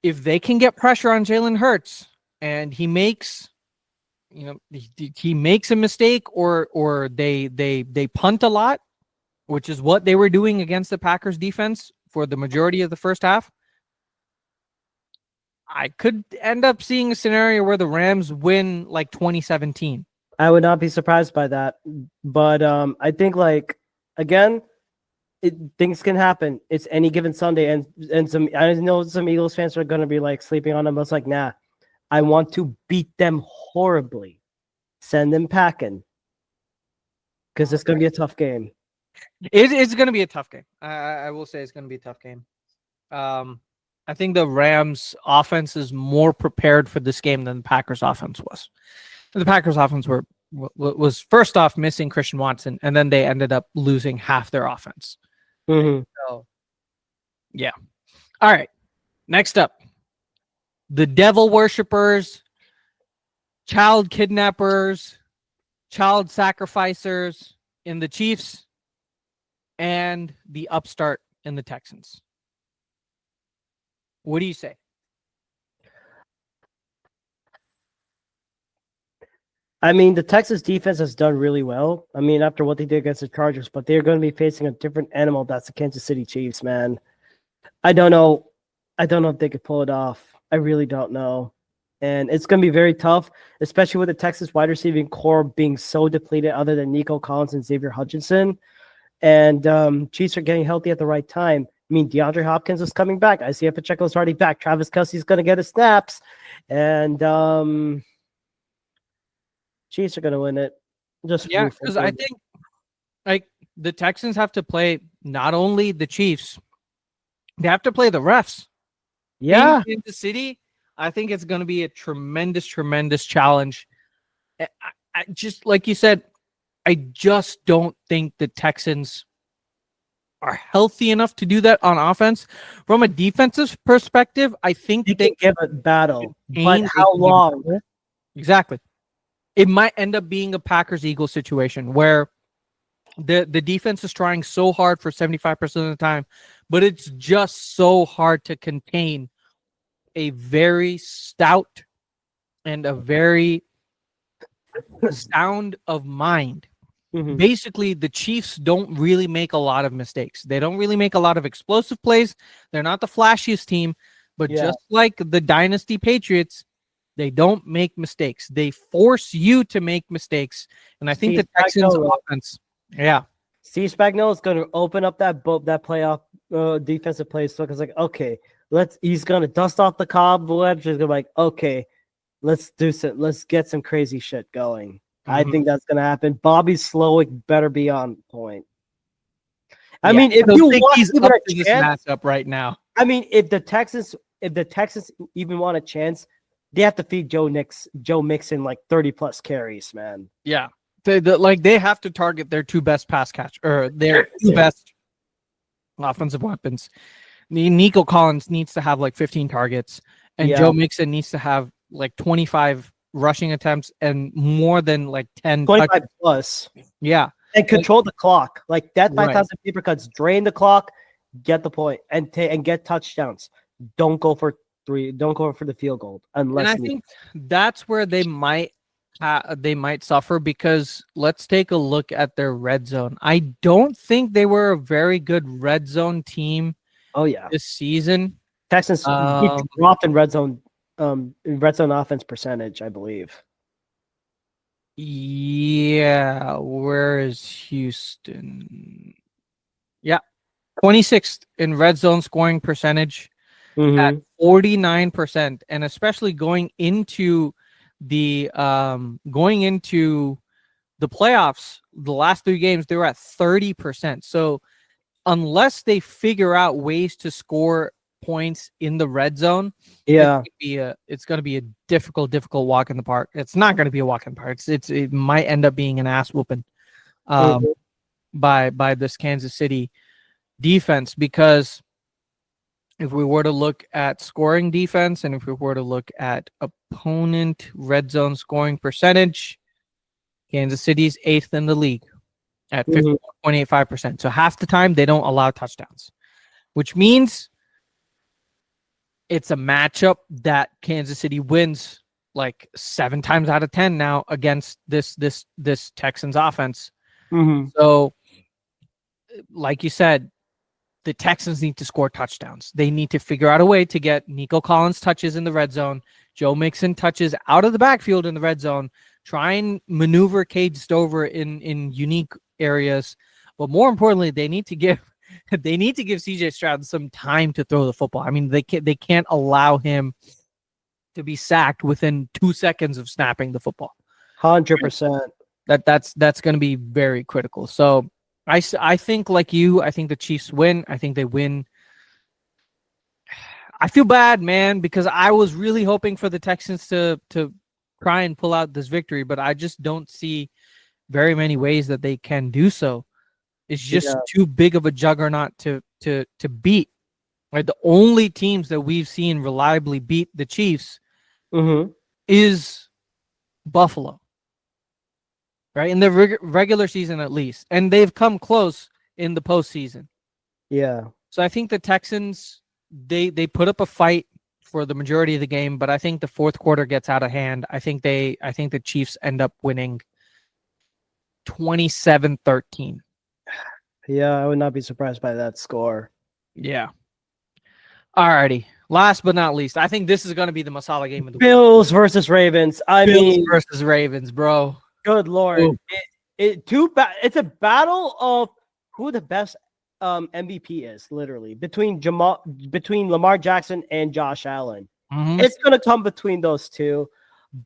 If they can get pressure on Jalen Hurts and he makes a mistake, or they punt a lot, which is what they were doing against the Packers defense for the majority of the first half, I could end up seeing a scenario where the Rams win like 2017. I would not be surprised by that. But I think, like, again, things can happen. It's any given Sunday, and some I know some Eagles fans are gonna be like sleeping on them. But it's like, nah, I want to beat them horribly. Send them packing because it's gonna be a tough game. It's going to be a tough game. I will say it's going to be a tough game. I think the Rams offense is more prepared for this game than the Packers offense was. The Packers offense was first off missing Christian Watson, and then they ended up losing half their offense. Mm-hmm. So, yeah. All right. Next up, the devil worshippers, child kidnappers, child sacrificers in the Chiefs, and the upstart in the Texans. What do you say? I mean, the Texas defense has done really well. I mean, after what they did against the Chargers, but they're going to be facing a different animal. That's the Kansas City Chiefs, man. I don't know. I don't know if they could pull it off. I really don't know. And it's going to be very tough, especially with the Texas wide receiving core being so depleted other than Nico Collins and Xavier Hutchinson. And Chiefs are getting healthy at the right time. I mean, DeAndre Hopkins is coming back. Isaiah Pacheco's already back. Travis Kelce's going to get his snaps. And Chiefs are going to win it. Just Yeah, because I think like the Texans have to play not only the Chiefs, they have to play the refs. Yeah. In Kansas City, I think it's going to be a tremendous, tremendous challenge. I just like you said, I just don't think the Texans are healthy enough to do that on offense. From a defensive perspective, I think they can give a battle. But They how can long? Exactly. It might end up being a Packers-Eagles situation where the defense is trying so hard for 75% of the time, but it's just so hard to contain a very stout and a very sound of mind. Mhm. Basically, the Chiefs don't really make a lot of mistakes. They don't really make a lot of explosive plays. They're not the flashiest team, but Yeah. just like the Dynasty Patriots, they don't make mistakes. They force you to make mistakes. And I think Steve the Texans Spagnuolo. offense, yeah. Steve Spagnuolo is going to open up that playoff defensive play. So it's like, okay, he's going to dust off the cobwebs. He's going to be like, okay, let's get some crazy shit going. I think that's going to happen. Bobby Slowick better be on point. I mean, if I don't you think want he's even up a to this chance, matchup right now. I mean, if the Texans even want a chance, they have to feed Joe Mixon like 30 plus carries, man. Yeah. They have to target their two best pass catch or their two best offensive weapons. Nico Collins needs to have like 15 targets, and Joe Mixon needs to have like 25 rushing attempts and more than like 10 25 touches. plus. Yeah. And control the clock. Like that 5,000 Right. paper cuts, drain the clock, get the point, and get touchdowns. Don't go for three. Don't go for the field goal unless. And I think that's where they might suffer, because let's take a look at their red zone. I don't think they were a very good red zone team oh yeah, this season. Texans dropped in red zone offense percentage, I believe. Yeah, where is Houston? Yeah, 26th in red zone scoring percentage at 49%, and especially going into the playoffs, the last 3 games they were at 30%. So unless they figure out ways to score points in the red zone, it's going to be a difficult walk in the park. It's not going to be a walk in the park. It might end up being an ass whooping by this Kansas City defense, because if we were to look at scoring defense and if we were to look at opponent red zone scoring percentage, Kansas City's 8th in the league at 51.85%. So half the time they don't allow touchdowns, which means it's a matchup that Kansas City wins like 7 times out of 10 now against this Texans offense. So like you said, the Texans need to score touchdowns. They need to figure out a way to get Nico Collins touches in the red zone, Joe Mixon touches out of the backfield in the red zone, try and maneuver Cade Stover in unique areas. But more importantly, they need to give they need to give CJ Stroud some time to throw the football. I mean, they can't allow him to be sacked within 2 seconds of snapping the football. 100%. That's going to be very critical. So I think like you, I think the Chiefs win. I think they win. I feel bad, man, because I was really hoping for the Texans to try and pull out this victory, but I just don't see very many ways that they can do so. It's just too big of a juggernaut to beat. Right, the only teams that we've seen reliably beat the Chiefs is Buffalo. Right, in the regular season at least, and they've come close in the postseason. Yeah. So I think the Texans they put up a fight for the majority of the game, but I think the fourth quarter gets out of hand. I think the Chiefs end up winning 27-13. Yeah, I would not be surprised by that score. Yeah. Alrighty. Last but not least, I think this is going to be the Masala game of the Bills versus Ravens. Bills versus Ravens, bro. Good Lord. It's a battle of who the best MVP is, literally, between Lamar Jackson and Josh Allen. It's going to come between those two.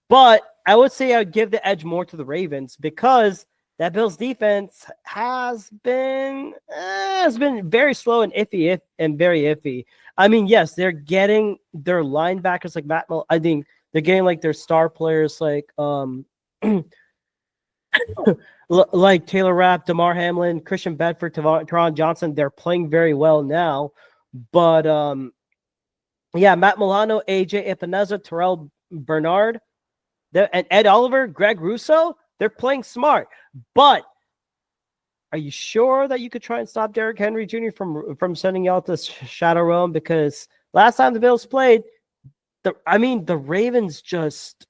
But I would say I'd give the edge more to the Ravens because that Bills defense has been very slow and iffy and very iffy. I mean, yes, they're getting their linebackers like I think they're getting like their star players like like Taylor Rapp, DeMar Hamlin, Christian Bedford, Teron Johnson. They're playing very well now. But Matt Milano, AJ Epineza, Terrell Bernard, and Ed Oliver, Greg Russo, they're playing smart. But are you sure that you could try and stop Derrick Henry Jr. from sending y'all to Shadow Realm? Because last time the Bills played, the Ravens just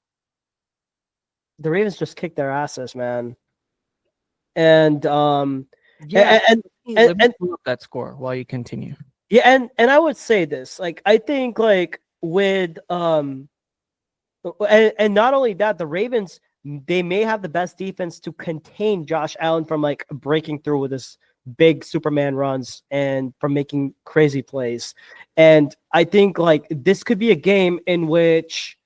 kicked their asses, man. And let me pull up that score while you continue. Yeah, and I would say this, like I think like with and not only that, the Ravens, they may have the best defense to contain Josh Allen from like breaking through with his big Superman runs and from making crazy plays. And I think like this could be a game in which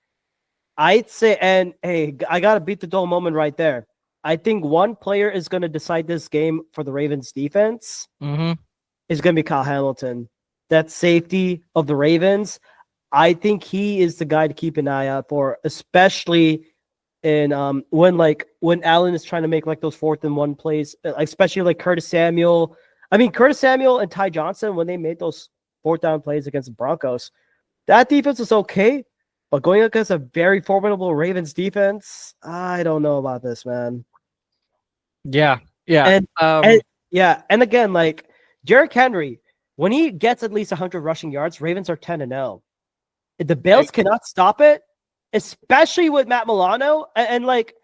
I'd say, and hey, I got to beat the dull moment right there. I think one player is going to decide this game for the Ravens defense is going to be Kyle Hamilton. That safety of the Ravens. I think he is the guy to keep an eye out for, especially in when Allen is trying to make like those 4th and 1 plays, especially like Curtis Samuel. I mean, Curtis Samuel and Ty Johnson, when they made those 4th down plays against the Broncos, that defense was okay. But going against a very formidable Ravens defense, I don't know about this, man. Yeah. And again, like Derrick Henry, when he gets at least 100 rushing yards, Ravens are 10-0. The Bills cannot stop it, especially with Matt Milano. And like,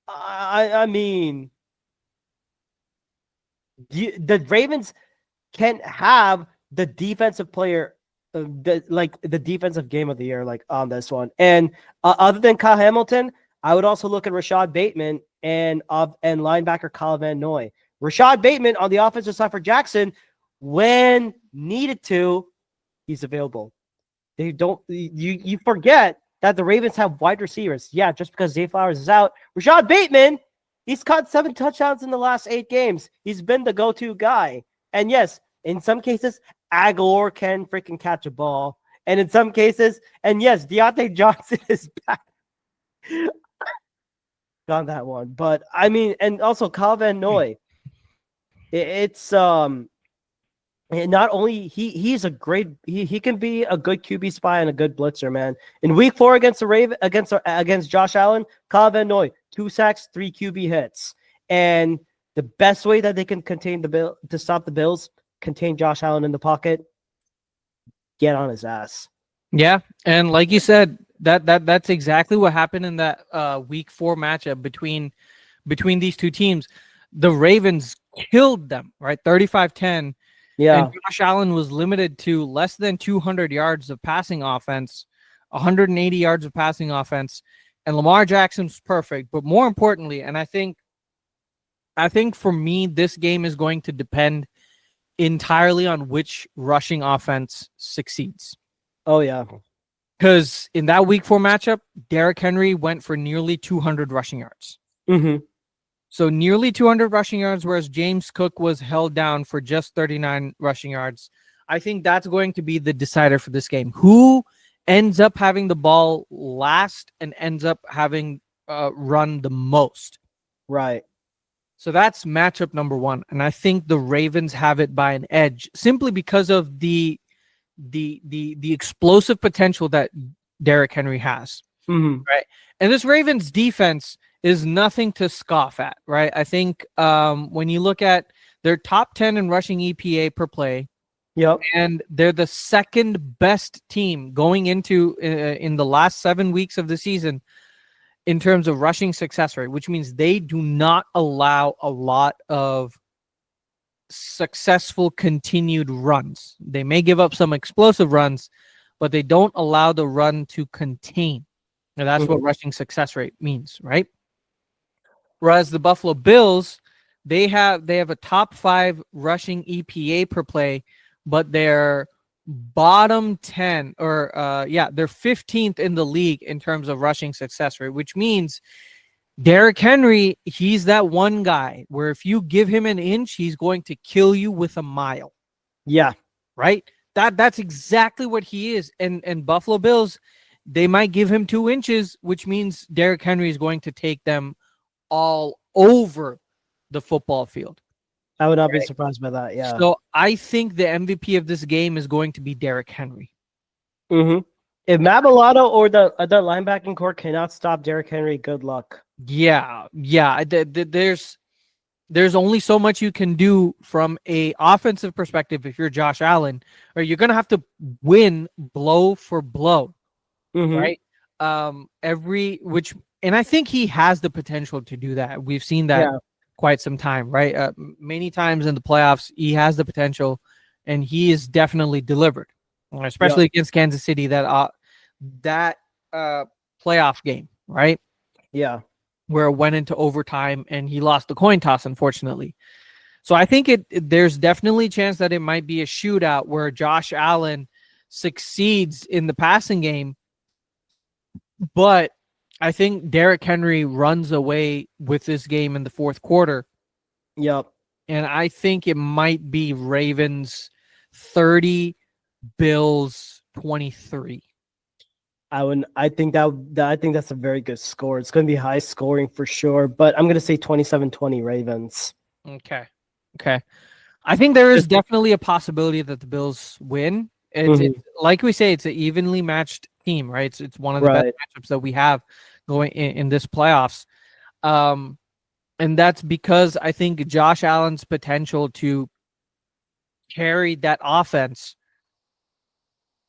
I mean, the Ravens can have the defensive player, the defensive game of the year, like on this one. And other than Kyle Hamilton, I would also look at Rashad Bateman and linebacker Kyle Van Noy. Rashad Bateman on the offensive side for Jackson, when needed to, he's available. They don't. You forget that the Ravens have wide receivers. Yeah, just because Zay Flowers is out, Rashad Bateman, he's caught 7 touchdowns in the last 8 games. He's been the go-to guy. And yes, in some cases, Aguilar can freaking catch a ball. And in some cases, and yes, Deontay Johnson is back on that one. But I mean, and also Kyle Van Noy. It's and not only he's a great he can be a good QB spy and a good blitzer, man. In week 4 against the against Josh Allen, Kyle Van Noy, 2 sacks, 3 QB hits. And the best way that they can contain to stop the Bills, contain Josh Allen in the pocket, get on his ass. Yeah, and like you said, that's exactly what happened in that week 4 matchup between these two teams. The Ravens killed them, right? 35-10. Yeah. And Josh Allen was limited to less than 200 yards of passing offense, 180 yards of passing offense, and Lamar Jackson's perfect. But more importantly, and I think for me, this game is going to depend entirely on which rushing offense succeeds. Oh yeah. Because in that week 4 matchup, Derrick Henry went for nearly 200 rushing yards. Mm-hmm. So nearly 200 rushing yards, whereas James Cook was held down for just 39 rushing yards. I think that's going to be the decider for this game. Who ends up having the ball last and ends up having run the most? Right. So that's matchup number 1. And I think the Ravens have it by an edge simply because of the explosive potential that Derrick Henry has. Mm-hmm. Right. And this Ravens defense is nothing to scoff at, right? I think when you look at their top 10 in rushing EPA per play, Yep. and they're the second best team going into in the last 7 weeks of the season in terms of rushing success rate, which means they do not allow a lot of successful continued runs. They may give up some explosive runs, but they don't allow the run to contain. Now that's what rushing success rate means, right? Whereas the Buffalo Bills, they have a top 5 rushing EPA per play, but they're bottom 10 or they're 15th in the league in terms of rushing success rate, which means Derrick Henry, he's that one guy where if you give him an inch, he's going to kill you with a mile. Yeah. Right? That's exactly what he is. And Buffalo Bills, they might give him 2 inches, which means Derrick Henry is going to take them all over the football field. I would not be surprised by that. Yeah. So I think the MVP of this game is going to be Derrick Henry. Mm-hmm. If Matt Milano or the linebacking core cannot stop Derrick Henry, good luck. Yeah. There's only so much you can do from a offensive perspective if you're Josh Allen, or you're gonna have to win blow for blow, right? And I think he has the potential to do that. We've seen that quite some time, right? Many times in the playoffs, he has the potential, and he is definitely delivered, especially against Kansas City. That playoff game, right? Yeah. Where it went into overtime and he lost the coin toss, unfortunately. So I think there's definitely a chance that it might be a shootout where Josh Allen succeeds in the passing game, but I think Derrick Henry runs away with this game in the 4th quarter. Yep. And I think it might be Ravens 30, Bills 23. I think that's a very good score. It's going to be high scoring for sure, but I'm going to say 27-20 Ravens. Okay. I think there is definitely a possibility that the Bills win. It's like we say, it's an evenly matched team, right? It's one of the best matchups that we have going in this playoffs. And that's because I think Josh Allen's potential to carry that offense,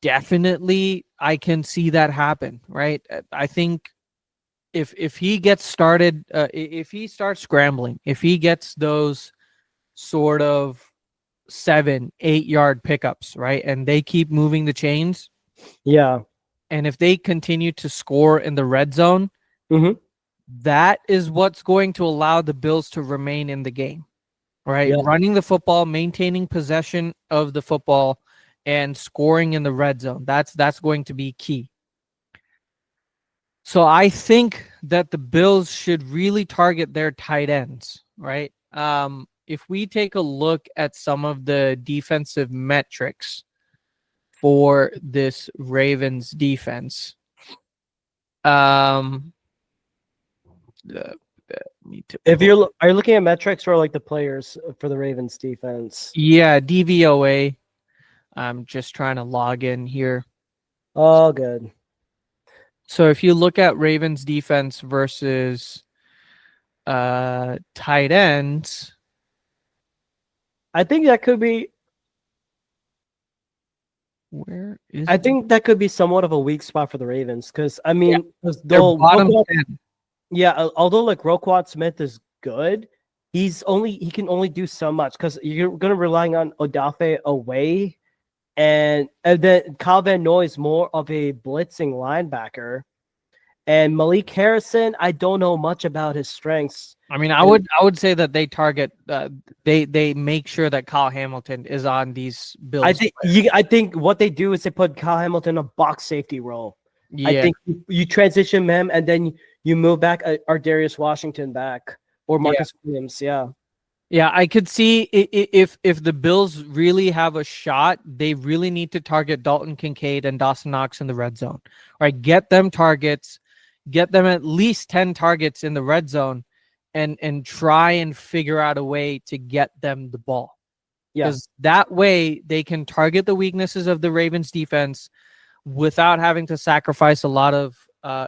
definitely I can see that happen, right? I think if he gets started, if he starts scrambling, if he gets those sort of 7-8 yard pickups, right, and they keep moving the chains, and if they continue to score in the red zone, that is what's going to allow the Bills to remain in the game, right? Running the football, maintaining possession of the football, and scoring in the red zone. That's going to be key. So I think that the Bills should really target their tight ends, right? If we take a look at some of the defensive metrics for this Ravens defense, are you looking at metrics or like the players for the Ravens defense? Yeah, DVOA. I'm just trying to log in here. Oh, good. So if you look at Ravens defense versus tight ends, I think that could be. I think that could be somewhat of a weak spot for the Ravens because they're bottom 10. Yeah, although like Roquan Smith is good, he can only do so much because you're gonna relying on Odafe away, and then Kyle Van Noy is more of a blitzing linebacker, And Malik Harrison, I don't know much about his strengths. I mean, I would say that they target they make sure that Kyle Hamilton is on these Bills. I think what they do is they put Kyle Hamilton in a box safety role. Yeah. I think you transition him and then you move back Ardarius Washington back or Marcus Williams. Yeah. Yeah, I could see if the Bills really have a shot, they really need to target Dalton Kincaid and Dawson Knox in the red zone. Right, get them targets, get them at least 10 targets in the red zone, and try and figure out a way to get them the ball. Because that way they can target the weaknesses of the Ravens defense without having to sacrifice a lot of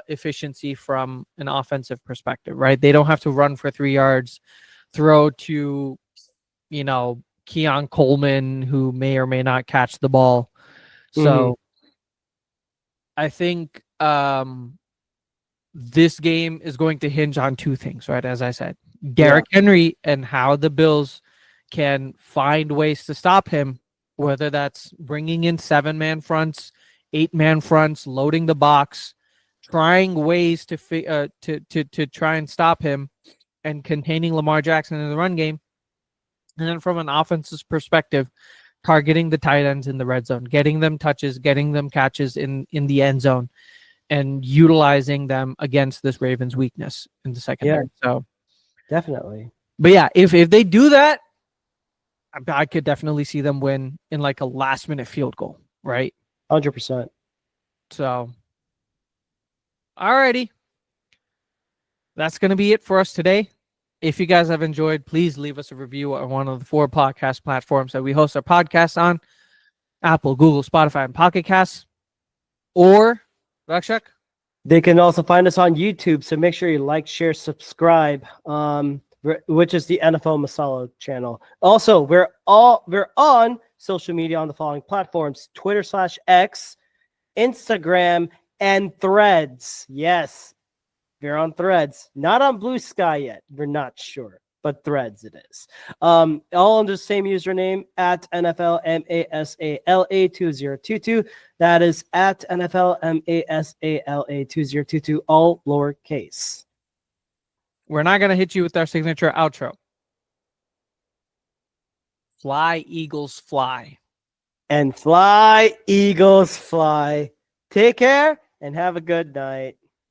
efficiency from an offensive perspective. Right, they don't have to run for 3 yards. Throw to, Keon Coleman, who may or may not catch the ball. So I think this game is going to hinge on 2 things, right? As I said, Derrick Henry and how the Bills can find ways to stop him, whether that's bringing in 7-man fronts, 8-man fronts, loading the box, trying ways to try and stop him, and containing Lamar Jackson in the run game. And then from an offensive perspective, targeting the tight ends in the red zone, getting them touches, getting them catches in the end zone, and utilizing them against this Ravens weakness in the secondary. So definitely. But yeah, if they do that, I could definitely see them win in like a last-minute field goal, right? 100%. So, alrighty. That's going to be it for us today. If you guys have enjoyed, please leave us a review on one of the 4 podcast platforms that we host our podcasts on: Apple, Google, Spotify, and Pocket Casts. Or, Rakshak? They can also find us on YouTube, so make sure you like, share, subscribe, which is the NFL Masala channel. Also, we're on social media on the following platforms: Twitter/X, Instagram, and Threads. Yes. We're on Threads, not on Blue Sky yet. We're not sure, but Threads it is. All under the same username at NFL Masala 2022. That is at NFL Masala 2022, all lowercase. We're not going to hit you with our signature outro. Fly, Eagles, fly. And fly, Eagles, fly. Take care and have a good night.